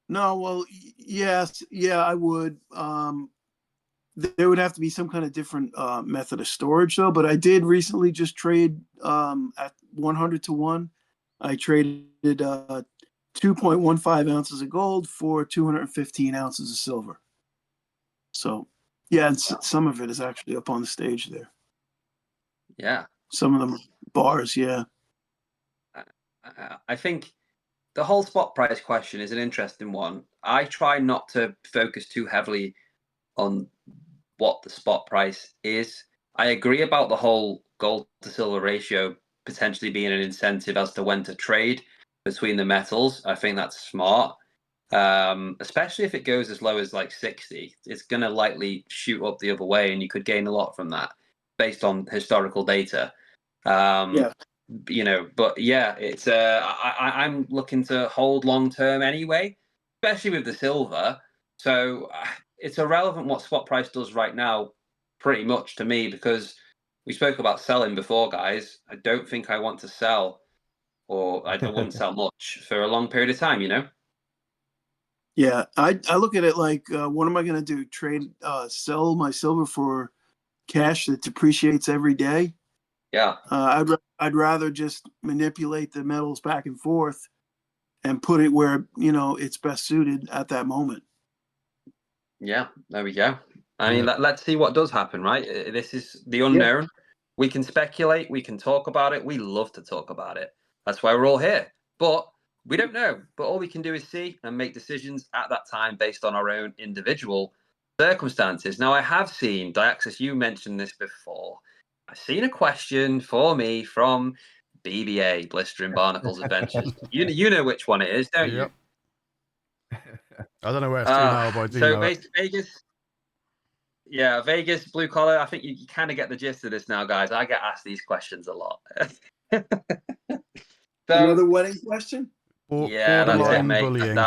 no, well, yes, yeah, I would. There would have to be some kind of different method of storage, though. But I did recently just trade at 100 to 1. I traded 2.15 ounces of gold for 215 ounces of silver. So, yeah, and some of it is actually up on the stage there. Yeah. Some of them bars, yeah. I think the whole spot price question is an interesting one. I try not to focus too heavily on what the spot price is. I agree about the whole gold to silver ratio potentially being an incentive as to when to trade between the metals. I think that's smart, especially if it goes as low as like 60. It's going to likely shoot up the other way, and you could gain a lot from that based on historical data. But yeah, it's I'm looking to hold long term anyway, especially with the silver. So it's irrelevant what spot price does right now, pretty much to me, because we spoke about selling before, guys. I don't think I want to sell, or I wouldn't sell much for a long period of time, Yeah, I look at it like, what am I going to do? Sell my silver for cash that depreciates every day? Yeah. I'd rather just manipulate the metals back and forth and put it where it's best suited at that moment. Yeah, there we go. I mean, let's see what does happen, right? This is the unknown. Yeah. We can speculate. We can talk about it. We love to talk about it. That's why we're all here. But we don't know. But all we can do is see and make decisions at that time based on our own individual circumstances. Now, I have seen, Diaxis, you mentioned this before. I've seen a question for me from BBA, Blistering Barnacles Adventures. You know which one it is, don't you? I don't know where it's to now, but I do know it. Vegas. Yeah, Vegas, blue collar. I think you kind of get the gist of this now, guys. I get asked these questions a lot. Another wedding question? Yeah, that's it, mate. Bullying.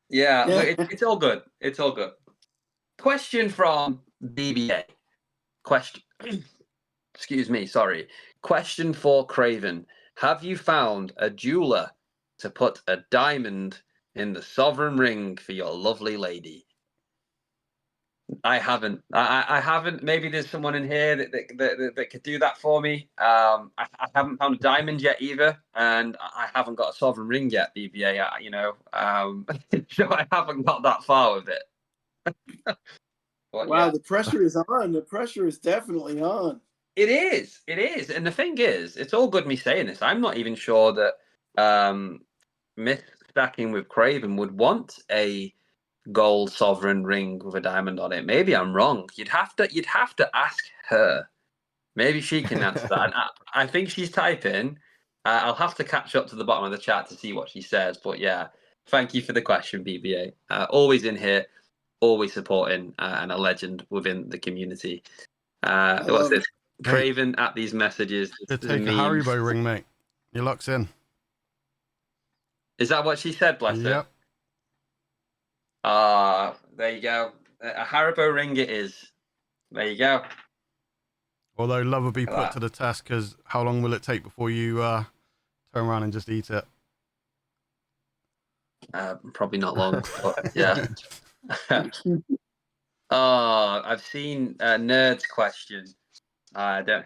It's all good. It's all good. Question from BBA. Question. Excuse me. Sorry. Question for Craven. Have you found a jeweler to put a diamond in the sovereign ring for your lovely lady? I haven't. I haven't. Maybe there's someone in here that could do that for me. I haven't found a diamond yet either, and I haven't got a sovereign ring yet, BBA. So I haven't got that far with it. But Wow, yeah, the pressure is on. The pressure is definitely on. it is. It is. And the thing is, it's all good me saying this. I'm not even sure that Myth Stacking with Craven would want a gold sovereign ring with a diamond on it. Maybe I'm wrong. You'd have to ask her. Maybe she can answer that. And I think she's typing. I'll have to catch up to the bottom of the chat to see what she says. But yeah, thank you for the question, BBA. Always in here, always supporting, and a legend within the community. What's this? Hey, Craven at these messages. it'd There's a take a meme. Haribo ring, mate. Your luck's in. Is that what she said? Bless her. Yep. There you go. A Haribo ring it is. There you go. Although love will be Look at put that. to the test, because how long will it take before you turn around and just eat it? Probably not long, but yeah. Oh, I've seen Nerd's question. I don't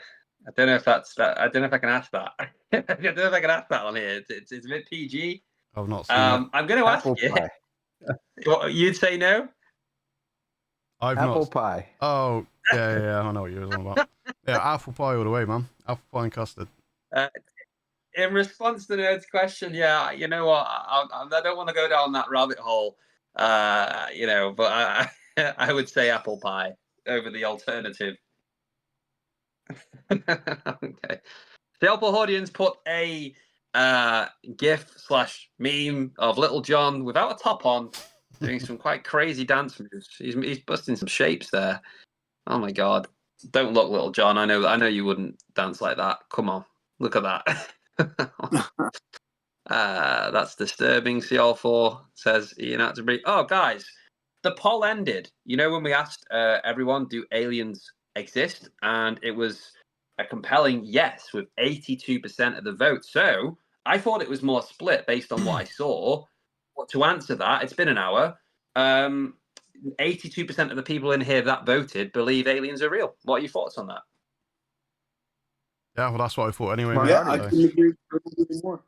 know if that's that. I don't know if I can ask that. I don't know if I can ask that on here. It's a bit PG. I've not seen it. I'm going to ask Apple you. pie. You'd say no? I've Apple not. pie. Oh, yeah, I know what you were talking about. Yeah, apple pie all the way, man. Apple pie and custard. In response to Nerd's question, yeah, you know what? I don't want to go down that rabbit hole, but I would say apple pie over the alternative. Okay. The Apple audience put a GIF/meme of Little John without a top on, doing some quite crazy dance moves. He's busting some shapes there. Oh my god! Don't look, Little John. I know you wouldn't dance like that. Come on, look at that. That's disturbing. CL4 says Ian Atterbury. Oh, guys, the poll ended. You know when we asked everyone, do aliens exist? And it was a compelling yes with 82% of the vote. So I thought it was more split based on what I saw. But to answer that, it's been an hour. 82% of the people in here that voted believe aliens are real. What are your thoughts on that? Yeah, well, that's what I thought anyway. Smart Mate. Yeah, I audience. couldn't agree more.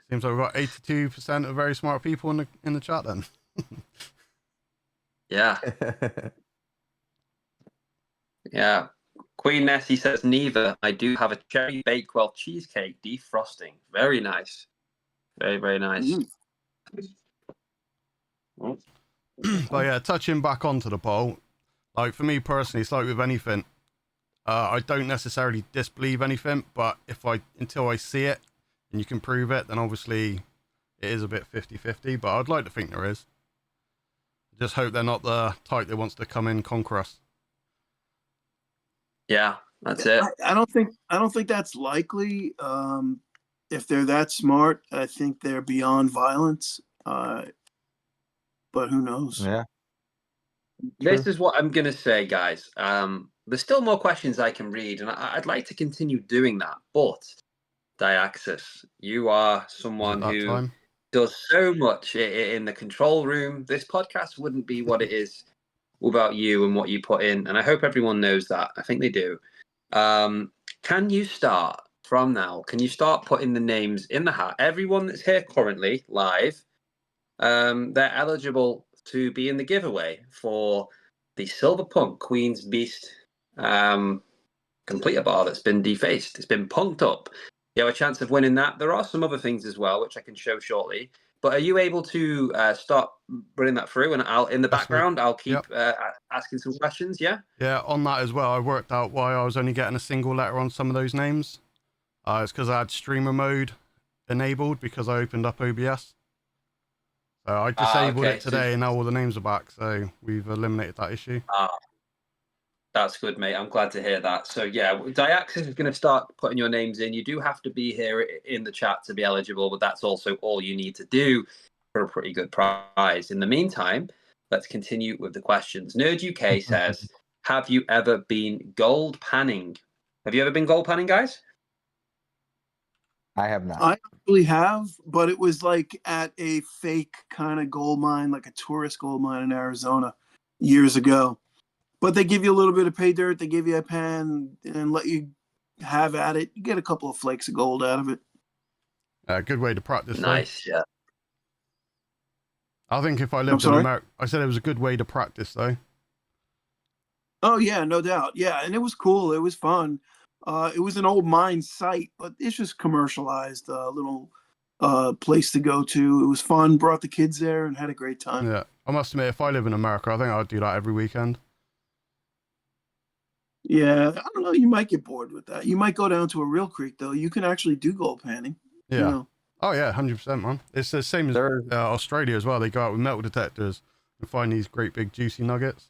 Seems like we've got 82% of very smart people in the chat then. Yeah. Yeah. Queen Nessie says neither. I do have a cherry bakewell cheesecake defrosting. Very nice. Very, very nice. But yeah, touching back onto the poll, like for me personally, it's like with anything. I don't necessarily disbelieve anything, but until I see it and you can prove it, then obviously it is a bit 50-50, but I'd like to think there is. Just hope they're not the type that wants to come in and conquer us. Yeah, that's it. I don't think that's likely. If they're that smart, I think they're beyond violence. But who knows? Yeah. This True. is what I'm going to say, guys. There's still more questions I can read, and I'd like to continue doing that. But, Diaxis, you are someone who Time? does so much in the control room. This podcast wouldn't be what it is without you and what you put in, and I hope everyone knows that. I think they do. Can you start from now? Can you start putting the names in the hat? Everyone that's here currently live, they're eligible to be in the giveaway for the Silver Punk Queen's Beast completer bar that's been defaced. It's been punked up. You have a chance of winning that. There are some other things as well, which I can show shortly. But are you able to start running that through? And I'll, in the background, I'll keep asking some questions. Yeah. Yeah, on that as well, I worked out why I was only getting a single letter on some of those names. It's because I had streamer mode enabled because I opened up OBS. So I disabled it today, and now all the names are back. So we've eliminated that issue. That's good, mate. I'm glad to hear that. So yeah, Diaxis is going to start putting your names in. You do have to be here in the chat to be eligible, but that's also all you need to do for a pretty good prize. In the meantime, let's continue with the questions. Nerd UK says, have you ever been gold panning? Have you ever been gold panning, guys? I have not. I actually have, but it was like at a fake kind of gold mine, like a tourist gold mine in Arizona years ago. But they give you a little bit of pay dirt, they give you a pen and let you have at it. You get a couple of flakes of gold out of it. Good way to practice, though. Nice, yeah. I think if I I'm lived in sorry? America, I said it was a good way to practice, though. Oh yeah, no doubt. Yeah, and it was cool. It was fun. It was an old mine site, but it's just commercialized little place to go to. It was fun. Brought the kids there and had a great time. Yeah, I must admit, if I live in America, I think I'd do that every weekend. Yeah, I don't know. You might get bored with that. You might go down to a real creek though. You can actually do gold panning. Yeah. You know. Oh yeah, 100%, man. It's the same as Australia as well. They go out with metal detectors and find these great big juicy nuggets.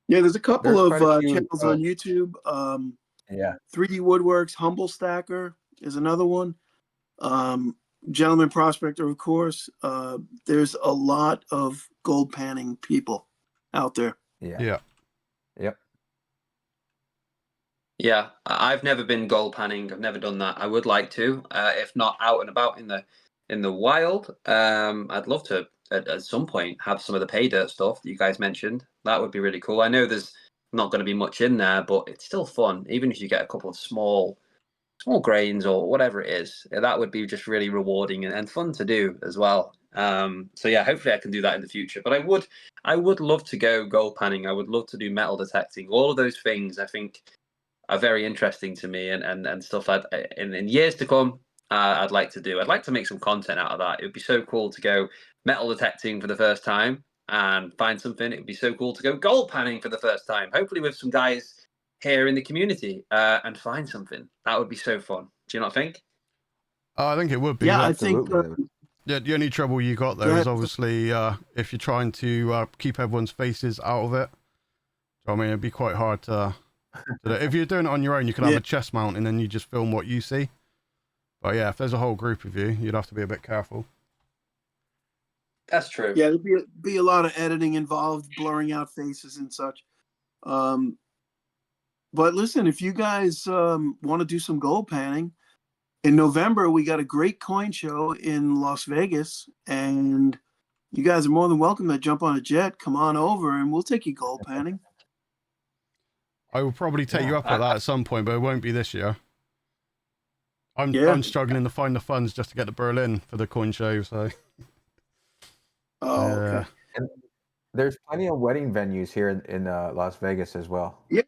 Yeah, there's a couple There's of quite a few, channels on YouTube. Yeah. 3D Woodworks, Humble Stacker is another one. Gentleman Prospector, of course. There's a lot of gold panning people out there. Yeah. Yeah. Yep. Yeah, I've never been gold panning. I've never done that. I would like to, if not out and about in the wild. I'd love to at some point have some of the pay dirt stuff that you guys mentioned. That would be really cool. I know there's not going to be much in there, but it's still fun. Even if you get a couple of small grains or whatever it is, that would be just really rewarding and fun to do as well. So yeah, hopefully I can do that in the future. But I would love to go gold panning. I would love to do metal detecting. All of those things I think are very interesting to me and stuff like in years to come. I'd like to do. I'd like to make some content out of that. It would be so cool to go metal detecting for the first time and find something. It would be so cool to go gold panning for the first time. Hopefully with some guys here in the community and find something. That would be so fun. Do you not think? I think it would be. Yeah, but I think. yeah, the only trouble you got there is obviously if you're trying to keep everyone's faces out of it. So, I mean, it'd be quite hard to do. If you're doing it on your own, you can have a chest mount and then you just film what you see. But yeah, if there's a whole group of you, you'd have to be a bit careful. That's true. Yeah, there'd be a lot of editing involved, blurring out faces and such. But listen, if you guys want to do some gold panning, in November we got a great coin show in Las Vegas, and you guys are more than welcome to jump on a jet, come on over, and we'll take you gold panning. I will probably take you up at that at some point, but it won't be this year. I'm struggling to find the funds just to get to Berlin for the coin show, so. Oh, okay. And there's plenty of wedding venues here in Las Vegas as well. Yeah.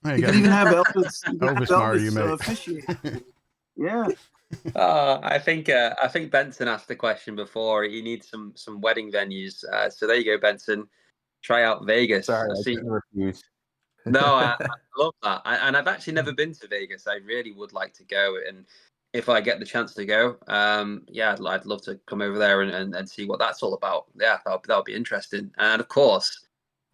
You You can even have Elvis, marry you, mate. officiate. Yeah. I think Benson asked the question before. He needs some wedding venues. So there you go, Benson. Try out Vegas. Sorry, I couldn't refuse. No, I love that. And I've actually never been to Vegas. I really would like to go. And if I get the chance to go, yeah, I'd love to come over there and see what that's all about. Yeah, that'll be interesting. And of course,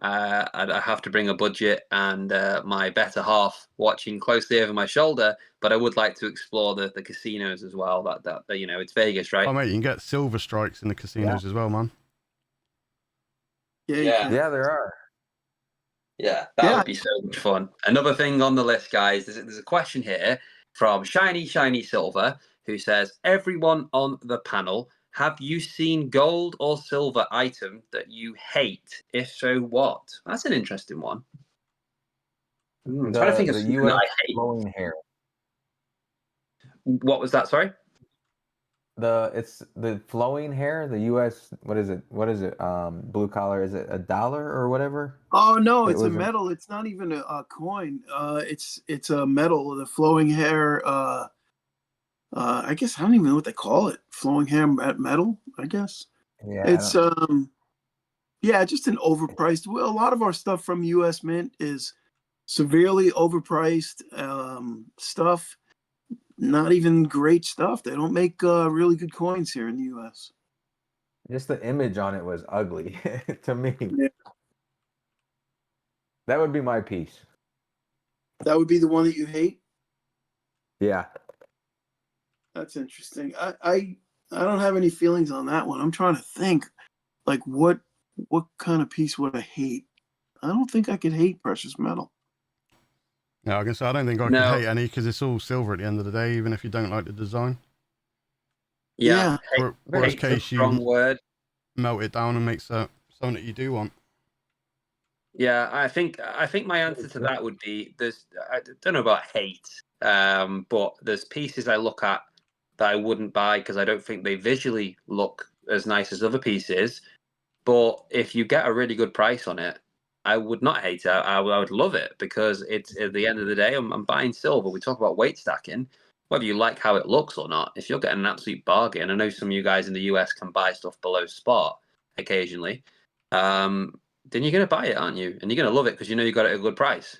I have to bring a budget and my better half watching closely over my shoulder. But I would like to explore the casinos as well. That you know, it's Vegas, right? Oh mate, you can get silver strikes in the casinos as well, man. Yeah. Yeah, there are. Yeah, that would be so much fun. Another thing on the list, guys, there's a question here from Shiny Silver, who says, everyone on the panel, have you seen gold or silver item that you hate? If so, what? That's an interesting one. I'm trying to think of something that I hate. Flowing hair. What was that? Sorry? It's the flowing hair, the US, what is it? Blue collar, is it $1 or whatever? Oh no, it's a metal. It's not even a coin. It's a metal, the flowing hair. I guess I don't even know what they call it. Flowing hair metal, I guess. Yeah. It's just an overpriced. Well, a lot of our stuff from US Mint is severely overpriced stuff. Not even great stuff. They don't make really good coins here in the US. Just the image on it was ugly to me. Yeah. That would be my piece. That would be the one that you hate? Yeah. That's interesting. I don't have any feelings on that one. I'm trying to think, like what kind of piece would I hate? I don't think I could hate precious metal. Yeah, I can say I don't think I can No. hate any because it's all silver at the end of the day, even if you don't like the design. Yeah. Yeah. Worst Hate's a case, strong you word. melt it down and make something that you do want. Yeah, I think my answer to that would be I don't know about hate, but there's pieces I look at that I wouldn't buy because I don't think they visually look as nice as other pieces. But if you get a really good price on it, I would not hate it. I would love it because it's at the end of the day, I'm buying silver. We talk about weight stacking, whether you like how it looks or not. If you're getting an absolute bargain, I know some of you guys in the US can buy stuff below spot occasionally. Then you're going to buy it, aren't you? And you're going to love it because you know you got it at a good price.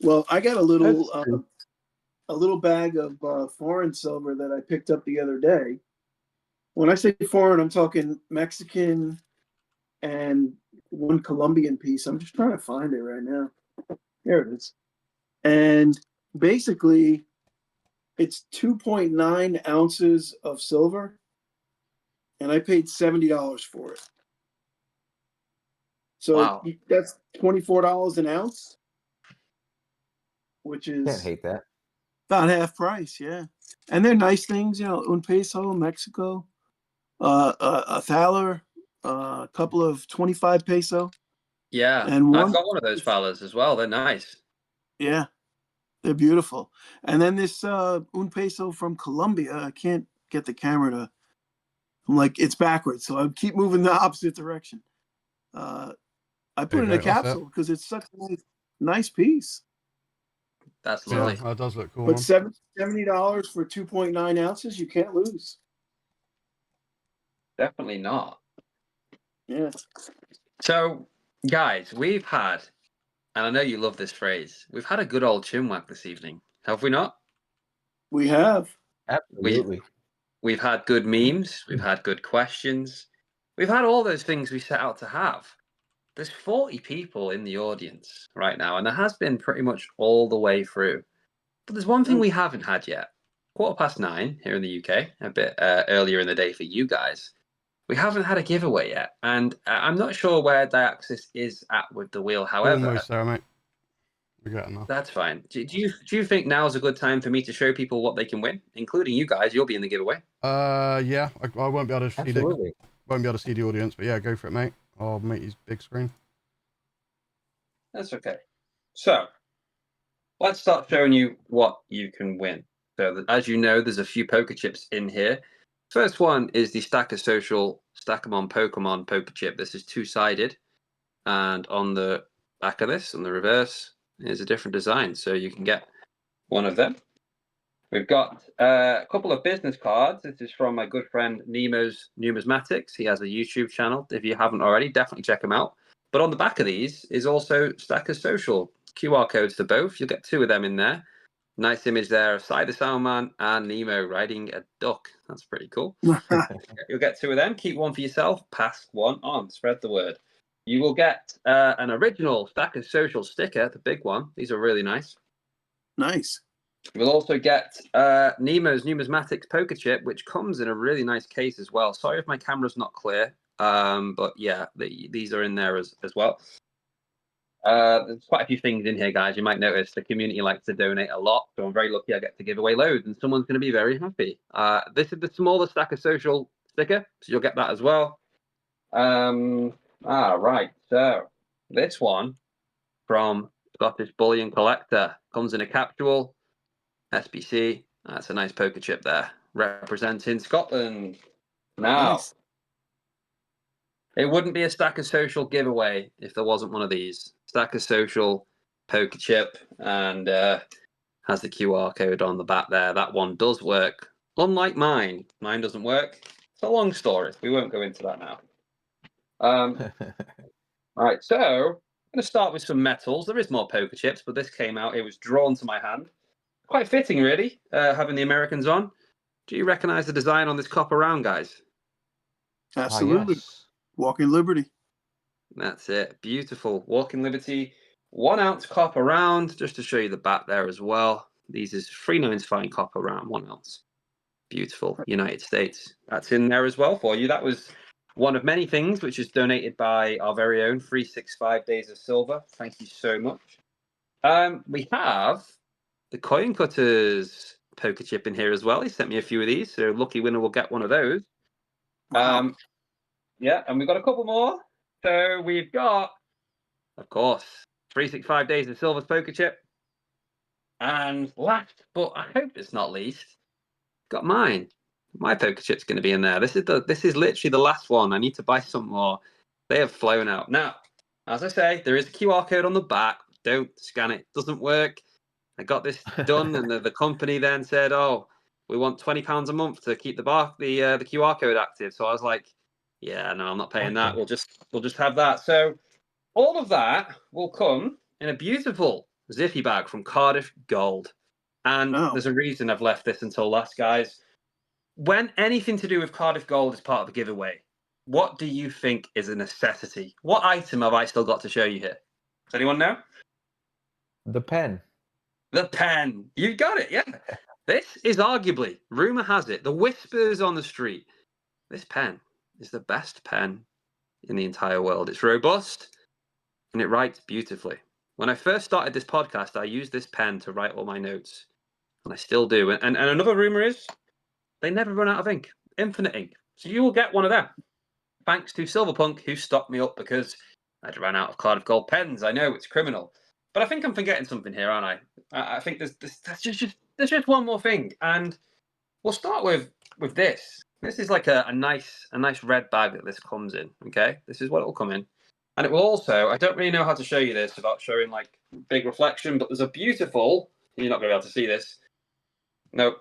Well, I got That's true. a little bag of foreign silver that I picked up the other day. When I say foreign, I'm talking Mexican and one Colombian piece. I'm just trying to find it right now. There it is. And basically, it's 2.9 ounces of silver, and I paid $70 for it. So Wow. that's $24 an ounce, which Can't is hate that. about half price. Yeah, and they're nice things, un peso, Mexico, a thaler, a couple of 25 peso, Yeah, and I've one. got one of those fellas as well. They're nice. Yeah, they're beautiful. And then this un peso from Colombia. I can't get the camera to. I'm like it's backwards, so I keep moving the opposite direction. I There put you it in a go. That's it. capsule because it's such a nice piece. That's So, Yeah, lovely. that does look cool, but man. $70 for 2.9 ounces, you can't lose. Definitely not. Yeah, So, guys, we've had, and I know you love this phrase, we've had a good old chinwag this evening, have we not? we have. We Absolutely. we've had good memes, we've had good questions, we've had all those things we set out to have. There's 40 people in the audience right now, and there has been pretty much all the way through. But there's one thing we haven't had yet. 9:15 here in the UK, a bit earlier in the day for you guys. We haven't had a giveaway yet, and I'm not sure where Diaxis is at with the wheel. However, Almost there, mate. We're getting there. that's fine. Do you think now's a good time for me to show people what they can win, including you guys? You'll be in the giveaway. Yeah, I won't be able to see Absolutely. the audience, but yeah, go for it, mate. I'll make his big screen. That's okay. So let's start showing you what you can win. So as you know, there's a few poker chips in here. First one is the Stacker Social Stackamon Pokemon poker chip. This is two-sided, and on the back of this, on the reverse, is a different design, so you can get one of them. We've got a couple of business cards. This is from my good friend Nemo's Numismatics. He has a YouTube channel. If you haven't already, definitely check him out. But on the back of these is also Stacker Social QR codes for both. You'll get two of them in there. Nice image there of Cider Salman and Nemo riding a duck. That's pretty cool. You'll get two of them. Keep one for yourself. Pass one on. Spread the word. You will get an original Stacker Social sticker, the big one. These are really nice. Nice. We'll also get Nemo's Numismatics poker chip, which comes in a really nice case as well. Sorry if my camera's not clear, but yeah, these are in there as well. There's quite a few things in here, guys. You might notice the community likes to donate a lot, so I'm very lucky I get to give away loads, and someone's going to be very happy. This is the smaller Stacker Social sticker, so you'll get that as well. Right. So this one from Scottish Bullion Collector comes in a capsule. SBC. That's a nice poker chip there, representing Scotland. Now, Nice. it wouldn't be a Stacker Social giveaway if there wasn't one of these. Stacker Social poker chip, and has the QR code on the back there. That one does work. Unlike mine doesn't work. It's a long story. We won't go into that now. All right, so I'm going to start with some metals. There is more poker chips, but this came out. It was drawn to my hand. Quite fitting, really, having the Americans on. Do you recognize the design on this copper round, guys? Absolutely. Yes. Walking Liberty. That's it. Beautiful. Walking Liberty, 1 ounce copper round, just to show you the back there as well. These is 3/9 fine copper round, 1 ounce. Beautiful. United States. That's in there as well for you. That was one of many things which is donated by our very own 365 Days of Silver. Thank you so much. We have the Coin Cutters poker chip in here as well. He sent me a few of these, so lucky winner will get one of those. Wow. Yeah, and we've got a couple more. So we've got, of course, 365 Days of Silver's poker chip. And last, but I hope it's not least, got mine. My poker chip's going to be in there. This is literally the last one. I need to buy some more. They have flown out. Now, as I say, there is a QR code on the back. Don't scan it. Doesn't work. I got this done, and the company then said, "Oh, we want £20 a month to keep the QR code active." So I was like, "Yeah, no, I'm not paying that. We'll just have that." So all of that will come in a beautiful zippy bag from Cardiff Gold. And there's a reason I've left this until last, guys. When anything to do with Cardiff Gold is part of a giveaway, what do you think is a necessity? What item have I still got to show you here? Does anyone know? The pen. The pen. You got it, yeah. This is arguably, rumor has it, the whispers on the street. This pen is the best pen in the entire world. It's robust and it writes beautifully. When I first started this podcast, I used this pen to write all my notes, and I still do. And another rumor is they never run out of ink, infinite ink. So you will get one of them. Thanks to Silverpunk, who stocked me up because I'd run out of Cardiff Gold pens. I know it's criminal, but I think I'm forgetting something here, aren't I? I think there's just one more thing, and we'll start with this. This is like a nice red bag that this comes in. Okay, this is what it will come in, and it will also. I don't really know how to show you this without showing like big reflection, but there's a beautiful. You're not going to be able to see this. No,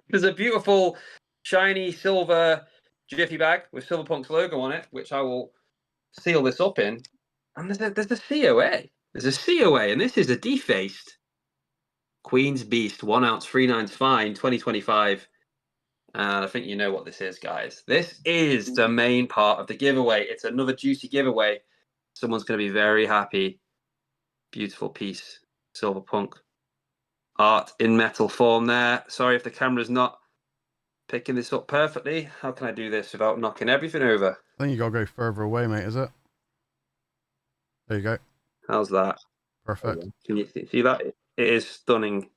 there's a beautiful shiny silver jiffy bag with Silverpunk's logo on it, which I will seal this up in. And there's a COA. There's a COA, and this is a defaced Queen's Beast 1 ounce 3/9 fine 2025. And I think you know what this is, guys. This is the main part of the giveaway. It's another juicy giveaway. Someone's going to be very happy. Beautiful piece, Silverpunk art in metal form there. Sorry if the camera's not picking this up perfectly. How can I do this without knocking everything over? I think you gotta go further away, mate, is it? There you go. How's that? Perfect. Can you see that? It is stunning.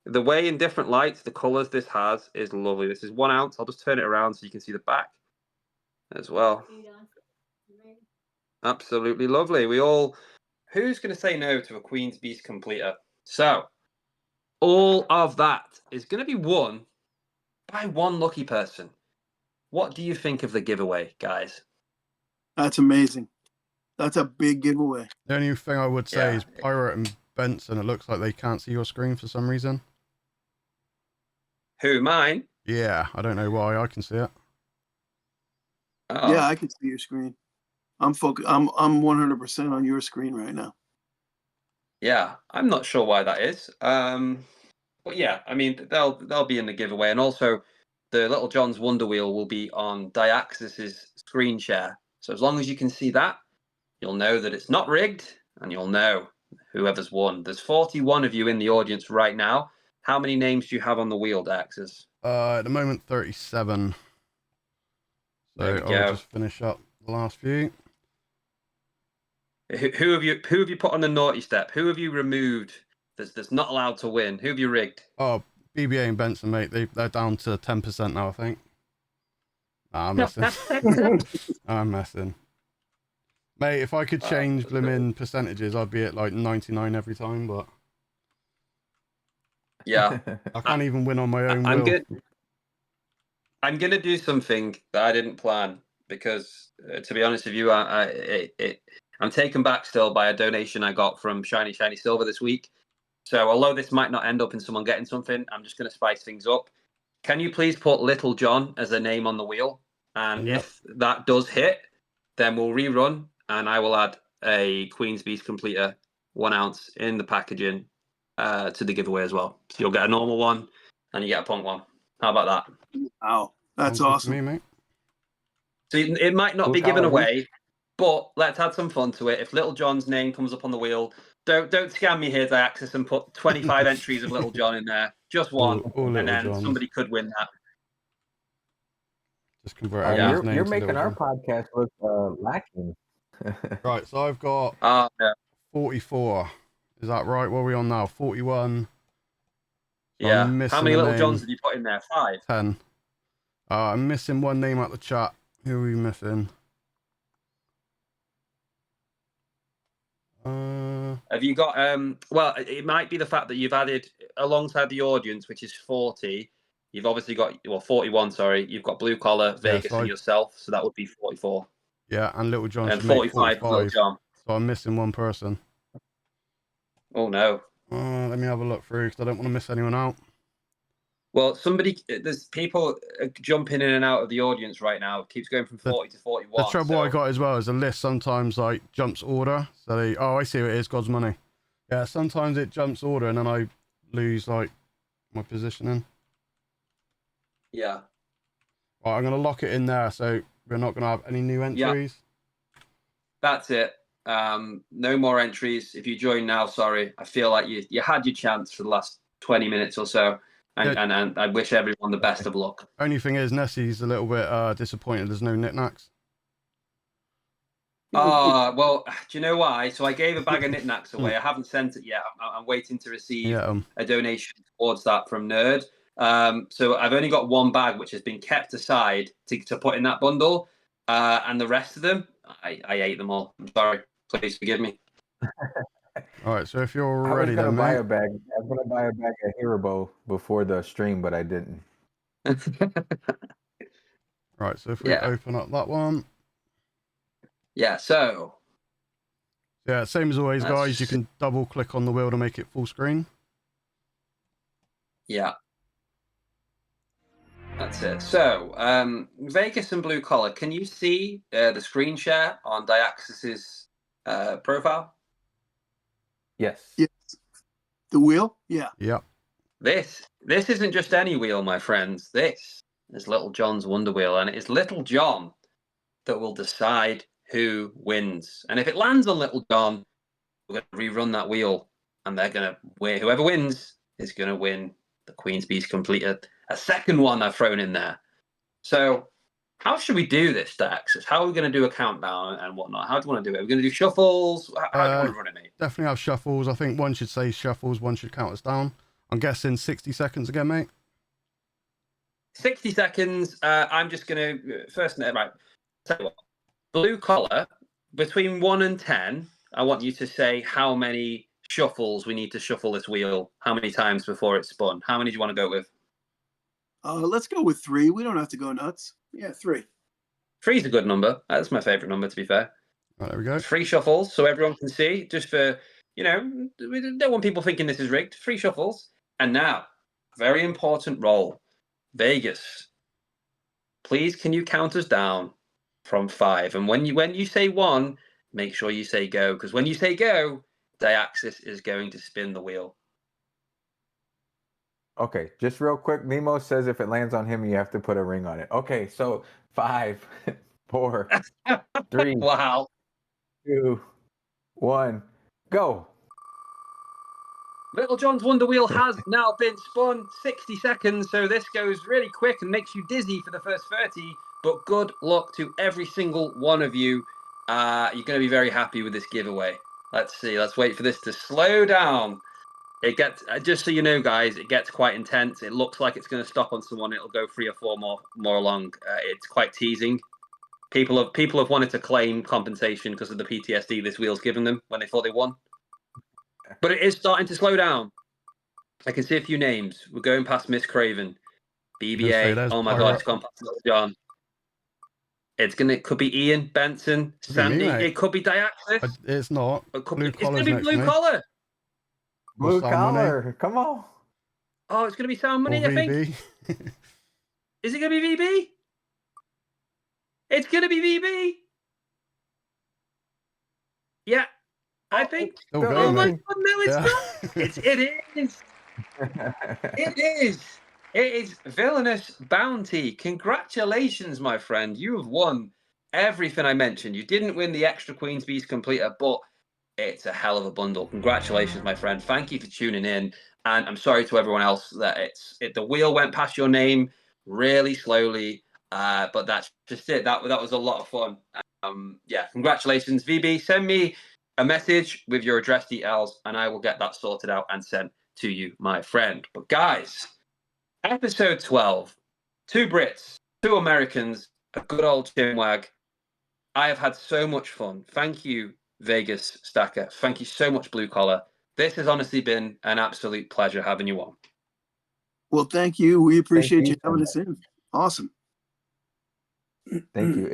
The way in different lights, the colours this has is lovely. This is 1 ounce. I'll just turn it around so you can see the back as well. Absolutely lovely. Who's going to say no to a Queen's Beast completer? So, all of that is going to be won by one lucky person. What do you think of the giveaway, guys? That's amazing. That's a big giveaway. The only thing I would say is Pirate and Benson, it looks like they can't see your screen for some reason. Who, mine? Yeah, I don't know why. I can see it. Oh. Yeah, I can see your screen. I'm 100% on your screen right now. Yeah, I'm not sure why that is. But yeah, I mean they'll be in the giveaway, and also the Little John's Wonder Wheel will be on Diaxis's screen share. So as long as you can see that, you'll know that it's not rigged, and you'll know whoever's won. There's 41 of you in the audience right now. How many names do you have on the wheel, Daxis? At the moment, 37. So I'll just finish up the last few. Who have you put on the naughty step? Who have you removed that's not allowed to win? Who have you rigged? Oh, BBA and Benson, mate. They're down to 10% now, I think. Nah, I'm messing. I'm messing. Mate, if I could change blimmin' percentages, I'd be at like 99 every time, but yeah, I can't even win on my own will. I'm gonna do something that I didn't plan because, to be honest with you, I'm taken back still by a donation I got from Shiny Silver this week. So although this might not end up in someone getting something, I'm just going to spice things up. Can you please put Little John as a name on the wheel? And if that does hit, then we'll rerun, and I will add a Queen's Beast completer 1 ounce in the packaging to the giveaway as well. So you'll get a normal one, and you get a punk one. How about that? Wow, that's Sounds awesome. good to me, mate. So it might not be given away, but let's add some fun to it. If Little John's name comes up on the wheel, don't scam me here, Diaxis, and put 25 entries of Little John in there. Just one, and then somebody could win that. Just convert everyone's name You're to making Little our John. podcast look lacking. Right, so I've got 44. Is that right? What are we on now? 41. So Yeah. I'm How missing many a little name. Johns have you put in there? 5. 10. I'm missing one name out the chat. Who are we missing? Have you got well, it might be the fact that you've added alongside the audience, which is 40, you've obviously got 41, sorry, you've got Blue Collar, Vegas so and yourself, so that would be 44. Yeah, and Little John And should make 45 for Little 45. John. So I'm missing one person. Oh no. Let me have a look through because I don't want to miss anyone out. Well, there's people jumping in and out of the audience right now. It keeps going from 40 to 41. The trouble I got as well is the list sometimes like jumps order. So I see what it is, God's money. Yeah, sometimes it jumps order and then I lose like my positioning. Yeah. Right, I'm gonna lock it in there so we're not gonna have any new entries. That's it. No more entries. If you join now, sorry. I feel like you had your chance for the last 20 minutes or so. And I wish everyone the best of luck. Only thing is, Nessie's a little bit disappointed there's no knickknacks. Well, do you know why? So I gave a bag of knickknacks away. I haven't sent it yet. I'm waiting to receive a donation towards that from Nerd. So I've only got one bag, which has been kept aside to put in that bundle. And the rest of them, I ate them all. I'm sorry. Please forgive me. All right, so if you're ready, I was gonna then buy mate. a bag. I was gonna buy a bag of Haribo before the stream, but I didn't. Right, so if we open up that one. Yeah, so. Yeah, same as always, guys. You can double click on the wheel to make it full screen. Yeah. That's it. So, Vegas and Blue Collar, can you see the screen share on Diaxis's profile? Yes. Yes. The wheel? Yeah. Yep. This isn't just any wheel, my friends. This is Little John's Wonder Wheel, and it is Little John that will decide who wins. And if it lands on Little John, we're going to rerun that wheel, and they're going to win. Whoever wins is going to win the Queen's Beast completed. A second one I've thrown in there. So how should we do this, Daxis? How are we going to do a countdown and whatnot? How do you want to do it? We're going to do shuffles? How do you want to run it, mate? Definitely have shuffles. I think one should say shuffles, one should count us down. I'm guessing 60 seconds again, mate. 60 seconds. I'm just going to first, right. Tell you what, Blue Collar, between 1 and 10, I want you to say how many shuffles we need to shuffle this wheel. How many times before it's spun? How many do you want to go with? Let's go with 3. We don't have to go nuts. Yeah, 3. 3 is a good number. That's my favorite number, to be fair. Right, there we go. 3 shuffles, so everyone can see. Just for, we don't want people thinking this is rigged. 3 shuffles. And now, very important role. Vegas, please can you count us down from 5? And when you say 1, make sure you say go, because when you say go, Diaxis is going to spin the wheel. Okay, just real quick. Nemo says if it lands on him, you have to put a ring on it. Okay, so 5, 4, 3, Wow. 2, 1, go. Little John's Wonder Wheel has now been spun. 60 seconds, so this goes really quick and makes you dizzy for the first 30. But good luck to every single one of you. You're going to be very happy with this giveaway. Let's see. Let's wait for this to slow down. It gets, just so you know, guys, it gets quite intense. It looks like it's going to stop on someone. It'll go 3 or 4 more along. It's quite teasing. People have wanted to claim compensation because of the PTSD this wheel's given them when they thought they won. But it is starting to slow down. I can see a few names. We're going past Miss Craven, BBA. Oh my God, it's gone past Little John. It could be Ian, Benson, Sandy. Me, it could be Diaxis. It's not. It's going to be Blue Collar. Blue Collar, come on. Oh, it's going to be Sound Money, I think. Is it going to be VB? It's going to be VB. Yeah, I think. Oh my God, no, it's not. It is. It is. It is Villainous Bounty. Congratulations, my friend. You have won everything I mentioned. You didn't win the extra Queen's Beast completer, but it's a hell of a bundle. Congratulations, my friend. Thank you for tuning in. And I'm sorry to everyone else that the wheel went past your name really slowly. But that's just it. That was a lot of fun. Yeah, congratulations, VB. Send me a message with your address details, and I will get that sorted out and sent to you, my friend. But guys, episode 12, 2 Brits, 2 Americans, a good old chinwag. I have had so much fun. Thank you, Vegas Stacker. Thank you so much, Blue Collar. This has honestly been an absolute pleasure having you on. Well, thank you. We appreciate you you so having much. us in. Awesome. Thank you.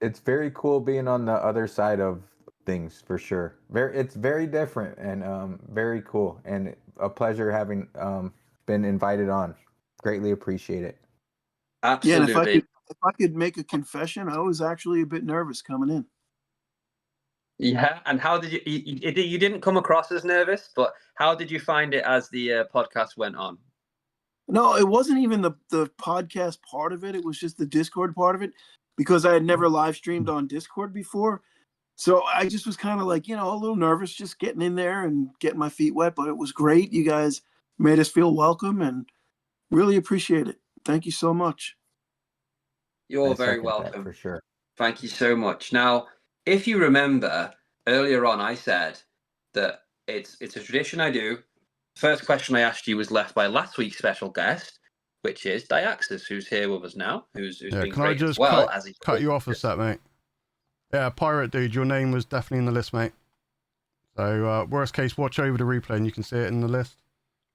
It's very cool being on the other side of things for sure. It's very different and very cool and a pleasure having been invited on. Greatly appreciate it. Yeah, and Absolutely. if I could make a confession, I was actually a bit nervous coming in. Yeah, and how did you didn't come across as nervous, but how did you find it as the podcast went on? No, it wasn't even the podcast part of it. It was just the Discord part of it, because I had never live streamed on Discord before. So I just was kind of like, a little nervous just getting in there and getting my feet wet, but it was great. You guys made us feel welcome and really appreciate it. Thank you so much. You're I very second that welcome. for sure. Thank you so much. Now, if you remember earlier on, I said that it's a tradition I do. First question I asked you was left by last week's special guest, which is Diaxis, who's here with us now, who's Yeah, been can I great as just well as he cut you off a sec, mate? Yeah, Pirate Dude, your name was definitely in the list, mate. So, worst case, watch over the replay and you can see it in the list.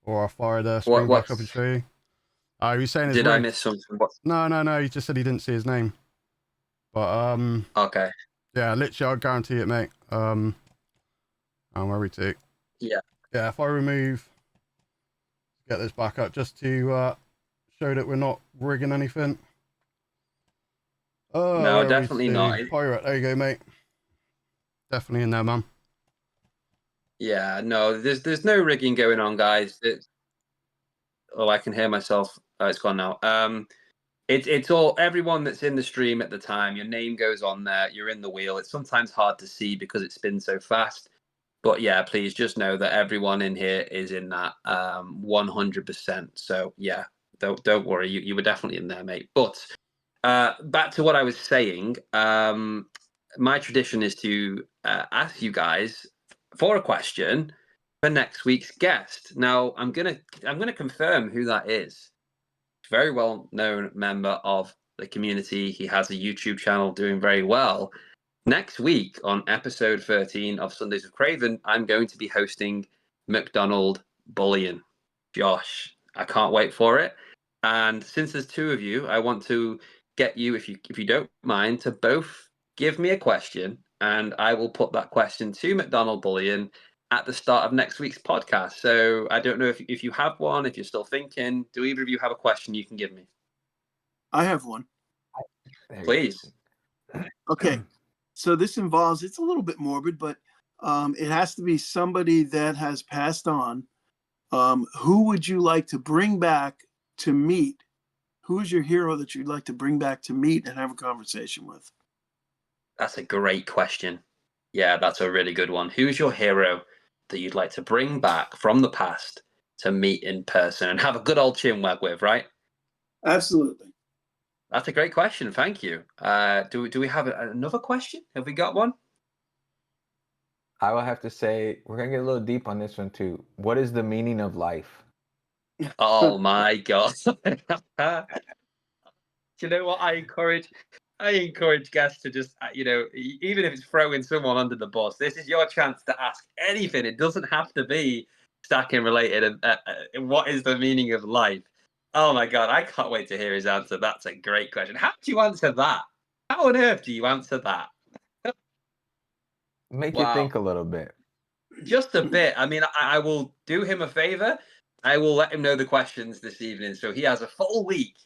Or I'll fire the screen back up and show you. He was saying his Did I miss something? No, he just said he didn't see his name. But, Okay. yeah, literally, I'll guarantee it, mate. And where we take. Yeah. Yeah, if I remove, get this back up just to show that we're not rigging anything. No, where definitely not. Pirate, there you go, mate. Definitely in there, man. Yeah, no, there's no rigging going on, guys. Oh, I can hear myself. Oh, it's gone now. It's all everyone that's in the stream at the time. Your name goes on there. You're in the wheel. It's sometimes hard to see because it spins so fast. But yeah, please just know that everyone in here is in that 100%. So yeah, don't worry. You were definitely in there, mate. But back to what I was saying. My tradition is to ask you guys for a question for next week's guest. Now I'm gonna confirm who that is. Very well known member of the community. He has a YouTube channel doing very well. Next week on episode 13 of Sundays with Craven, I'm going to be hosting McDonald Bullion. Josh, I can't wait for it. And since there's 2 of you, I want to get you, if you don't mind, to both give me a question, and I will put that question to McDonald Bullion at the start of next week's podcast. So I don't know if you have one, if you're still thinking. Do either of you have a question you can give me? I have one. Please. Okay. So this involves, it's a little bit morbid, but it has to be somebody that has passed on. Who would you like to bring back to meet? Who is your hero that you'd like to bring back to meet and have a conversation with? That's a great question. Yeah, that's a really good one. Who's your hero that you'd like to bring back from the past to meet in person and have a good old chinwag with, right? Absolutely. That's a great question. Thank you. Do we have another question? Have we got one? I will have to say we're gonna get a little deep on this one too. What is the meaning of life? Oh my god. You know what? I encourage guests to just, even if it's throwing someone under the bus, this is your chance to ask anything. It doesn't have to be stacking related. And what is the meaning of life? Oh my god, I can't wait to hear his answer. That's a great question. How do you answer that? How on earth do you answer that? Make you Wow. think a little bit. Just a bit. I mean, I will do him a favor. I will let him know the questions this evening, so he has a full week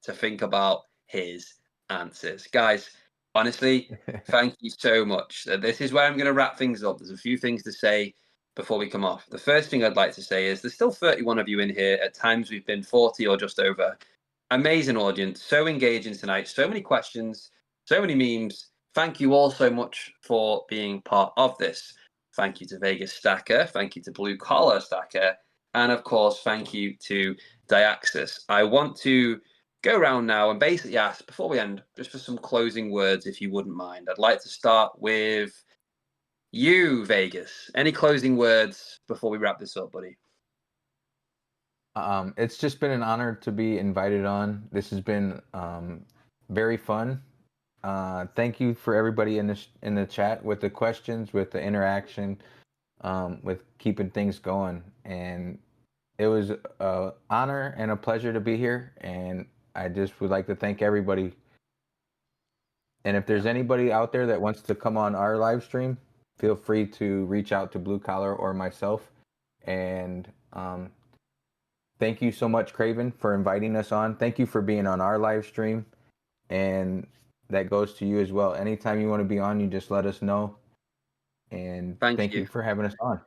to think about his answers. Guys, honestly, thank you so much. This is where I'm going to wrap things up. There's a few things to say before we come off. The first thing I'd like to say is there's still 31 of you in here. At times we've been 40 or just over. Amazing audience, so engaging tonight, so many questions, so many memes. Thank you all so much for being part of this. Thank you to Vegas Stacker. Thank you to Blue Collar Stacker. And of course, thank you to Diaxis. I want to go around now and basically ask, before we end, just for some closing words, if you wouldn't mind. I'd like to start with you, Vegas. Any closing words before we wrap this up, buddy? It's just been an honor to be invited on. This has been very fun. Thank you for everybody in the chat with the questions, with the interaction, with keeping things going. And it was an honor and a pleasure to be here. And I just would like to thank everybody. And if there's anybody out there that wants to come on our live stream, feel free to reach out to Blue Collar or myself. And thank you so much, Craven, for inviting us on. Thank you for being on our live stream. And that goes to you as well. Anytime you want to be on, you just let us know. And thank you for having us on.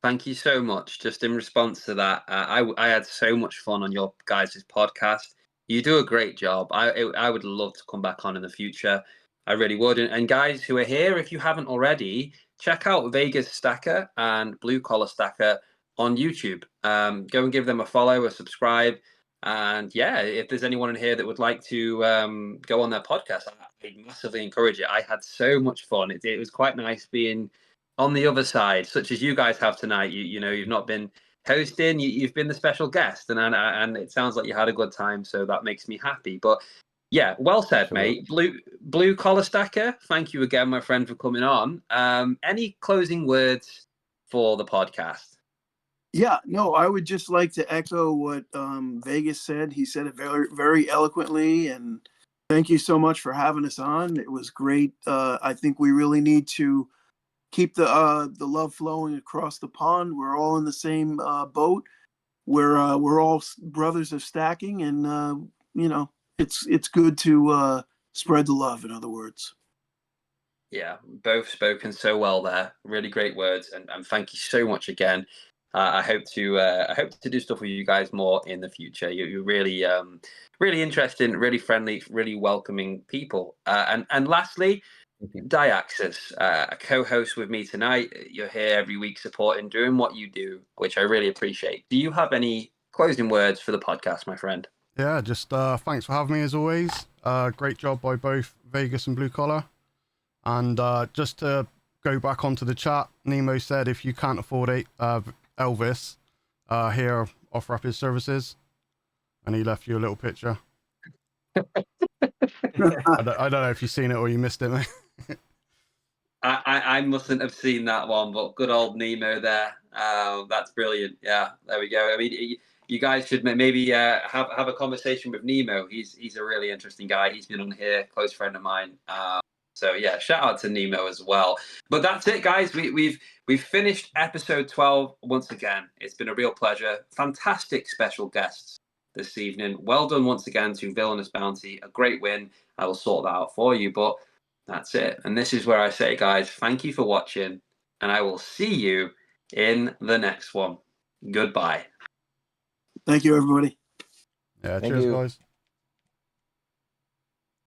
Thank you so much. Just in response to that, I had so much fun on your guys' podcast. You do a great job. I would love to come back on in the future. I really would. And guys who are here, if you haven't already, check out Vegas Stacker and Blue Collar Stacker on YouTube. Go and give them a follow, a subscribe. And yeah, if there's anyone in here that would like to go on their podcast, I massively encourage it. I had so much fun. It was quite nice being on the other side, such as you guys have tonight. You know, you've not been hosting, you've been the special guest, and it sounds like you had a good time, so that makes me happy. But yeah, well said, Absolutely. mate. Blue Collar Stacker, thank you again, my friend, for coming on. Any closing words for the podcast? Yeah, no, I would just like to echo what Vegas said. He said it very, very eloquently, and thank you so much for having us on. It was great. I think we really need to keep the love flowing across the pond. We're all in the same boat. We're all brothers of stacking, and you know, it's good to spread the love. In other words. Yeah, both spoken so well there. Really great words, and thank you so much again. I hope to do stuff with you guys more in the future. You're really really interesting, really friendly, really welcoming people. And lastly, Diaxis, a co-host with me tonight. You're here every week supporting, doing what you do, which I really appreciate. Do you have any closing words for the podcast, my friend? Yeah, just thanks for having me as always. Great job by both Vegas and Blue Collar. And just to go back onto the chat, Nemo said if you can't afford Elvis, here offer up his services, and he left you a little picture. I don't know if you've seen it or you missed it, mate. I mustn't have seen that one, but good old Nemo there. That's brilliant. Yeah, there we go. I mean, you guys should maybe have a conversation with Nemo. He's a really interesting guy. He's been on here, close friend of mine. So yeah, shout out to Nemo as well. But that's it, guys. We've finished episode 12 once again. It's been a real pleasure. Fantastic special guests this evening. Well done once again to Villainous Bounty. A great win. I will sort that out for you. But that's it. And this is where I say, guys, thank you for watching, and I will see you in the next one. Goodbye. Thank you, everybody. Yeah, Thank cheers, you. guys.